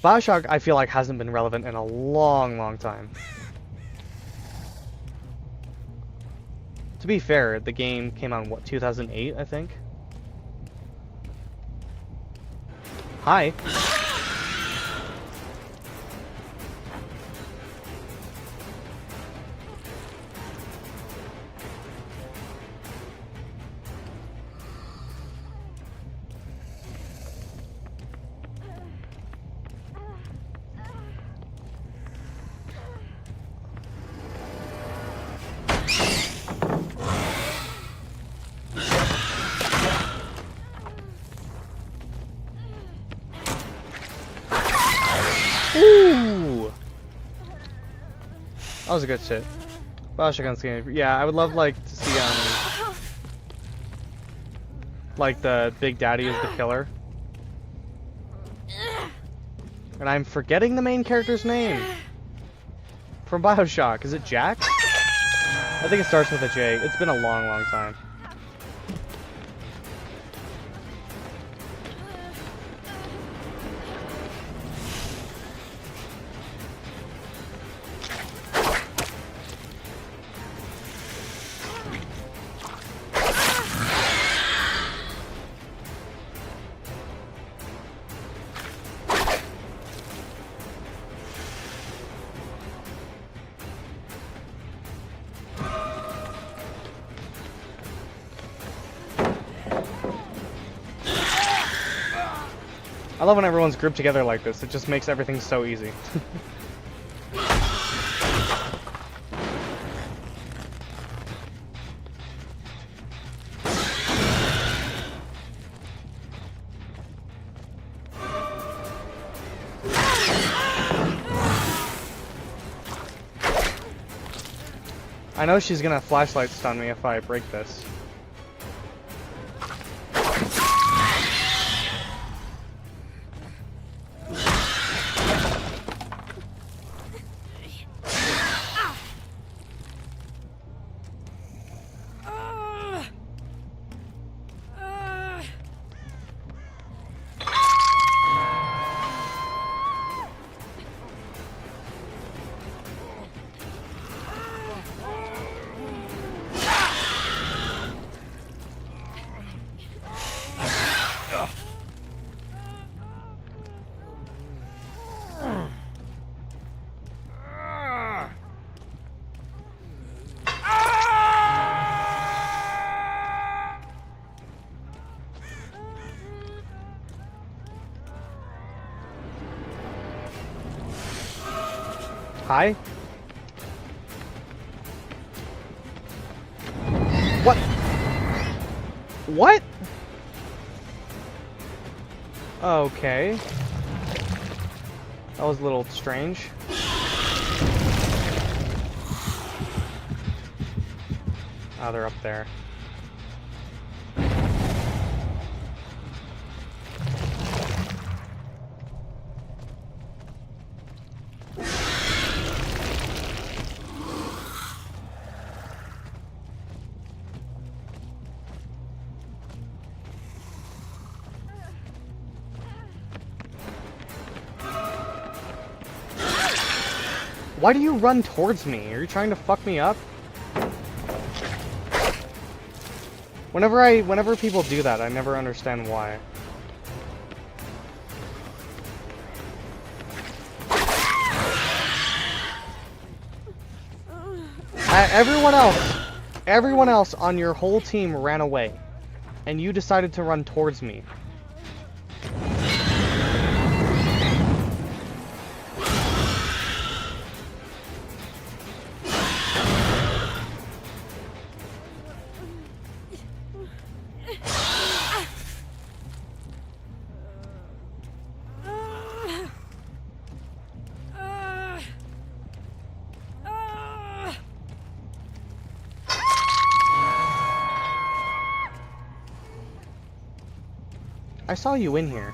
BioShock, I feel like, hasn't been relevant in a long, long time. To be fair, the game came out in, what, 2008, I think? Hi. Ooh! That was a good shit. BioShock on screen. Yeah, I would love like to see like the Big Daddy is the killer. And I'm forgetting the main character's name from BioShock. Is it Jack? I think it starts with a J. It's been a long, long time. I love when everyone's grouped together like this. It just makes everything so easy. I know she's gonna flashlight stun me if I break this. Hi? What? What? Okay. That was a little strange. Oh, they're up there. Why do you run towards me? Are you trying to fuck me up? Whenever people do that, I never understand why. Everyone else on your whole team ran away, and you decided to run towards me. I saw you in here.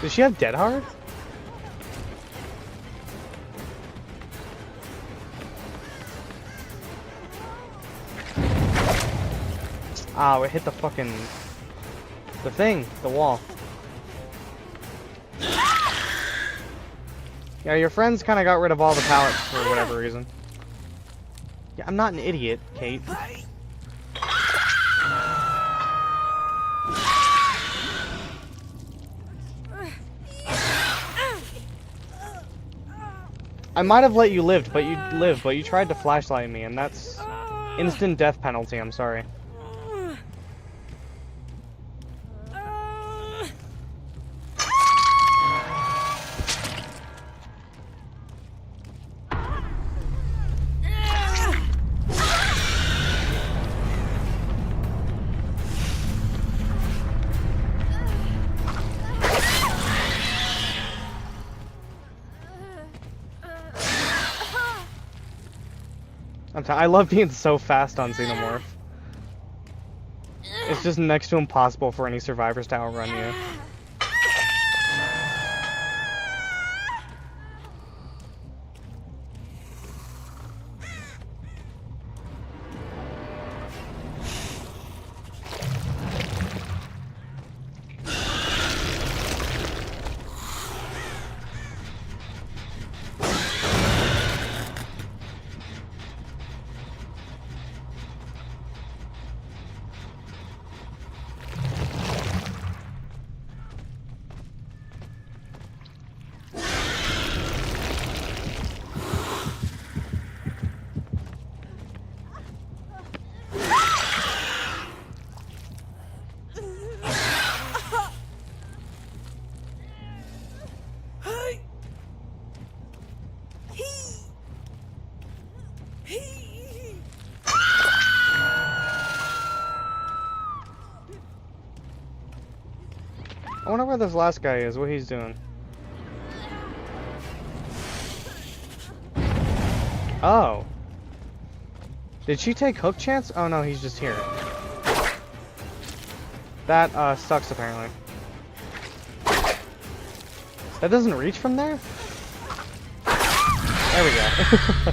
Does she have Dead Hard? Oh, it hit the fucking... the wall. Yeah, your friends kind of got rid of all the pallets for whatever reason. Yeah, I'm not an idiot, Kate. I might have let you live, but you tried to flashlight me, and that's instant death penalty. I'm sorry. I love being so fast on Xenomorph. It's just next to impossible for any survivors to outrun you. I wonder where this last guy is, what he's doing. Oh. Did she take hook chance? Oh no, he's just here. That sucks apparently. That doesn't reach from there? There we go.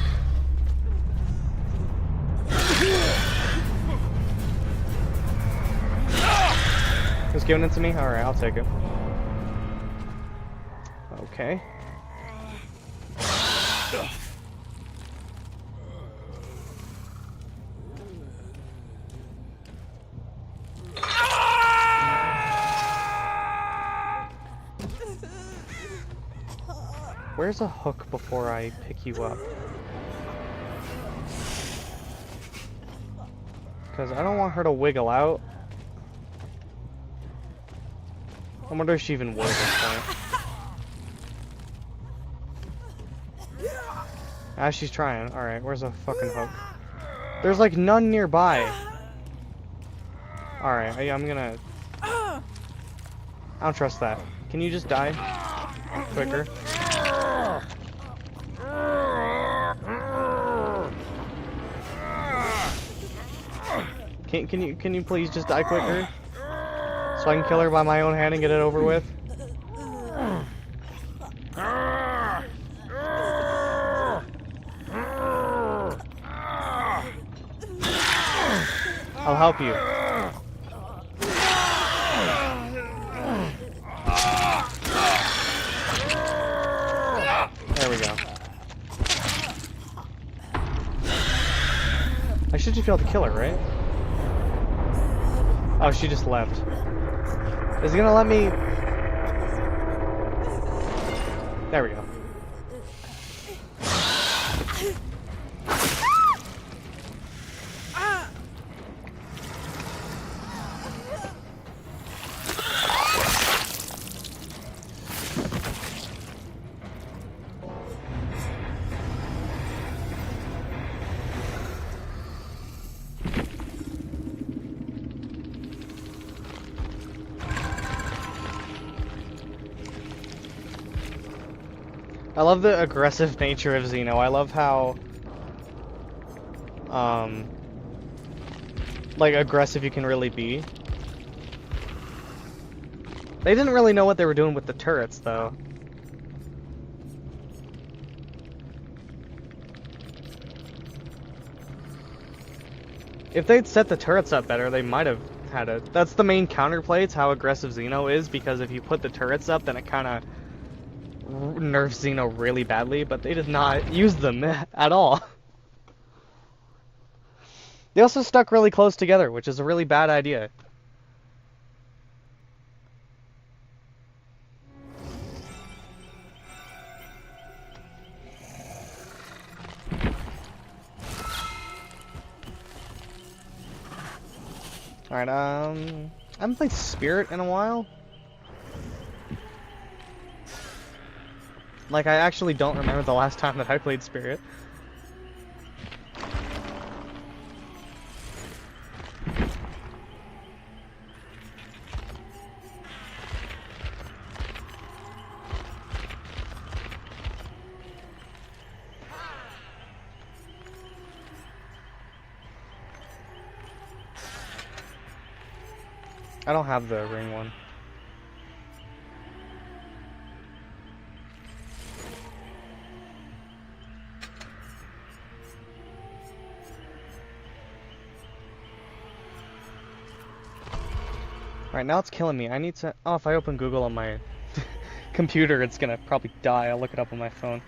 Who's giving it to me? Alright, I'll take it. Okay. where's a hook before I pick you up? Because I don't want her to wiggle out. I wonder if she even would at this point. Ah, she's trying. Alright, where's a fucking hook? There's like none nearby. Alright, I'm gonna... I don't trust that. Can you just die? Quicker. Can you please just die quicker? So I can kill her by my own hand and get it over with? I'll help you. There we go. I should just be able to kill her, right? Oh, she just left. Is he gonna let me... There we go. I love the aggressive nature of Xeno. I love how, like, aggressive you can really be. They didn't really know what they were doing with the turrets, though. If they'd set the turrets up better, they might have had it. That's the main counterplay. It's how aggressive Xeno is, because if you put the turrets up, then it kind of nerfs Xeno really badly, but they did not use them at all. They also stuck really close together, which is a really bad idea. Alright, I haven't played Spirit in a while. Like, I actually don't remember the last time that I played Spirit. I don't have the ring one. Alright, now it's killing me. I need to... Oh, if I open Google on my computer, it's gonna probably die. I'll look it up on my phone.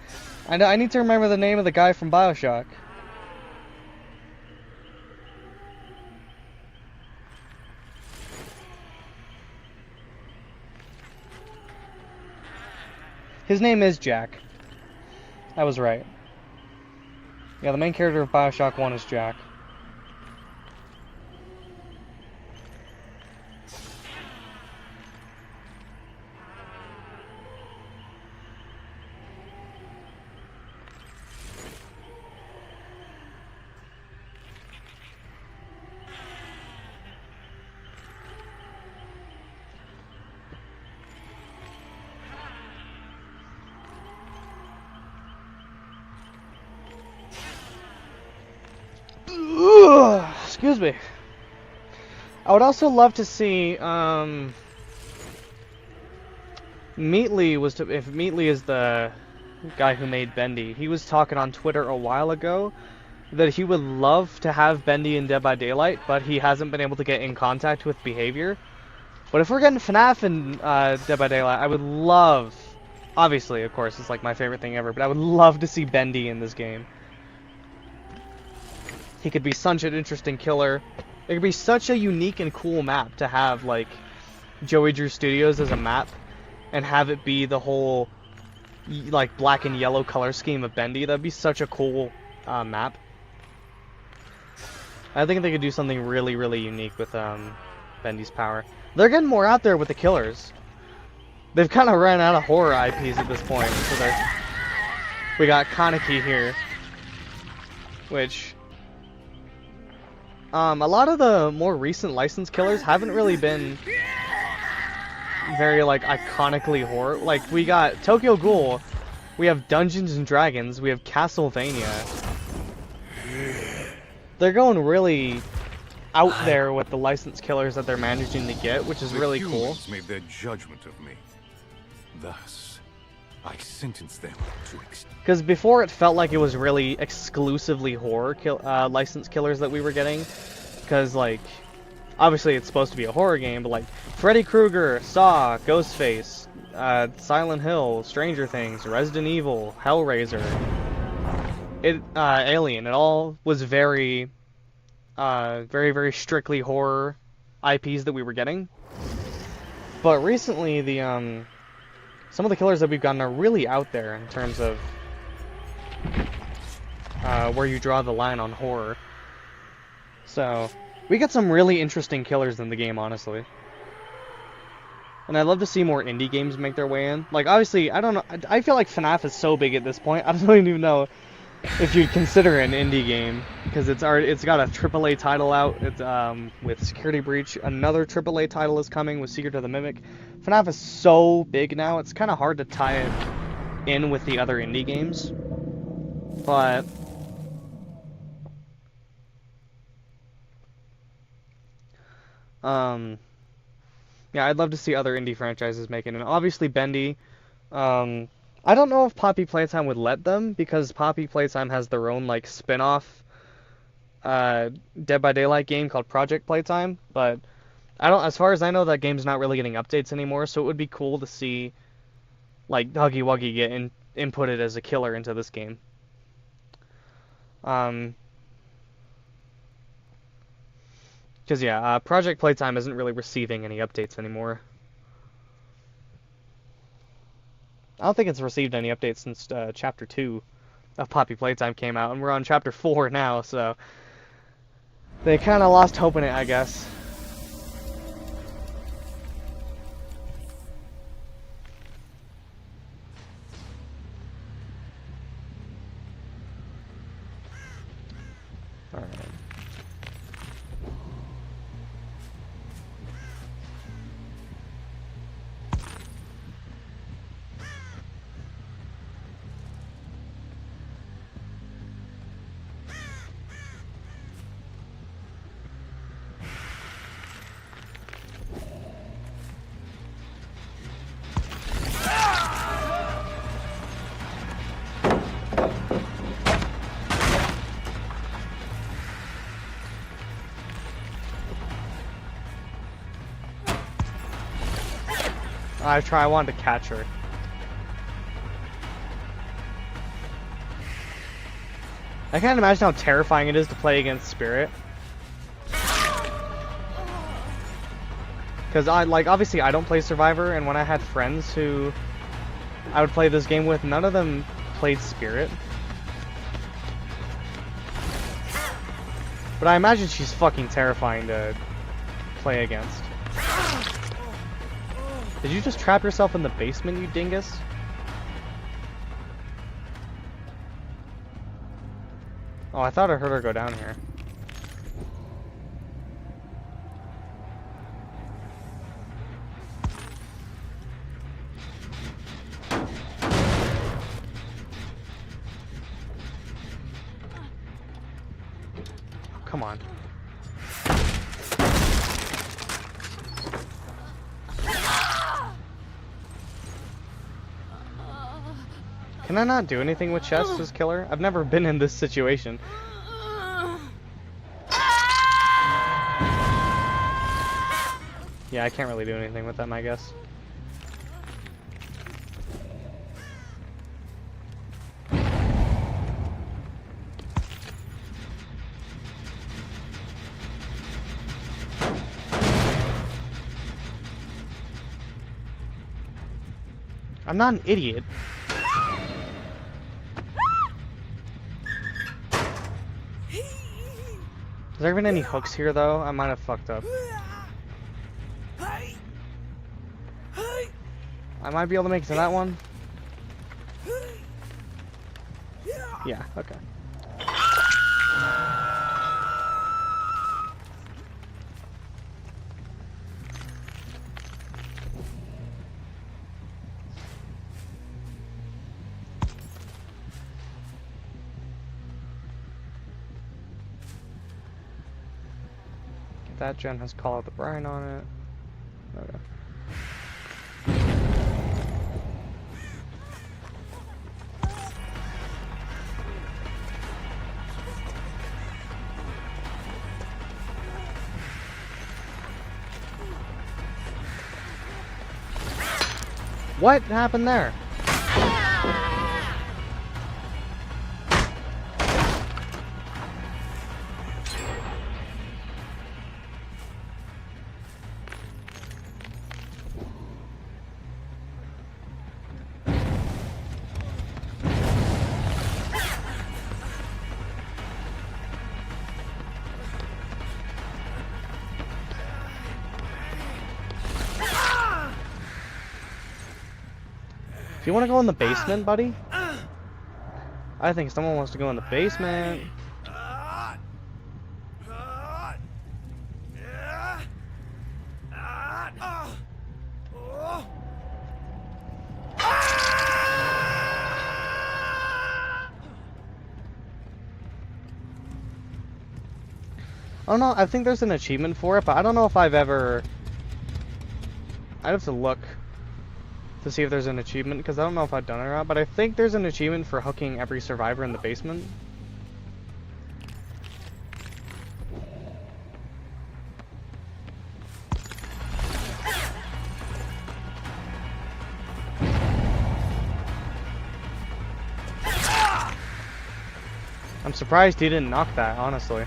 I need to remember the name of the guy from BioShock. His name is Jack. I was right. Yeah, the main character of BioShock 1 is Jack. Excuse me. I would also love to see, Meatly was to, if Meatly is the guy who made Bendy, he was talking on Twitter a while ago that he would love to have Bendy in Dead by Daylight, but he hasn't been able to get in contact with Behavior. But if we're getting FNAF in Dead by Daylight, I would love, obviously, of course, it's like my favorite thing ever, but I would love to see Bendy in this game. He could be such an interesting killer. It could be such a unique and cool map to have, like, Joey Drew Studios as a map, and have it be the whole like black and yellow color scheme of Bendy. That'd be such a cool map. I think they could do something really, really unique with Bendy's power. They're getting more out there with the killers. They've kind of ran out of horror IPs at this point. So we got Kaneki here, which a lot of the more recent licensed killers haven't really been very like iconically horror. Like we got Tokyo Ghoul, we have Dungeons and Dragons, we have Castlevania. They're going really out there with the licensed killers that they're managing to get, which is really cool. Humans made their judgment of me. Thus, I sentenced them to because before it felt like it was really exclusively horror licensed killers that we were getting. Because like, obviously it's supposed to be a horror game, but like Freddy Krueger, Saw, Ghostface, Silent Hill, Stranger Things, Resident Evil, Hellraiser, Alien, it all was very, very strictly horror IPs that we were getting. But recently, some of the killers that we've gotten are really out there in terms of where you draw the line on horror. So we got some really interesting killers in the game, honestly. And I'd love to see more indie games make their way in. Like, obviously, I don't know. I feel like FNAF is so big at this point. I don't even know if you'd consider it an indie game, because it's got a AAA title out. It's with Security Breach. Another AAA title is coming with Secret of the Mimic. FNAF is so big now, it's kind of hard to tie it in with the other indie games. But yeah, I'd love to see other indie franchises make it. And obviously Bendy, I don't know if Poppy Playtime would let them, because Poppy Playtime has their own like spin-off Dead by Daylight game called Project Playtime, but as far as I know, that game's not really getting updates anymore, so it would be cool to see like Huggy Wuggy get inputted as a killer into this game. Because yeah, Project Playtime isn't really receiving any updates anymore. I don't think it's received any updates since Chapter 2 of Poppy Playtime came out, and we're on Chapter 4 now, so they kind of lost hope in it, I guess. Alright. I wanted to catch her. I can't imagine how terrifying it is to play against Spirit. Because obviously I don't play Survivor, and when I had friends who I would play this game with, none of them played Spirit. But I imagine she's fucking terrifying to play against. Did you just trap yourself in the basement, you dingus? Oh, I thought I heard her go down here. Oh, come on. Can I not do anything with chests as killer? I've never been in this situation. Yeah, I can't really do anything with them, I guess. I'm not an idiot. Has there been any hooks here though? I might have fucked up. I might be able to make it to that one. Yeah, okay. That gen has Call of the Brine on it. Okay. What happened there? Do you want to go in the basement, buddy? I think someone wants to go in the basement. I don't know, I think there's an achievement for it, but I don't know if I've ever... I'd have to look to see if there's an achievement, because I don't know if I've done it or not, but I think there's an achievement for hooking every survivor in the basement. I'm surprised he didn't knock that, honestly.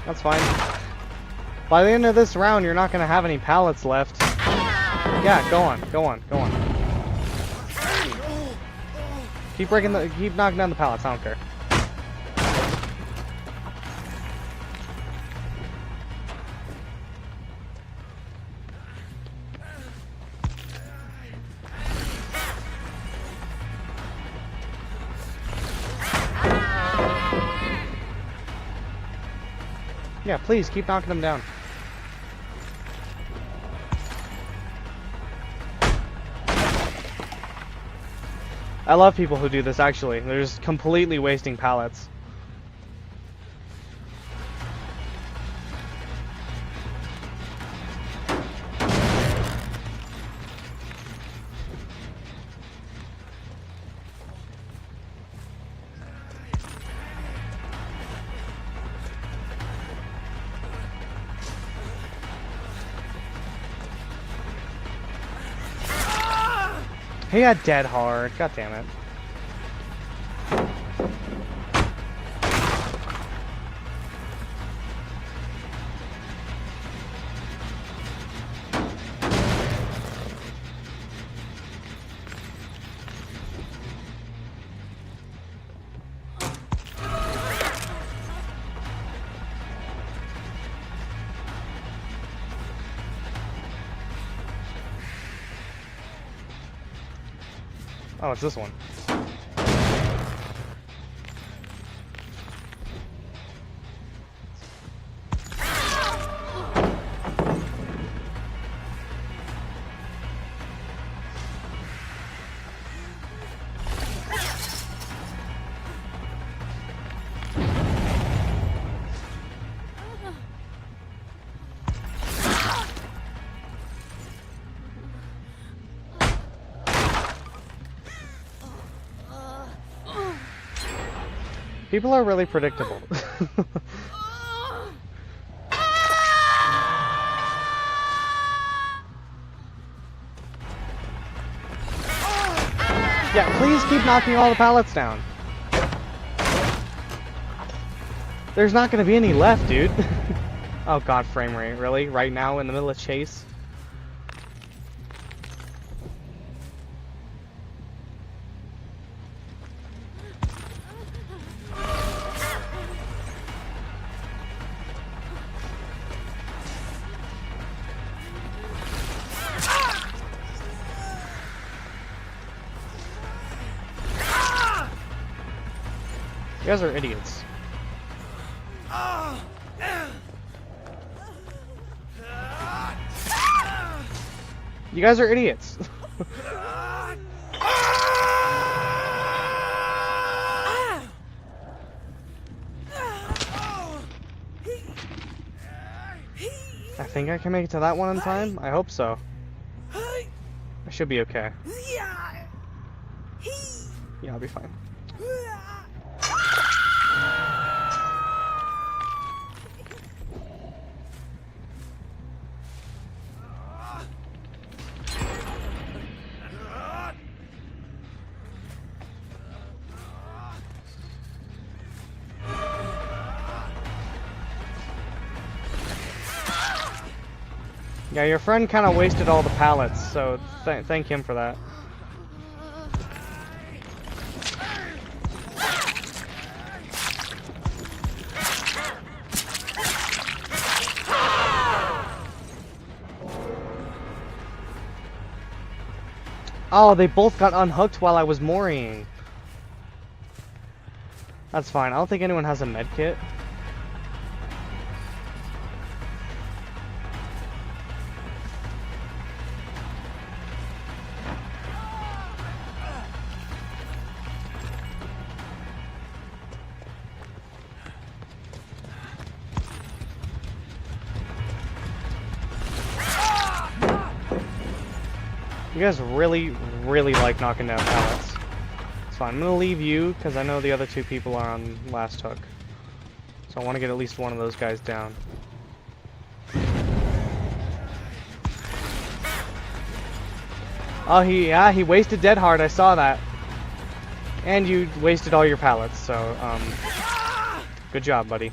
That's fine. By the end of this round, you're not gonna have any pallets left. Yeah, go on, go on, go on. Keep knocking down the pallets, I don't care. Yeah, please keep knocking them down. I love people who do this, actually. They're just completely wasting pallets. He got dead hard. God damn it. Oh, it's this one. People are really predictable. Yeah, please keep knocking all the pallets down. There's not gonna be any left, dude. Oh god, frame rate, really? Right now in the middle of chase? You guys are idiots. You guys are idiots. I think I can make it to that one in time. I hope so. I should be okay. Yeah, I'll be fine. Yeah, your friend kind of wasted all the pallets, so thank him for that. Oh, they both got unhooked while I was mooring. That's fine. I don't think anyone has a med kit. You guys really, really like knocking down pallets. It's fine. I'm gonna leave you because I know the other two people are on last hook. So I want to get at least one of those guys down. Oh, he wasted dead hard. I saw that. And you wasted all your pallets. So, good job, buddy.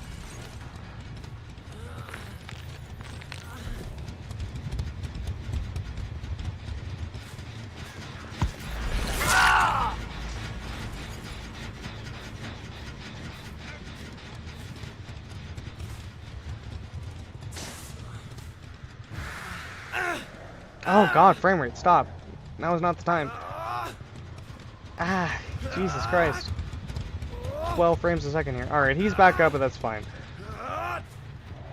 Oh god, frame rate, stop. Now is not the time. Ah, Jesus Christ. 12 frames a second here. Alright, he's back up, but that's fine.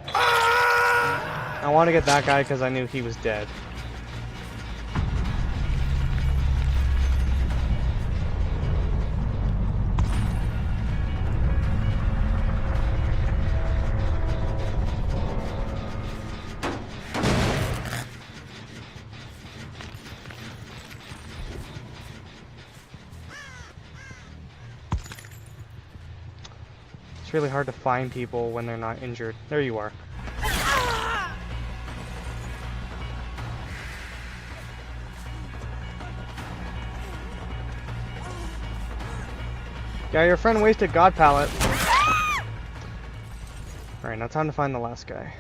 I want to get that guy because I knew he was dead. It's really hard to find people when they're not injured. There you are. Yeah, your friend wasted God pallet. Alright, now time to find the last guy.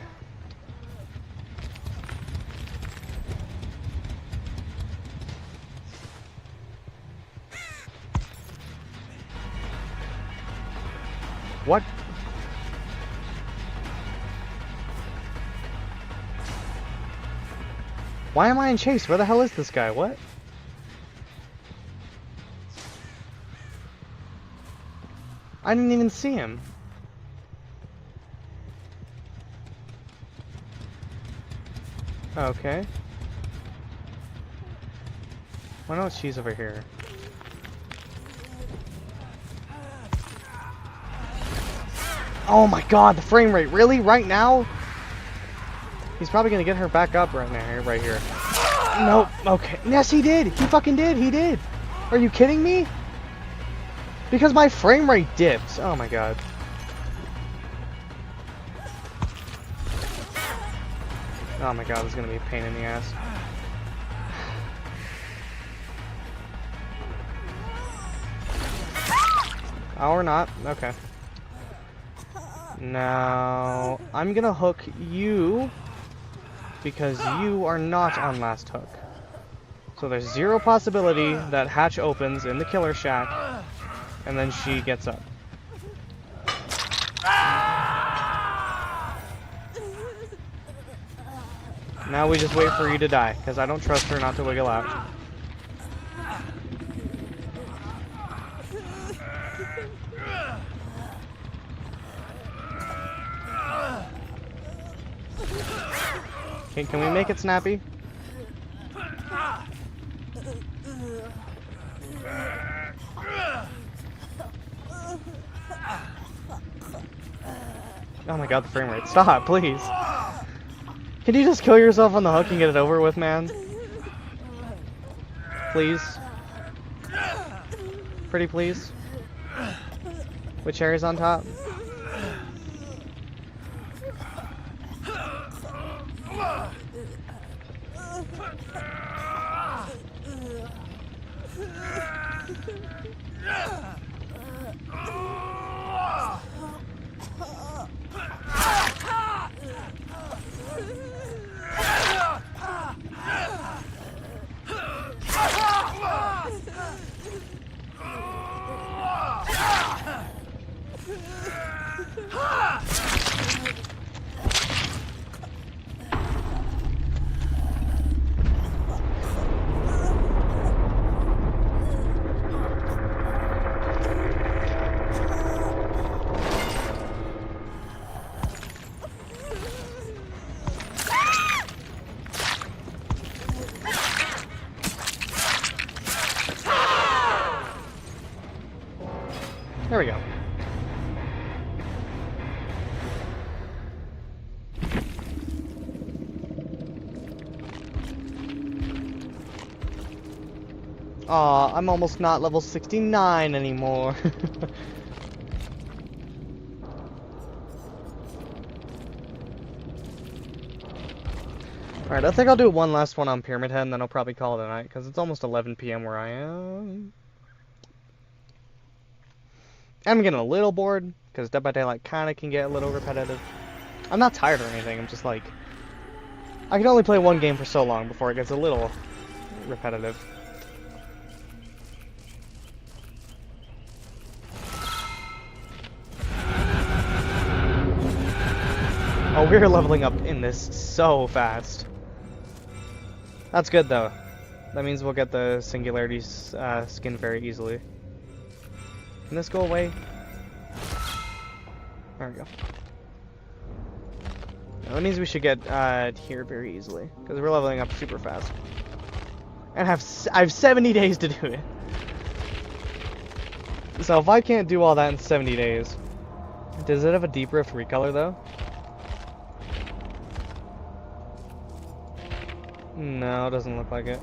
What? Why am I in chase? Where the hell is this guy? What? I didn't even see him. Okay. Why not she's over here? Oh my god, the frame rate, really? Right now? He's probably gonna get her back up right now, right here. Nope, okay. Yes, he did! He fucking did! He did! Are you kidding me? Because my frame rate dips. Oh my god. Oh my god, this is gonna be a pain in the ass. Oh, or not. Okay. Now, I'm gonna hook you because you are not on last hook. So there's zero possibility that hatch opens in the killer shack and then she gets up. Now we just wait for you to die because I don't trust her not to wiggle out. Okay, can we make it snappy? Oh my god, the frame rate. Stop, please. Can you just kill yourself on the hook and get it over with, man? Please? Pretty please? With cherries on top? There we go. Aw, I'm almost not level 69 anymore. Alright, I think I'll do one last one on Pyramid Head and then I'll probably call it a night because it's almost 11 p.m. where I am. I'm getting a little bored, because Dead by Daylight kind of can get a little repetitive. I'm not tired or anything, I'm just like... I can only play one game for so long before it gets a little repetitive. Oh, we're leveling up in this so fast. That's good, though. That means we'll get the Singularity skin very easily. Can this go away? There we go. Now, that means we should get here very easily, because we're leveling up super fast. And I have 70 days to do it. So if I can't do all that in 70 days, does it have a Deep Rift recolor though? No, it doesn't look like it.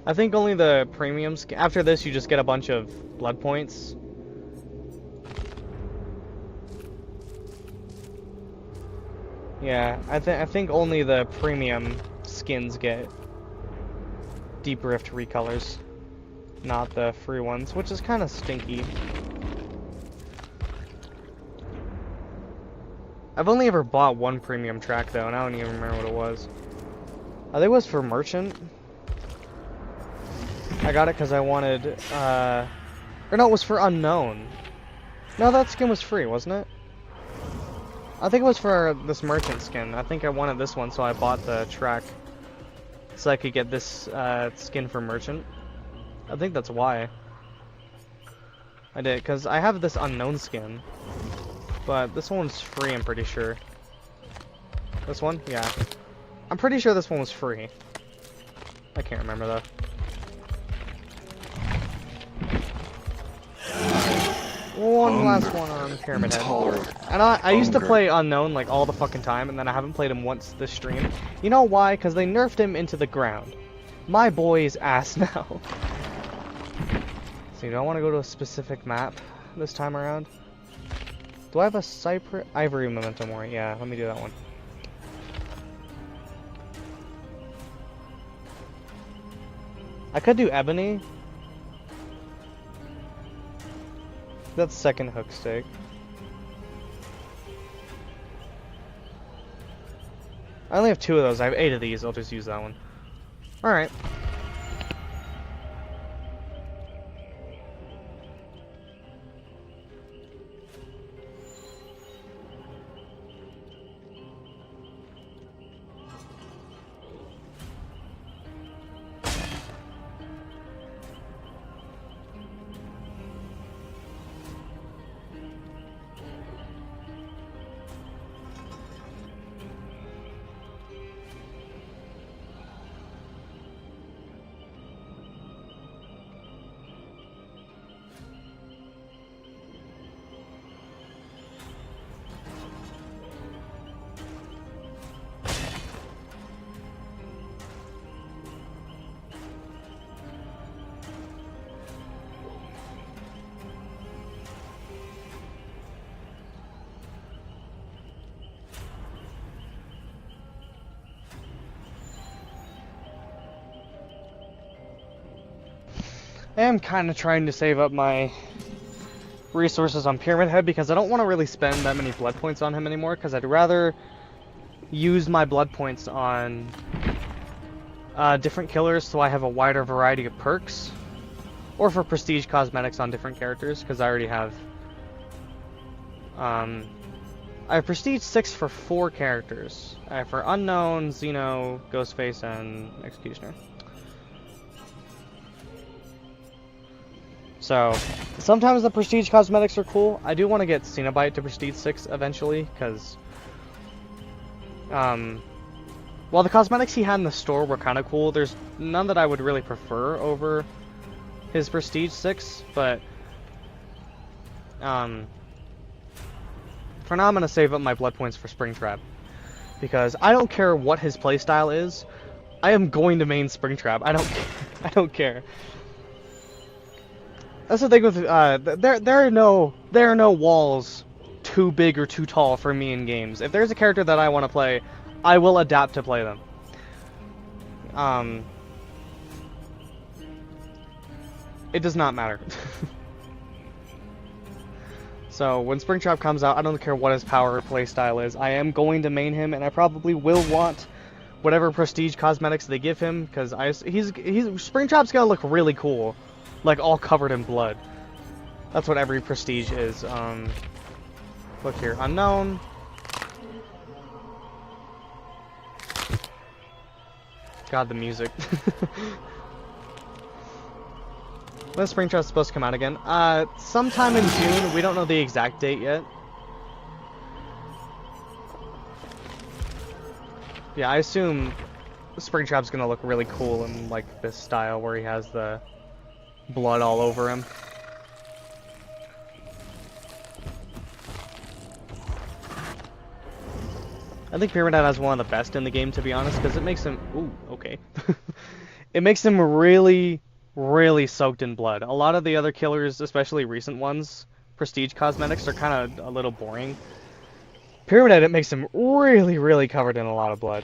I think only the premium skin. After this, you just get a bunch of blood points. Yeah, I think only the premium skins get Deep Rift recolors, not the free ones, which is kind of stinky. I've only ever bought one premium track though, and I don't even remember what it was. I think it was for Merchant. I got it because I wanted, or no, it was for Unknown. No, that skin was free, wasn't it? I think it was for this Merchant skin. I think I wanted this one, so I bought the track. So I could get this skin for Merchant. I think that's why. I did, because I have this Unknown skin. But this one's free, I'm pretty sure. This one? Yeah. I'm pretty sure this one was free. I can't remember though. One last one on Pyramid Head. And I used to play Unknown like all the fucking time, and then I haven't played him once this stream. You know why? Because they nerfed him into the ground. my boy's ass now. So, do I want to go to a specific map this time around? Do I have a Cypress? Ivory Memento Mori. Yeah, let me do that one. I could do Ebony. That's second hook stake. I only have 2 of those. I have 8 of these. I'll just use that one. Alright. I am kind of trying to save up my resources on Pyramid Head because I don't want to really spend that many blood points on him anymore, because I'd rather use my blood points on different killers so I have a wider variety of perks, or for prestige cosmetics on different characters, because I already have I have prestige 6 for 4 characters. I have for Unknown, Xeno, Ghostface, and Executioner. So, sometimes the prestige cosmetics are cool. I do want to get Cenobite to prestige 6 eventually, because while the cosmetics he had in the store were kind of cool, there's none that I would really prefer over his prestige 6, but for now I'm going to save up my blood points for Springtrap, because I don't care what his playstyle is, I am going to main Springtrap. I don't care. That's the thing with there are no walls too big or too tall for me in games. If there's a character that I want to play, I will adapt to play them. It does not matter. So when Springtrap comes out, I don't care what his power or playstyle is. I am going to main him, and I probably will want whatever prestige cosmetics they give him, because Springtrap's gonna look really cool. Like, all covered in blood. That's what every prestige is. Look here. Unknown. God, the music. When is Springtrap supposed to come out again? Sometime in June. We don't know the exact date yet. Yeah, I assume Springtrap's gonna look really cool in, like, this style where he has the blood all over him. I think Pyramid Head has one of the best in the game, to be honest, because it makes him... Ooh, okay. It makes him really, really soaked in blood. A lot of the other killers, especially recent ones, prestige cosmetics, are kind of a little boring. Pyramid Head, it makes him really, really covered in a lot of blood.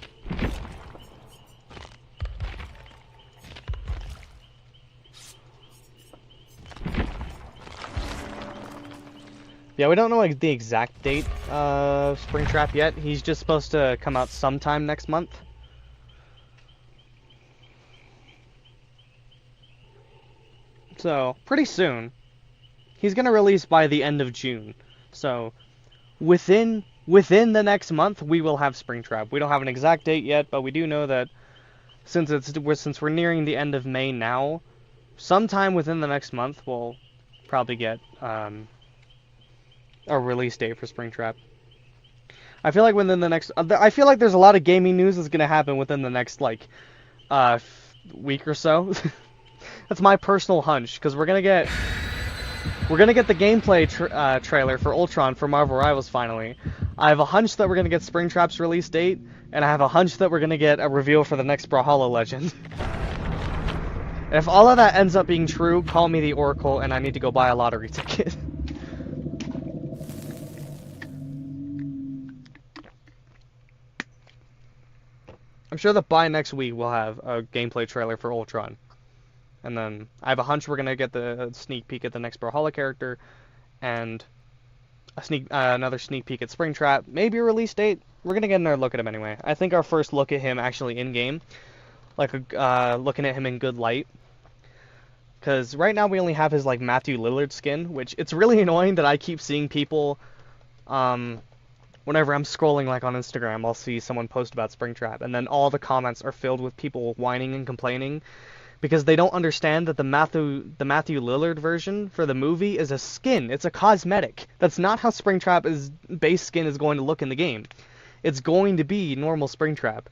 Yeah, we don't know like the exact date of Springtrap yet. He's just supposed to come out sometime next month. So, pretty soon. He's gonna release by the end of June. So, within the next month, we will have Springtrap. We don't have an exact date yet, but we do know that since we're nearing the end of May now, sometime within the next month, we'll probably get a release date for Springtrap. I feel like within the next... I feel like there's a lot of gaming news that's gonna happen within the next, like, week or so. That's my personal hunch, because we're gonna get the gameplay trailer for Ultron for Marvel Rivals finally. I have a hunch that we're gonna get Springtrap's release date, and I have a hunch that we're gonna get a reveal for the next Brawlhalla Legend. If all of that ends up being true, call me the Oracle and I need to go buy a lottery ticket. I'm sure that by next week we'll have a gameplay trailer for Ultron. And then I have a hunch we're gonna get the sneak peek at the next Brawlhalla character, and another sneak peek at Springtrap. Maybe a release date. We're gonna get another look at him anyway. I think our first look at him actually in game, like looking at him in good light. Because right now we only have his like Matthew Lillard skin, which it's really annoying that I keep seeing people, whenever I'm scrolling like on Instagram, I'll see someone post about Springtrap, and then all the comments are filled with people whining and complaining because they don't understand that the Matthew Lillard version for the movie is a skin. It's a cosmetic. That's not how Springtrap's base skin is going to look in the game. It's going to be normal Springtrap.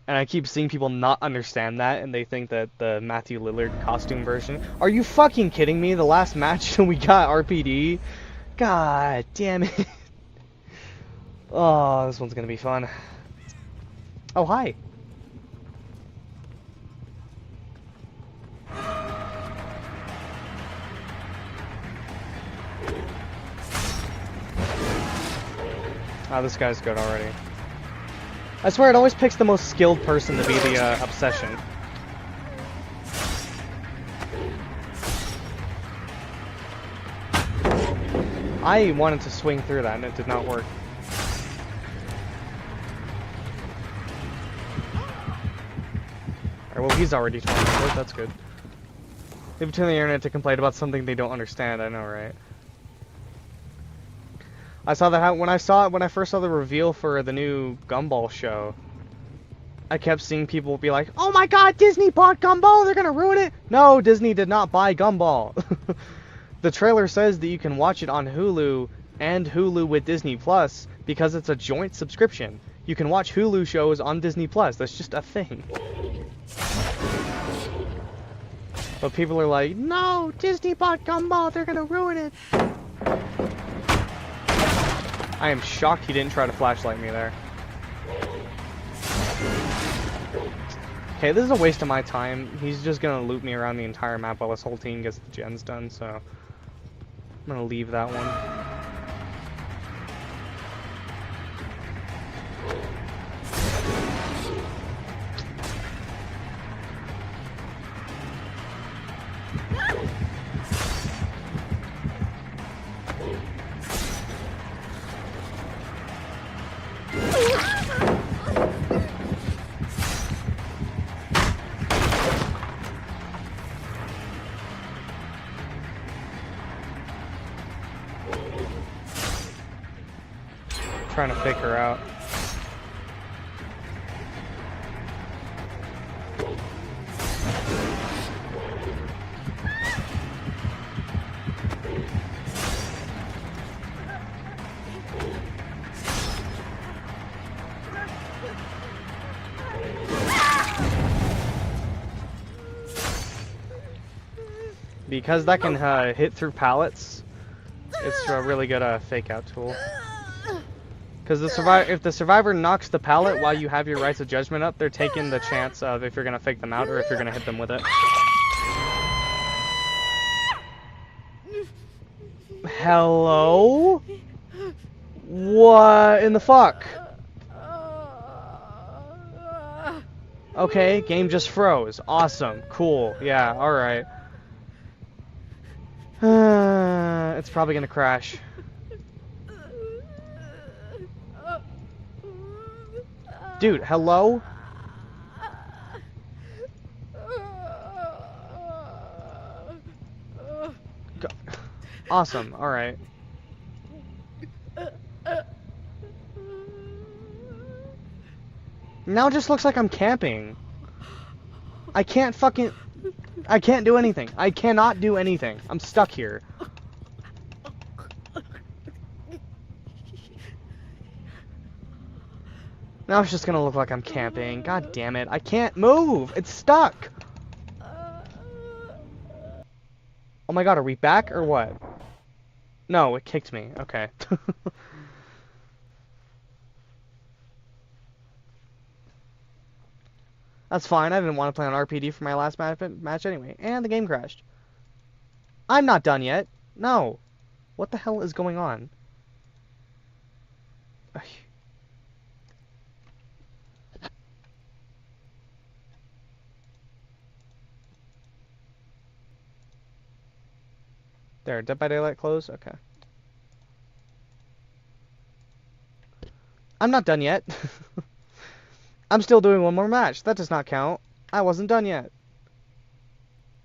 And I keep seeing people not understand that, and they think that the Matthew Lillard costume version... Are you fucking kidding me? The last match we got RPD? God damn it. Oh, this one's gonna be fun. Oh, hi. Oh, this guy's good already. I swear it always picks the most skilled person to be the obsession. I wanted to swing through that and it did not work. Alright, well he's already 20, that's good. Leave it to the internet to complain about something they don't understand, I know, right? I saw that when I first saw the reveal for the new Gumball show. I kept seeing people be like, "Oh my God, Disney bought Gumball! They're gonna ruin it!" No, Disney did not buy Gumball. The trailer says that you can watch it on Hulu and Hulu with Disney Plus because it's a joint subscription. You can watch Hulu shows on Disney Plus. That's just a thing. But people are like, "No, Disney bought Gumball! They're gonna ruin it!" I am shocked he didn't try to flashlight me there. Okay, this is a waste of my time. He's just gonna loop me around the entire map while this whole team gets the gens done, so I'm gonna leave that one. Trying to fake her out. Because that can hit through pallets, it's a really good fake out tool. Because if the survivor knocks the pallet while you have your rights of judgment up, they're taking the chance of if you're gonna fake them out or if you're gonna hit them with it. Hello? What in the fuck? Okay, game just froze. Awesome. Cool. Yeah, alright. It's probably gonna crash. Dude, hello? Awesome, alright. Now it just looks like I'm camping. I can't do anything. I cannot do anything. I'm stuck here. Now it's just gonna look like I'm camping. God damn it. I can't move. It's stuck. Oh my God, are we back or what? No, it kicked me. Okay. That's fine. I didn't want to play on RPD for my last match anyway. And the game crashed. I'm not done yet. No. What the hell is going on? There, Dead by Daylight closed? Okay. I'm not done yet. I'm still doing one more match. That does not count. I wasn't done yet.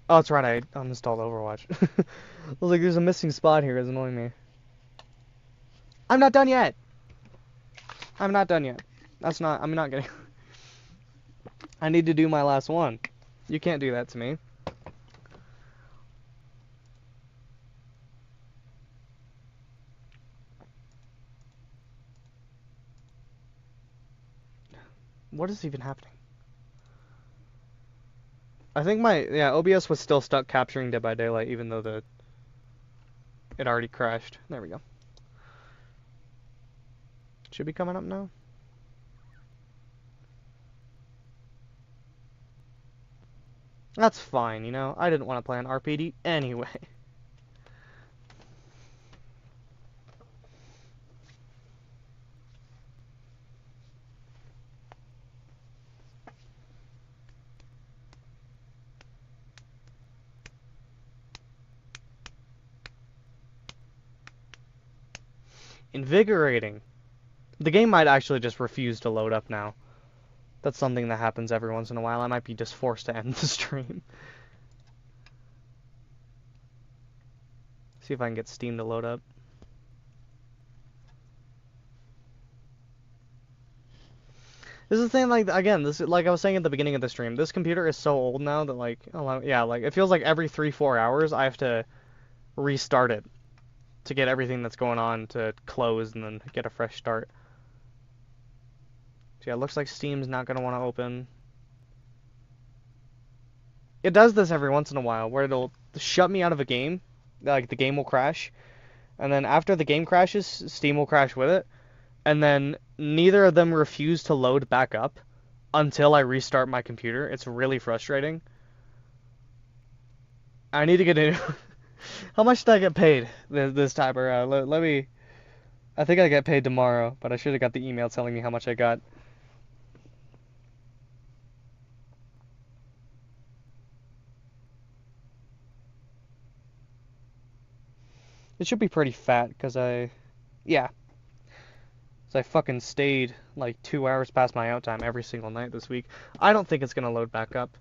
Oh, that's right. I uninstalled Overwatch. I was like, there's a missing spot here. It's annoying me. I'm not done yet. I'm not done yet. I'm not getting... I need to do my last one. You can't do that to me. What is even happening? I think OBS was still stuck capturing Dead by Daylight even though it already crashed. There we go. Should be coming up now. That's fine, you know. I didn't want to play on RPD anyway. Invigorating. The game might actually just refuse to load up now. That's something that happens every once in a while. I might be just forced to end the stream. See if I can get Steam to load up. This is the thing, like, again, like I was saying at the beginning of the stream, this computer is so old now that, like, yeah, like, it feels like every 3-4 hours I have to restart it to get everything that's going on to close and then get a fresh start. So yeah, it looks like Steam's not going to want to open. It does this every once in a while, where it'll shut me out of a game, like, the game will crash, and then after the game crashes, Steam will crash with it, and then neither of them refuse to load back up until I restart my computer. It's really frustrating. I need to get in. How much did I get paid this time around? Let me... I think I get paid tomorrow, but I should have got the email telling me how much I got. It should be pretty fat, because yeah. So I fucking stayed like 2 hours past my out time every single night this week. I don't think it's going to load back up.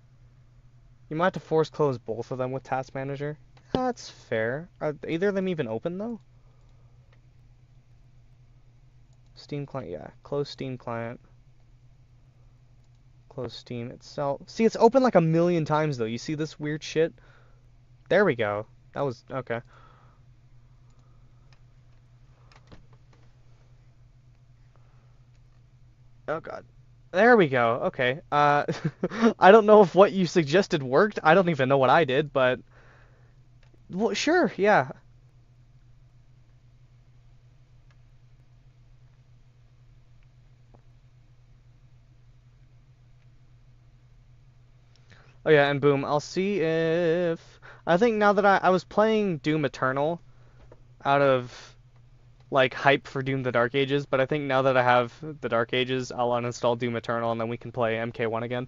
You might have to force close both of them with Task Manager. That's fair. Are either of them even open, though? Steam client, yeah. Close Steam client. Close Steam itself. See, it's open like a million times, though. You see this weird shit? There we go. That was... okay. Oh, God. There we go. Okay. I don't know if what you suggested worked. I don't even know what I did, but... well, sure, yeah. Oh yeah, and boom, I'll see if... I think now that I was playing Doom Eternal out of, like, hype for Doom the Dark Ages, but I think now that I have the Dark Ages, I'll uninstall Doom Eternal and then we can play MK1 again.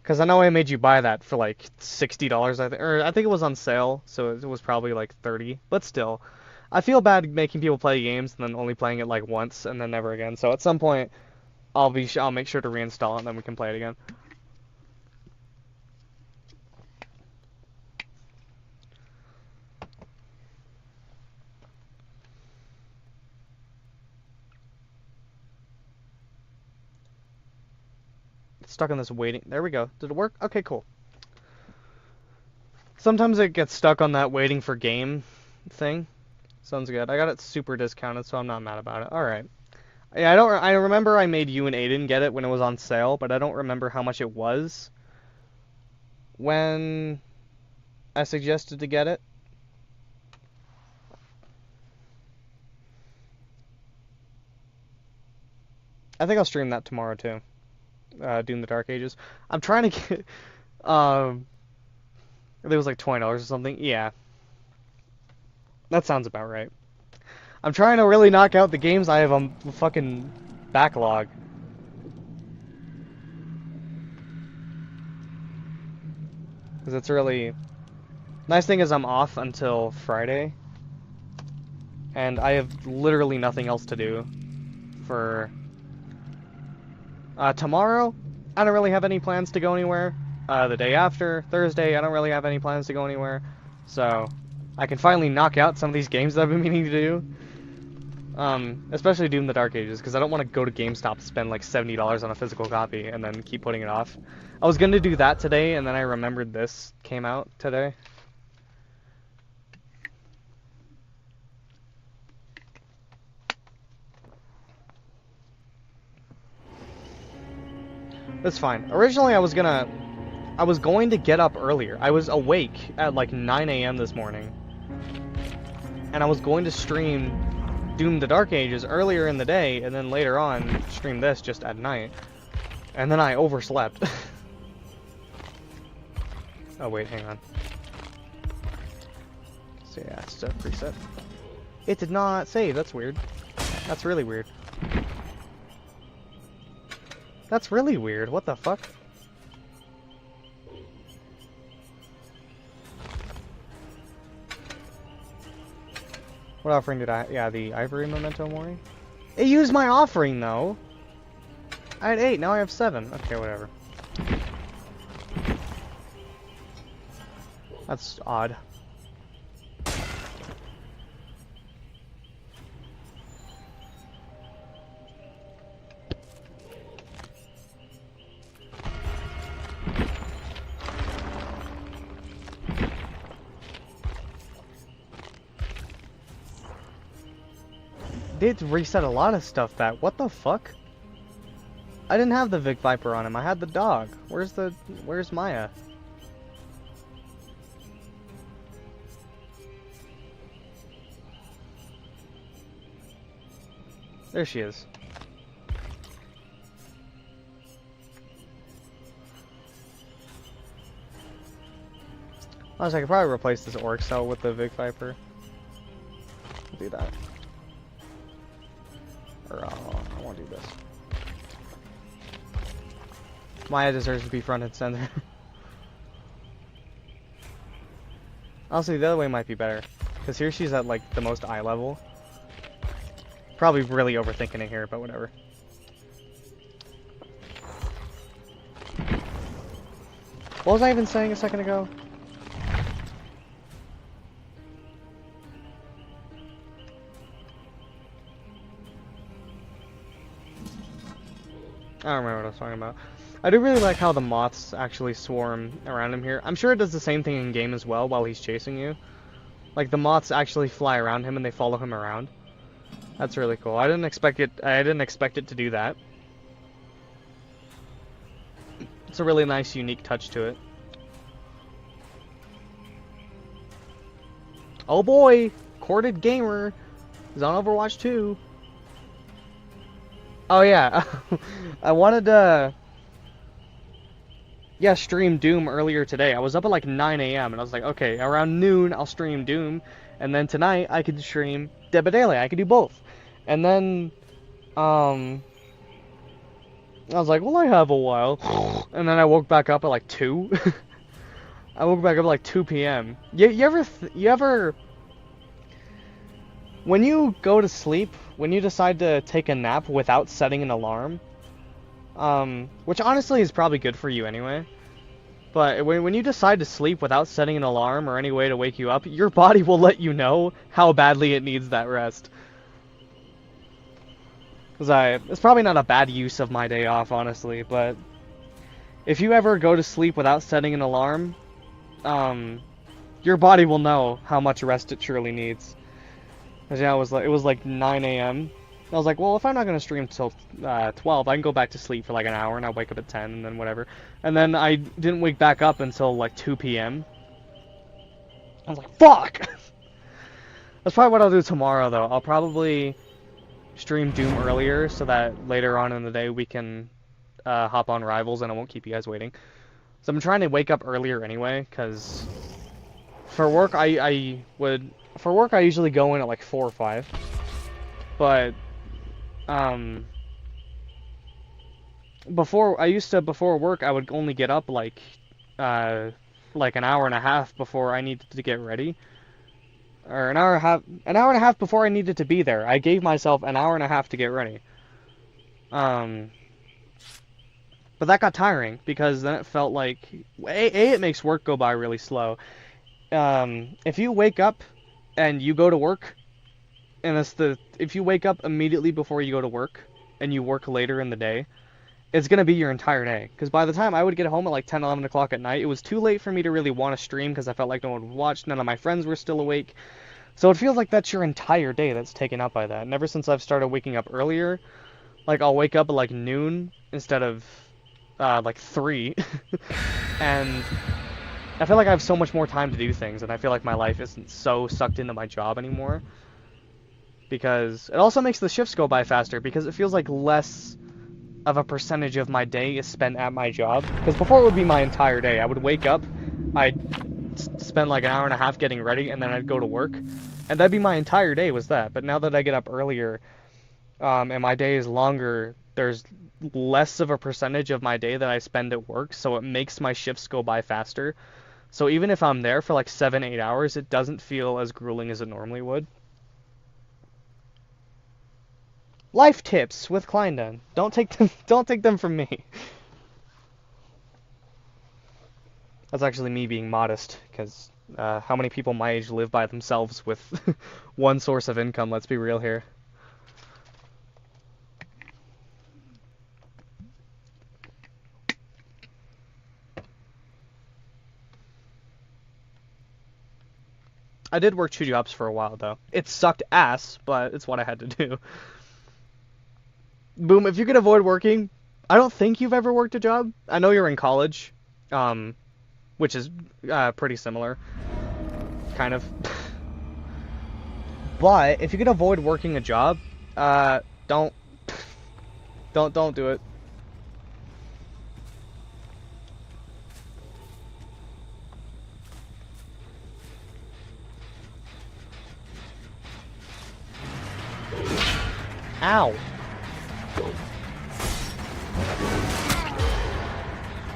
Because I know I made you buy that for, like, $60, I think it was on sale, so it was probably, like, 30, but still. I feel bad making people play games and then only playing it, like, once and then never again, so at some point, I'll make sure to reinstall it and then we can play it again. Stuck on this waiting. There we go. Did it work? Okay, cool. Sometimes it gets stuck on that waiting for game thing. Sounds good. I got it super discounted, so I'm not mad about it. All right. Yeah, I remember I made you and Aiden get it when it was on sale, but I don't remember how much it was when I suggested to get it. I think I'll stream that tomorrow too. Doom the Dark Ages. I'm trying to get, it was like $20 or something. Yeah, that sounds about right. I'm trying to really knock out the games I have on fucking backlog. Because it's really... Nice thing is I'm off until Friday. And I have literally nothing else to do for... tomorrow, I don't really have any plans to go anywhere. The day after, Thursday, I don't really have any plans to go anywhere. So, I can finally knock out some of these games that I've been meaning to do. Especially Doom the Dark Ages, because I don't want to go to GameStop and spend like $70 on a physical copy and then keep putting it off. I was going to do that today, and then I remembered this came out today. That's fine. Originally, I was going to get up earlier. I was awake at like 9 a.m. this morning. And I was going to stream Doom the Dark Ages earlier in the day, and then later on stream this just at night. And then I overslept. Oh wait, hang on. So yeah, it's a preset. It did not save, that's weird. That's really weird. That's really weird, what the fuck? What offering did I... Yeah, the Ivory Memento Mori? It used my offering, though! I had 8, now I have 7. Okay, whatever. That's odd. Did reset a lot of stuff that... What the fuck? I didn't have the Vic Viper on him, I had the dog. Where's Maya? There she is. Honestly, I could probably replace this Orc cell with the Vic Viper. I'll do that. Or, I won't do this. Maya deserves to be front and center. Honestly, the other way might be better. Because here she's at, like, the most eye level. Probably really overthinking it here, but whatever. What was I even saying a second ago? I don't remember what I was talking about. I do really like how the moths actually swarm around him here. I'm sure it does the same thing in game as well while he's chasing you. Like the moths actually fly around him and they follow him around. That's really cool. I didn't expect it to do that. It's a really nice, unique touch to it. Oh boy! Corded Gamer is on Overwatch 2. Oh yeah, I wanted to... Yeah, stream Doom earlier today. I was up at like 9 a.m. and I was like, okay, around noon I'll stream Doom. And then tonight I could stream Dead by Daylight. I could do both. And then, I was like, well, I have a while. And then I woke back up at like 2. I woke back up at like 2 p.m. You ever, when you go to sleep, when you decide to take a nap without setting an alarm, which honestly is probably good for you anyway, but when you decide to sleep without setting an alarm or any way to wake you up, your body will let you know how badly it needs that rest. Because it's probably not a bad use of my day off, honestly, but if you ever go to sleep without setting an alarm, your body will know how much rest it truly needs. Because yeah, it was like 9 a.m. I was like, well, if I'm not going to stream till 12, I can go back to sleep for like an hour, and I'll wake up at 10, and then whatever. And then I didn't wake back up until like 2 p.m. I was like, fuck! That's probably what I'll do tomorrow, though. I'll probably stream Doom earlier, so that later on in the day we can hop on Rivals and I won't keep you guys waiting. So I'm trying to wake up earlier anyway, because for work I usually go in at like 4 or 5. But before work I would only get up like an hour and a half before I needed to get ready. Or an hour and a half before I needed to be there. I gave myself an hour and a half to get ready. But that got tiring because then it felt like it makes work go by really slow. If you wake up and you go to work, and if you wake up immediately before you go to work and you work later in the day, it's gonna be your entire day. Because by the time I would get home at like 10, 11 o'clock at night, it was too late for me to really want to stream because I felt like no one would watch. None of my friends were still awake. So it feels like that's your entire day that's taken up by that. And ever since I've started waking up earlier, like I'll wake up at like noon instead of like 3, and I feel like I have so much more time to do things, and I feel like my life isn't so sucked into my job anymore. Because it also makes the shifts go by faster, because it feels like less of a percentage of my day is spent at my job. Because before it would be my entire day. I would wake up, I'd spend like an hour and a half getting ready, and then I'd go to work. And that'd be my entire day was that. But now that I get up earlier, and my day is longer, there's less of a percentage of my day that I spend at work, so it makes my shifts go by faster. So even if I'm there for like 7, 8 hours, it doesn't feel as grueling as it normally would. Life tips with Kleindon. Don't take them from me. That's actually me being modest, because how many people my age live by themselves with one source of income? Let's be real here. I did work 2 jobs for a while, though. It sucked ass, but it's what I had to do. Boom, if you could avoid working, I don't think you've ever worked a job. I know you're in college, which is pretty similar, kind of. But if you could avoid working a job, don't do it. Ow.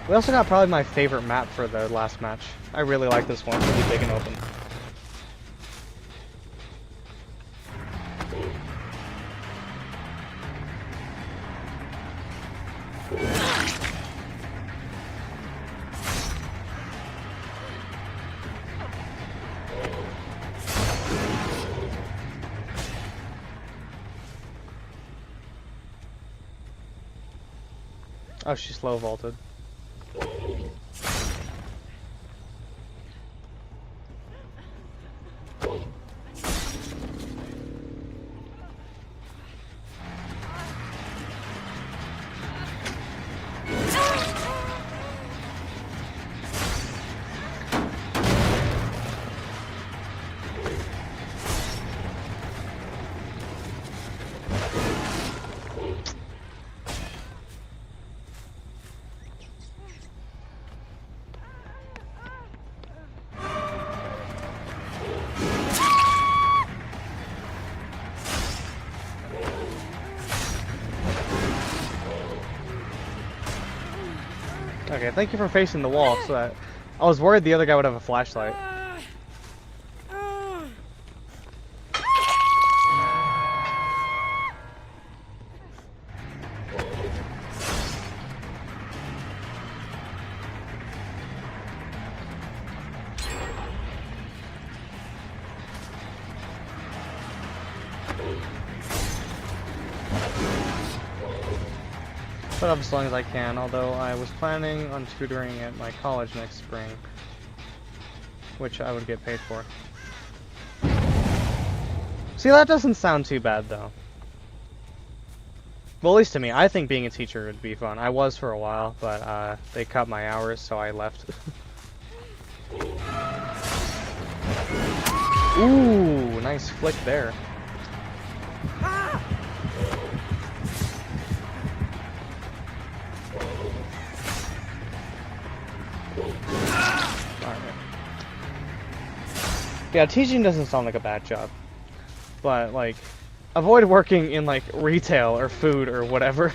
We also got probably my favorite map for the last match. I really like this one. It's really big and open. Oh, she slow vaulted. Okay, thank you for facing the wall, so that I was worried the other guy would have a flashlight. Put up as long as I can, although I was planning on tutoring at my college next spring, which I would get paid for. See, that doesn't sound too bad, though. Well, at least to me. I think being a teacher would be fun. I was for a while, but they cut my hours, so I left. Ooh, nice flick there. Yeah, teaching doesn't sound like a bad job. But, like, avoid working in, like, retail or food or whatever.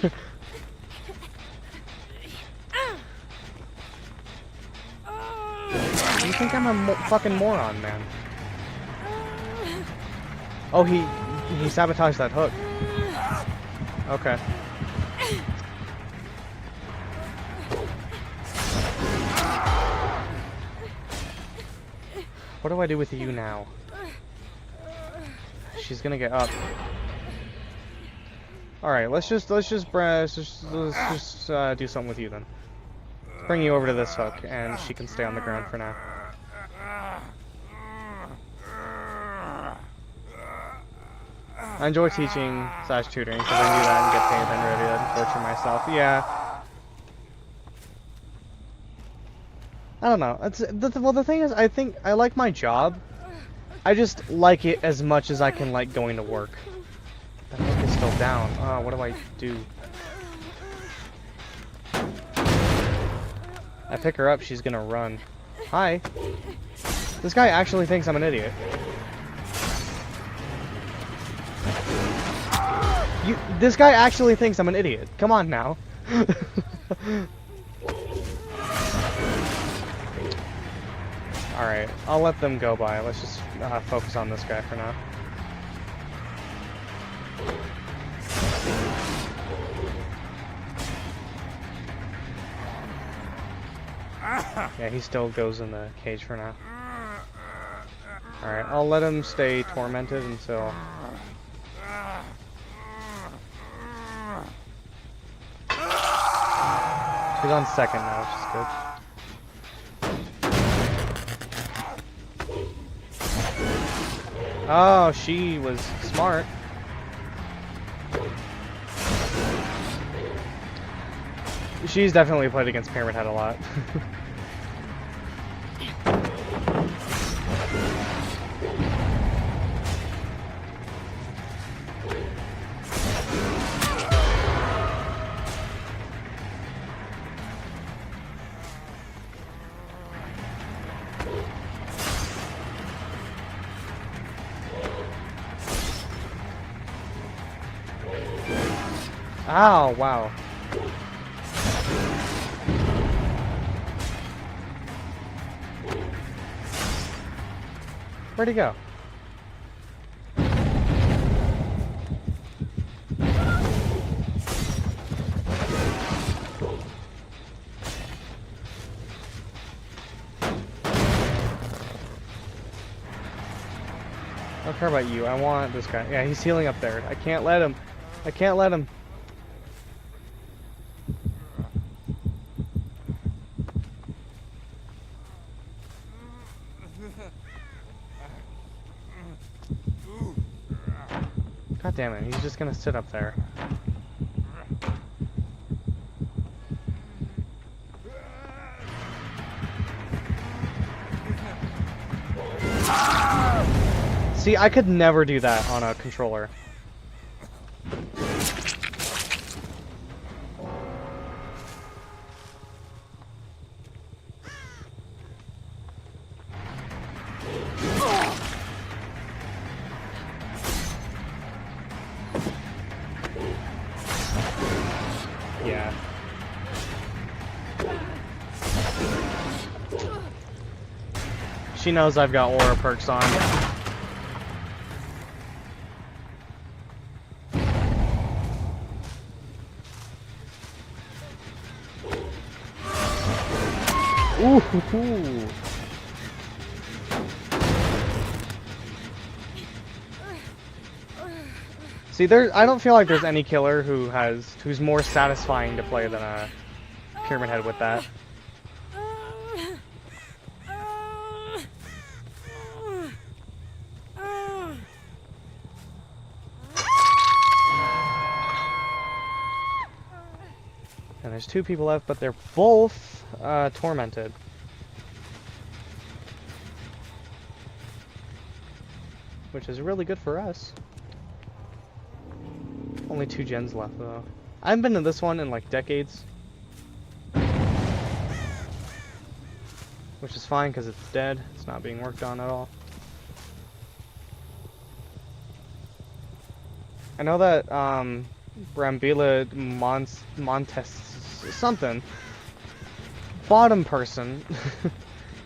You think I'm a fucking moron, man? Oh, he sabotaged that hook. Okay. What do I do with you now? She's gonna get up. All right, let's just do something with you then. Let's bring you over to this hook, and she can stay on the ground for now. I enjoy teaching / tutoring because I can do that and get paid and ready to torture myself. Yeah. I don't know. Well, the thing is, I think I like my job. I just like it as much as I can like going to work. The hook is still down. Oh, what do I do? I pick her up, she's gonna run. Hi. This guy actually thinks I'm an idiot. This guy actually thinks I'm an idiot. Come on now. Alright, I'll let them go by. Let's just focus on this guy for now. Yeah, he still goes in the cage for now. Alright, I'll let him stay tormented until... She's on second now, which is good. Oh, she was smart. She's definitely played against Pyramid Head a lot. Oh, wow. Where'd he go? I don't care about you. I want this guy. Yeah, he's healing up there. I can't let him. I can't let him. God damn it, he's just gonna sit up there. See, I could never do that on a controller. Yeah. She knows I've got aura perks on. Ooh. See, I don't feel like there's any killer who's more satisfying to play than a Pyramid Head with that. And there's 2 people left, but they're both tormented. Which is really good for us. Only 2 gens left, though. I haven't been to this one in, like, decades. Which is fine, because it's dead. It's not being worked on at all. I know that Brambilla Montes something bottom person.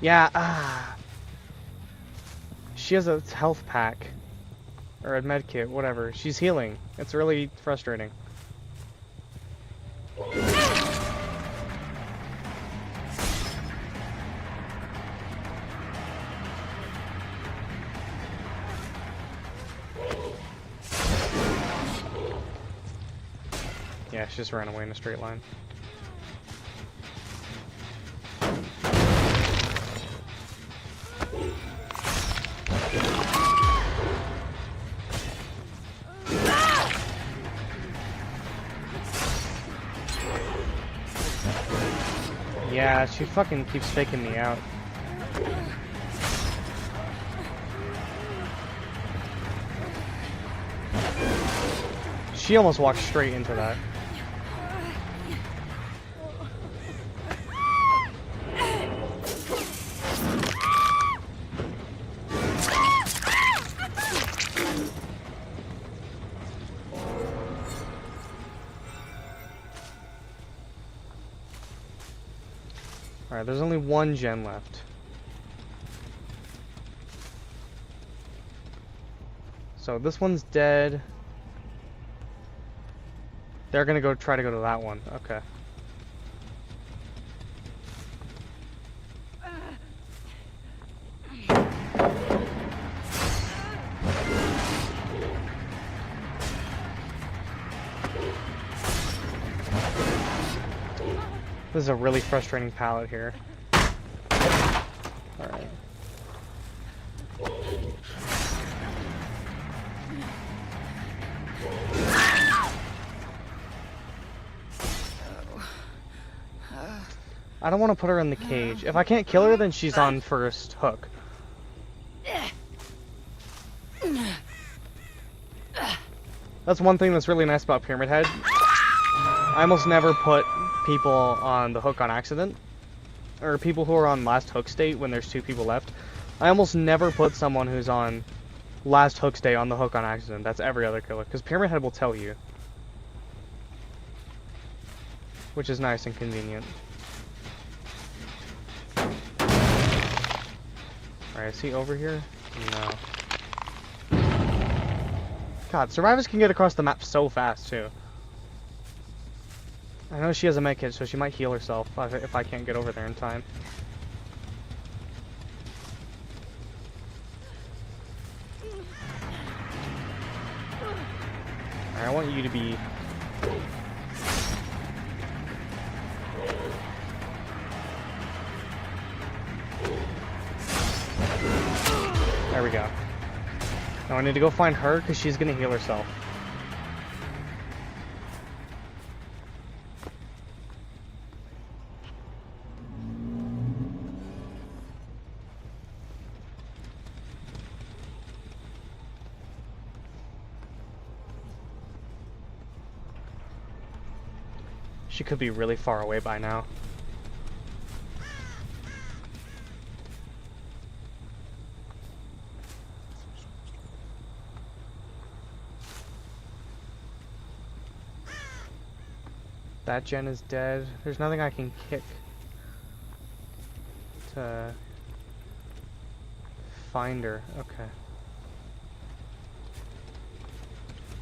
Yeah, she has a health pack or a med kit, whatever. She's healing. It's really frustrating. Yeah, she just ran away in a straight line. Yeah, she fucking keeps faking me out. She almost walked straight into that. Alright, there's only one gen left. So this one's dead. They're gonna go try to go to that one. Okay. This is a really frustrating pallet here. Alright. I don't want to put her in the cage. If I can't kill her, then she's on first hook. That's one thing that's really nice about Pyramid Head. I almost never put people on the hook on accident. Or people who are on last hook state when there's 2 people left. I almost never put someone who's on last hook state on the hook on accident. That's every other killer. Because Pyramid Head will tell you. Which is nice and convenient. Alright, is he over here? No. God, survivors can get across the map so fast, too. I know she has a medkit, so she might heal herself if I can't get over there in time. Alright, I want you to be... There we go. Now I need to go find her because she's gonna heal herself. She could be really far away by now. That gen is dead. There's nothing I can kick to find her. Okay.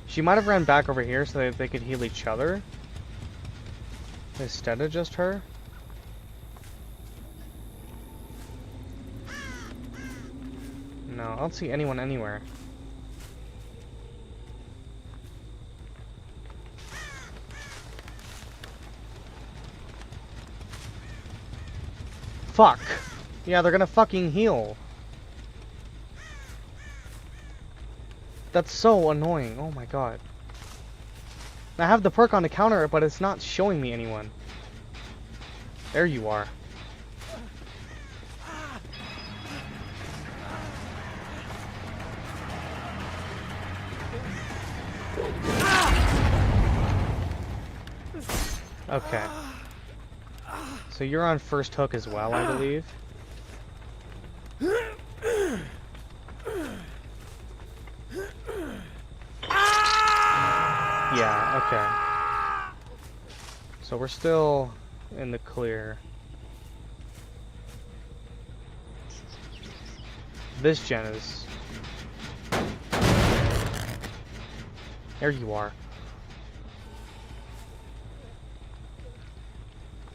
She might have ran back over here so that they could heal each other instead of just her. No, I don't see anyone anywhere. Fuck. Yeah, they're gonna fucking heal. That's so annoying. Oh my god. I have the perk on to counter it, but it's not showing me anyone. There you are. Okay. So you're on first hook as well, I believe. Okay. So we're still in the clear. This gen is... There you are.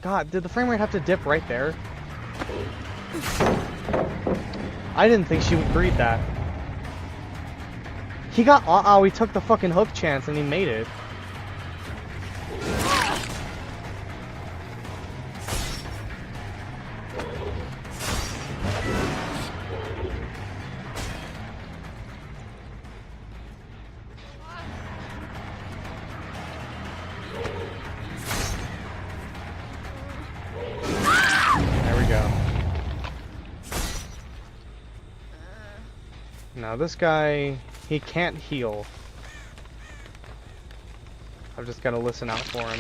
God, did the frame rate have to dip right there? I didn't think she would breed that. He got... Oh, he took the fucking hook chance and he made it. Now this guy, he can't heal. I've just got to listen out for him.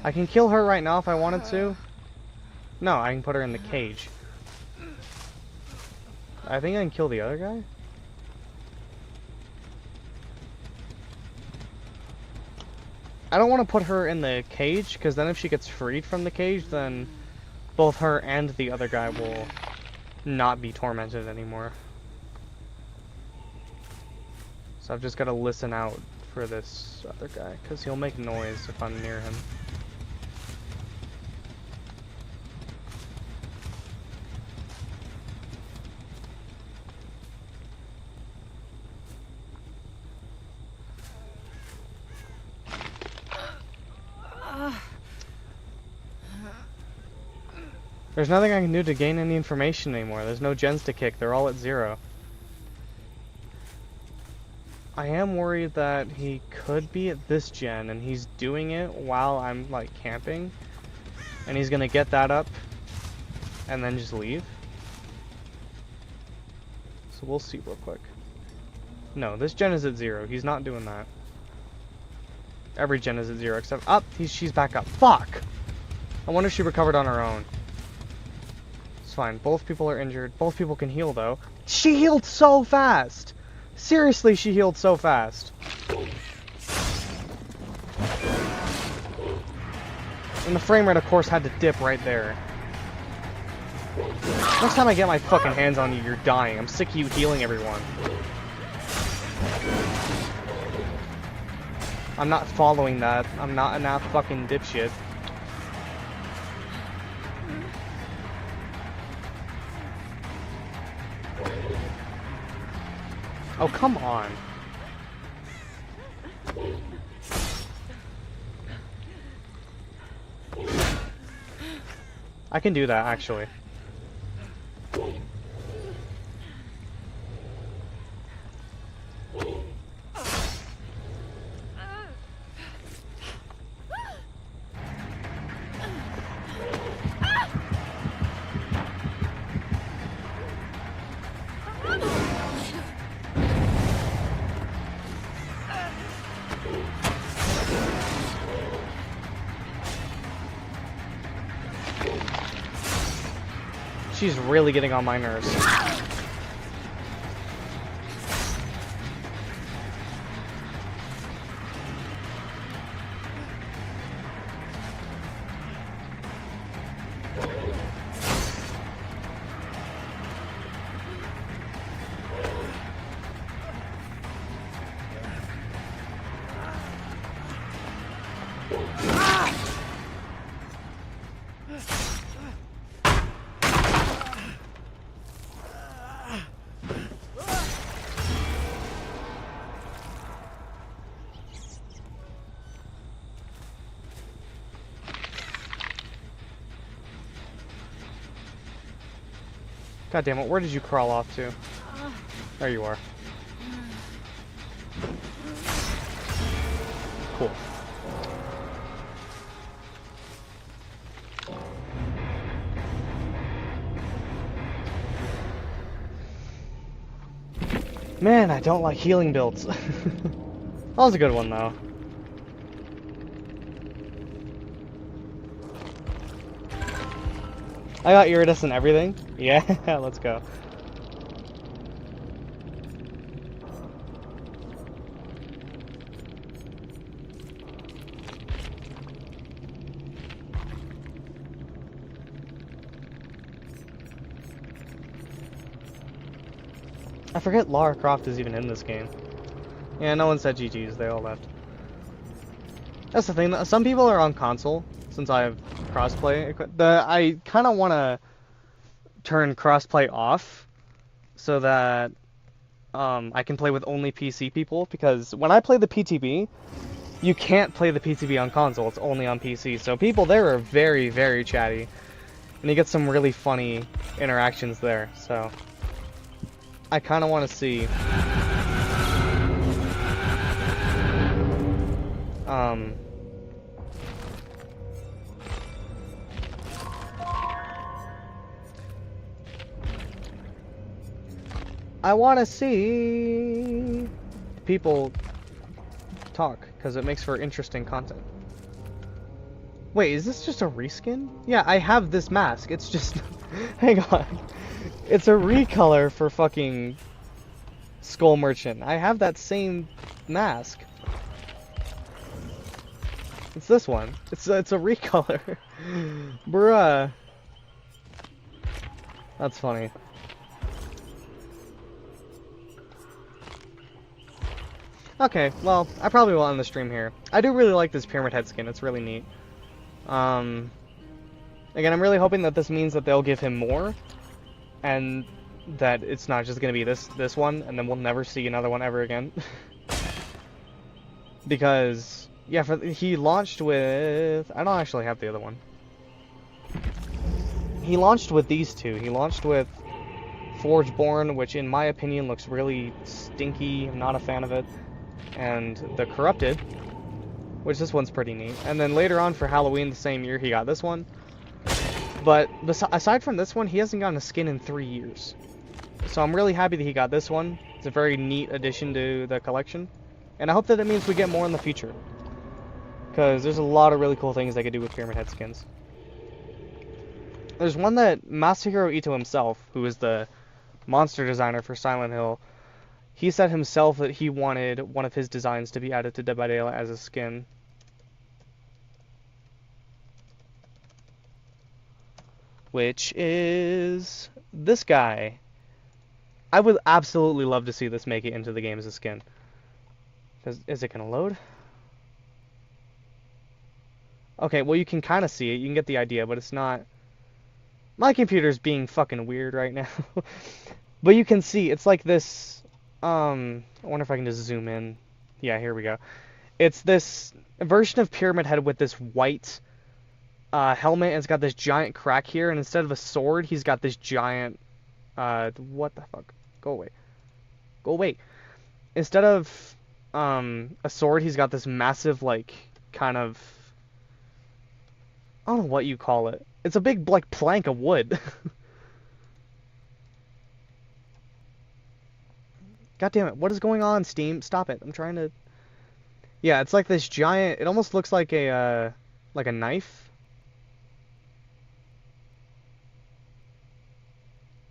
I can kill her right now if I wanted to. No, I can put her in the cage. I think I can kill the other guy. I don't want to put her in the cage, because then if she gets freed from the cage, then both her and the other guy will not be tormented anymore. So I've just got to listen out for this other guy, because he'll make noise if I'm near him. There's nothing I can do to gain any information anymore. There's no gens to kick. They're all at 0. I am worried that he could be at this gen and he's doing it while I'm like camping. And he's gonna get that up and then just leave. So we'll see real quick. No, this gen is at 0. He's not doing that. Every gen is at 0 except... she's back up. Fuck! I wonder if she recovered on her own. It's fine. Both people are injured. Both people can heal, though. She healed so fast! Seriously, she healed so fast. And the frame rate, of course, had to dip right there. Next time I get my fucking hands on you, you're dying. I'm sick of you healing everyone. I'm not following that. I'm not a fucking dipshit. Oh, come on. I can do that, actually. She's really getting on my nerves. God damn it, where did you crawl off to? There you are. Cool. Man, I don't like healing builds. That was a good one, though. I got Iridus and everything. Yeah, let's go. I forget Lara Croft is even in this game. Yeah, no one said GG's, they all left. That's the thing, some people are on console, since I have crossplay. I kind of want to turn crossplay off, so that I can play with only PC people, because when I play the PTB, you can't play the PTB on console, it's only on PC. So people there are very, very chatty, and you get some really funny interactions there, so I kind of want to see I want to see people talk, because it makes for interesting content. Wait, is this just a reskin? Yeah, I have this mask. It's just... Hang on. It's a recolor for fucking Skull Merchant. I have that same mask. It's this one. It's a recolor. Bruh. That's funny. Okay, well, I probably will end the stream here. I do really like this Pyramid Head skin, it's really neat. Again, I'm really hoping that this means that they'll give him more, and that it's not just gonna be this one, and then we'll never see another one ever again. Because, yeah, he launched with... I don't actually have the other one. He launched with these two. He launched with Forgeborn, which in my opinion looks really stinky, I'm not a fan of it. And the Corrupted, which this one's pretty neat. And then later on for Halloween the same year, he got this one. But aside from this one, he hasn't gotten a skin in 3 years. So I'm really happy that he got this one. It's a very neat addition to the collection. And I hope that it means we get more in the future. Because there's a lot of really cool things they could do with Pyramid Head skins. There's one that Masahiro Ito himself, who is the monster designer for Silent Hill, he said himself that he wanted one of his designs to be added to Dead by Daylight as a skin. Which is this guy. I would absolutely love to see this make it into the game as a skin. Is it going to load? Okay, well you can kind of see it. You can get the idea, but it's not... My computer's being fucking weird right now. But you can see, it's like this... I wonder if I can just zoom in. Yeah, here we go. It's this version of Pyramid Head with this white helmet, and it's got this giant crack here, and instead of a sword, he's got this giant... what the fuck? Go away. Go away. Instead of a sword, he's got this massive, like, kind of... I don't know what you call it. It's a big, like, plank of wood. God damn it, what is going on, Steam? Stop it, I'm trying to... Yeah, it's like this giant... It almost looks like a knife.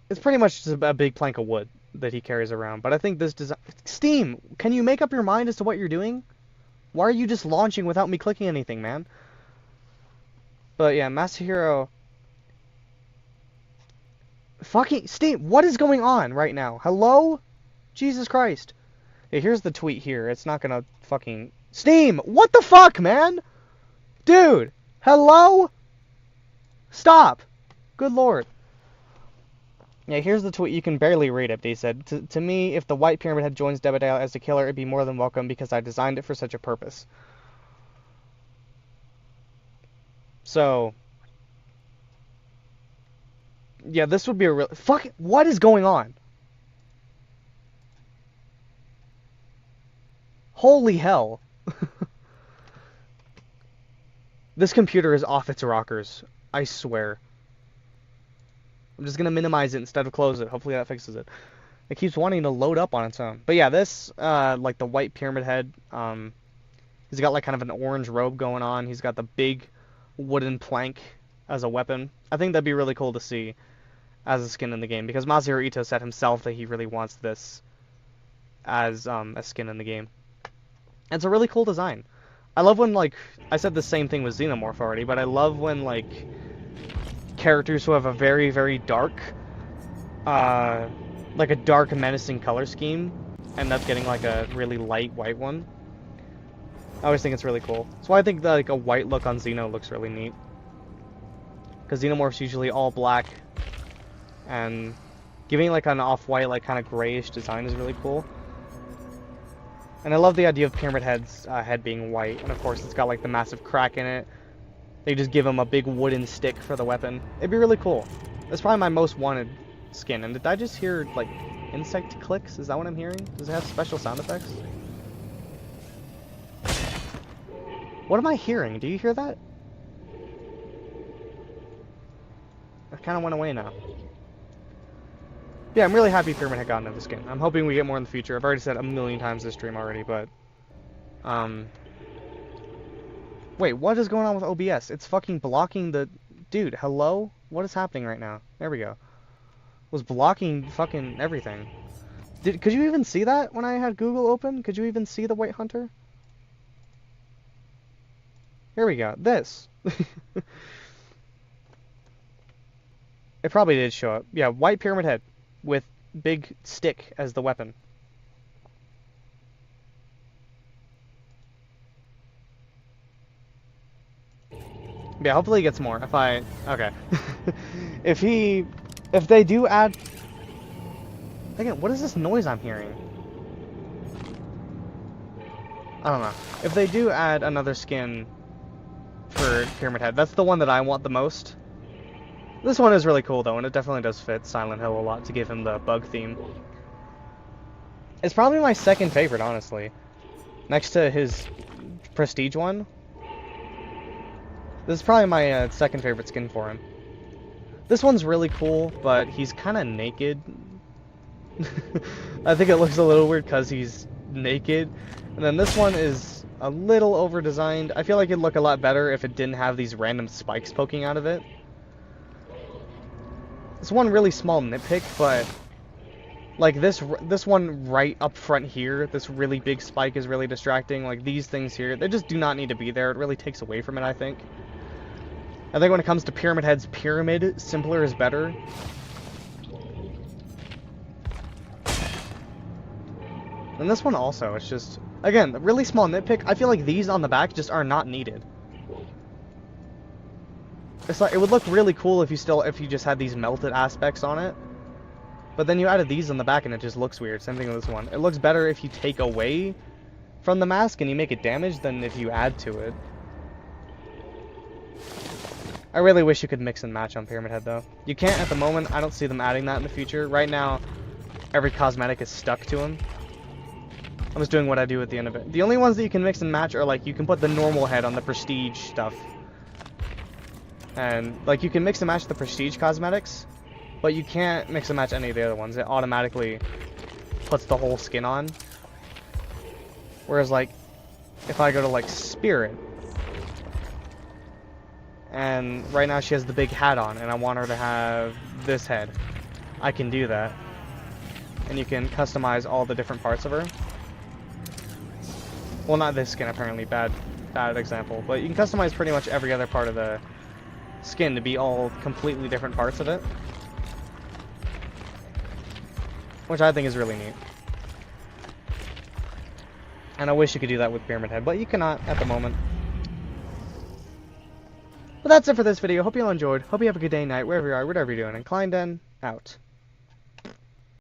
It's pretty much just a big plank of wood that he carries around. But I think this design... Steam, can you make up your mind as to what you're doing? Why are you just launching without me clicking anything, man? But yeah, Masahiro... Fucking... Steam, what is going on right now? Hello? Jesus Christ. Yeah, here's the tweet here. It's not gonna fucking... Steam! What the fuck, man? Dude! Hello? Stop! Good lord. Yeah, here's the tweet. You can barely read it. They said, to me, if the White Pyramid Head joins Dead by Daylight as the killer, it'd be more than welcome because I designed it for such a purpose. So... Yeah, this would be a real... Fuck! What is going on? Holy hell. This computer is off its rockers. I swear. I'm just gonna minimize it instead of close it. Hopefully that fixes it. It keeps wanting to load up on its own. But yeah, this, like the White Pyramid Head, he's got like kind of an orange robe going on. He's got the big wooden plank as a weapon. I think that'd be really cool to see as a skin in the game. Because Masahiro Ito said himself that he really wants this as a skin in the game. It's a really cool design. I love when, like, I said the same thing with Xenomorph already, but I love when, like, characters who have a very, very dark like a dark, menacing color scheme, end up getting like a really light white one. I always think it's really cool. That's why I think that, like, a white look on Xeno looks really neat. Because Xenomorph's usually all black, and giving like an off-white, like kind of grayish design is really cool. And I love the idea of Pyramid Head's head being white, and of course it's got like the massive crack in it. They just give him a big wooden stick for the weapon. It'd be really cool. That's probably my most wanted skin. And did I just hear like insect clicks? Is that what I'm hearing? Does it have special sound effects? What am I hearing? Do you hear that? It kind of went away now. Yeah, I'm really happy Pyramid Head got another skin. I'm hoping we get more in the future. I've already said a million times this stream already, but... Wait, what is going on with OBS? It's fucking blocking the... Dude, hello? What is happening right now? There we go. It was blocking fucking everything. Could you even see that when I had Google open? Could you even see the White Hunter? Here we go. This. It probably did show up. Yeah, white Pyramid Head with big stick as the weapon. Yeah, hopefully he gets more. Okay. If they do add... Again, what is this noise I'm hearing? I don't know. If they do add another skin for Pyramid Head, that's the one that I want the most. This one is really cool though, and it definitely does fit Silent Hill a lot to give him the bug theme. It's probably my second favorite, honestly. Next to his Prestige one. This is probably my second favorite skin for him. This one's really cool, but he's kind of naked. I think it looks a little weird because he's naked. And then this one is a little over-designed. I feel like it'd look a lot better if it didn't have these random spikes poking out of it. It's one really small nitpick, but like this one right up front here, this really big spike is really distracting. Like these things here, they just do not need to be there. It really takes away from it, I think. I think when it comes to Pyramid Head's pyramid, simpler is better. And this one also, it's just, again, a really small nitpick. I feel like these on the back just are not needed. It's like, it would look really cool if you just had these melted aspects on it. But then you added these on the back and it just looks weird. Same thing with this one. It looks better if you take away from the mask and you make it damaged than if you add to it. I really wish you could mix and match on Pyramid Head though. You can't at the moment. I don't see them adding that in the future. Right now, every cosmetic is stuck to him. I'm just doing what I do at the end of it. The only ones that you can mix and match are like, you can put the normal head on the Prestige stuff. And like you can mix and match the Prestige cosmetics, but you can't mix and match any of the other ones. It automatically puts the whole skin on. Whereas like, if I go to like Spirit, and right now she has the big hat on, and I want her to have this head, I can do that. And you can customize all the different parts of her. Well, not this skin apparently, bad example, but you can customize pretty much every other part of the skin to be all completely different parts of it. Which I think is really neat. And I wish you could do that with Pyramid Head, but you cannot at the moment. But that's it for this video. Hope you all enjoyed. Hope you have a good day, night, wherever you are, whatever you're doing. And Klein Den, out.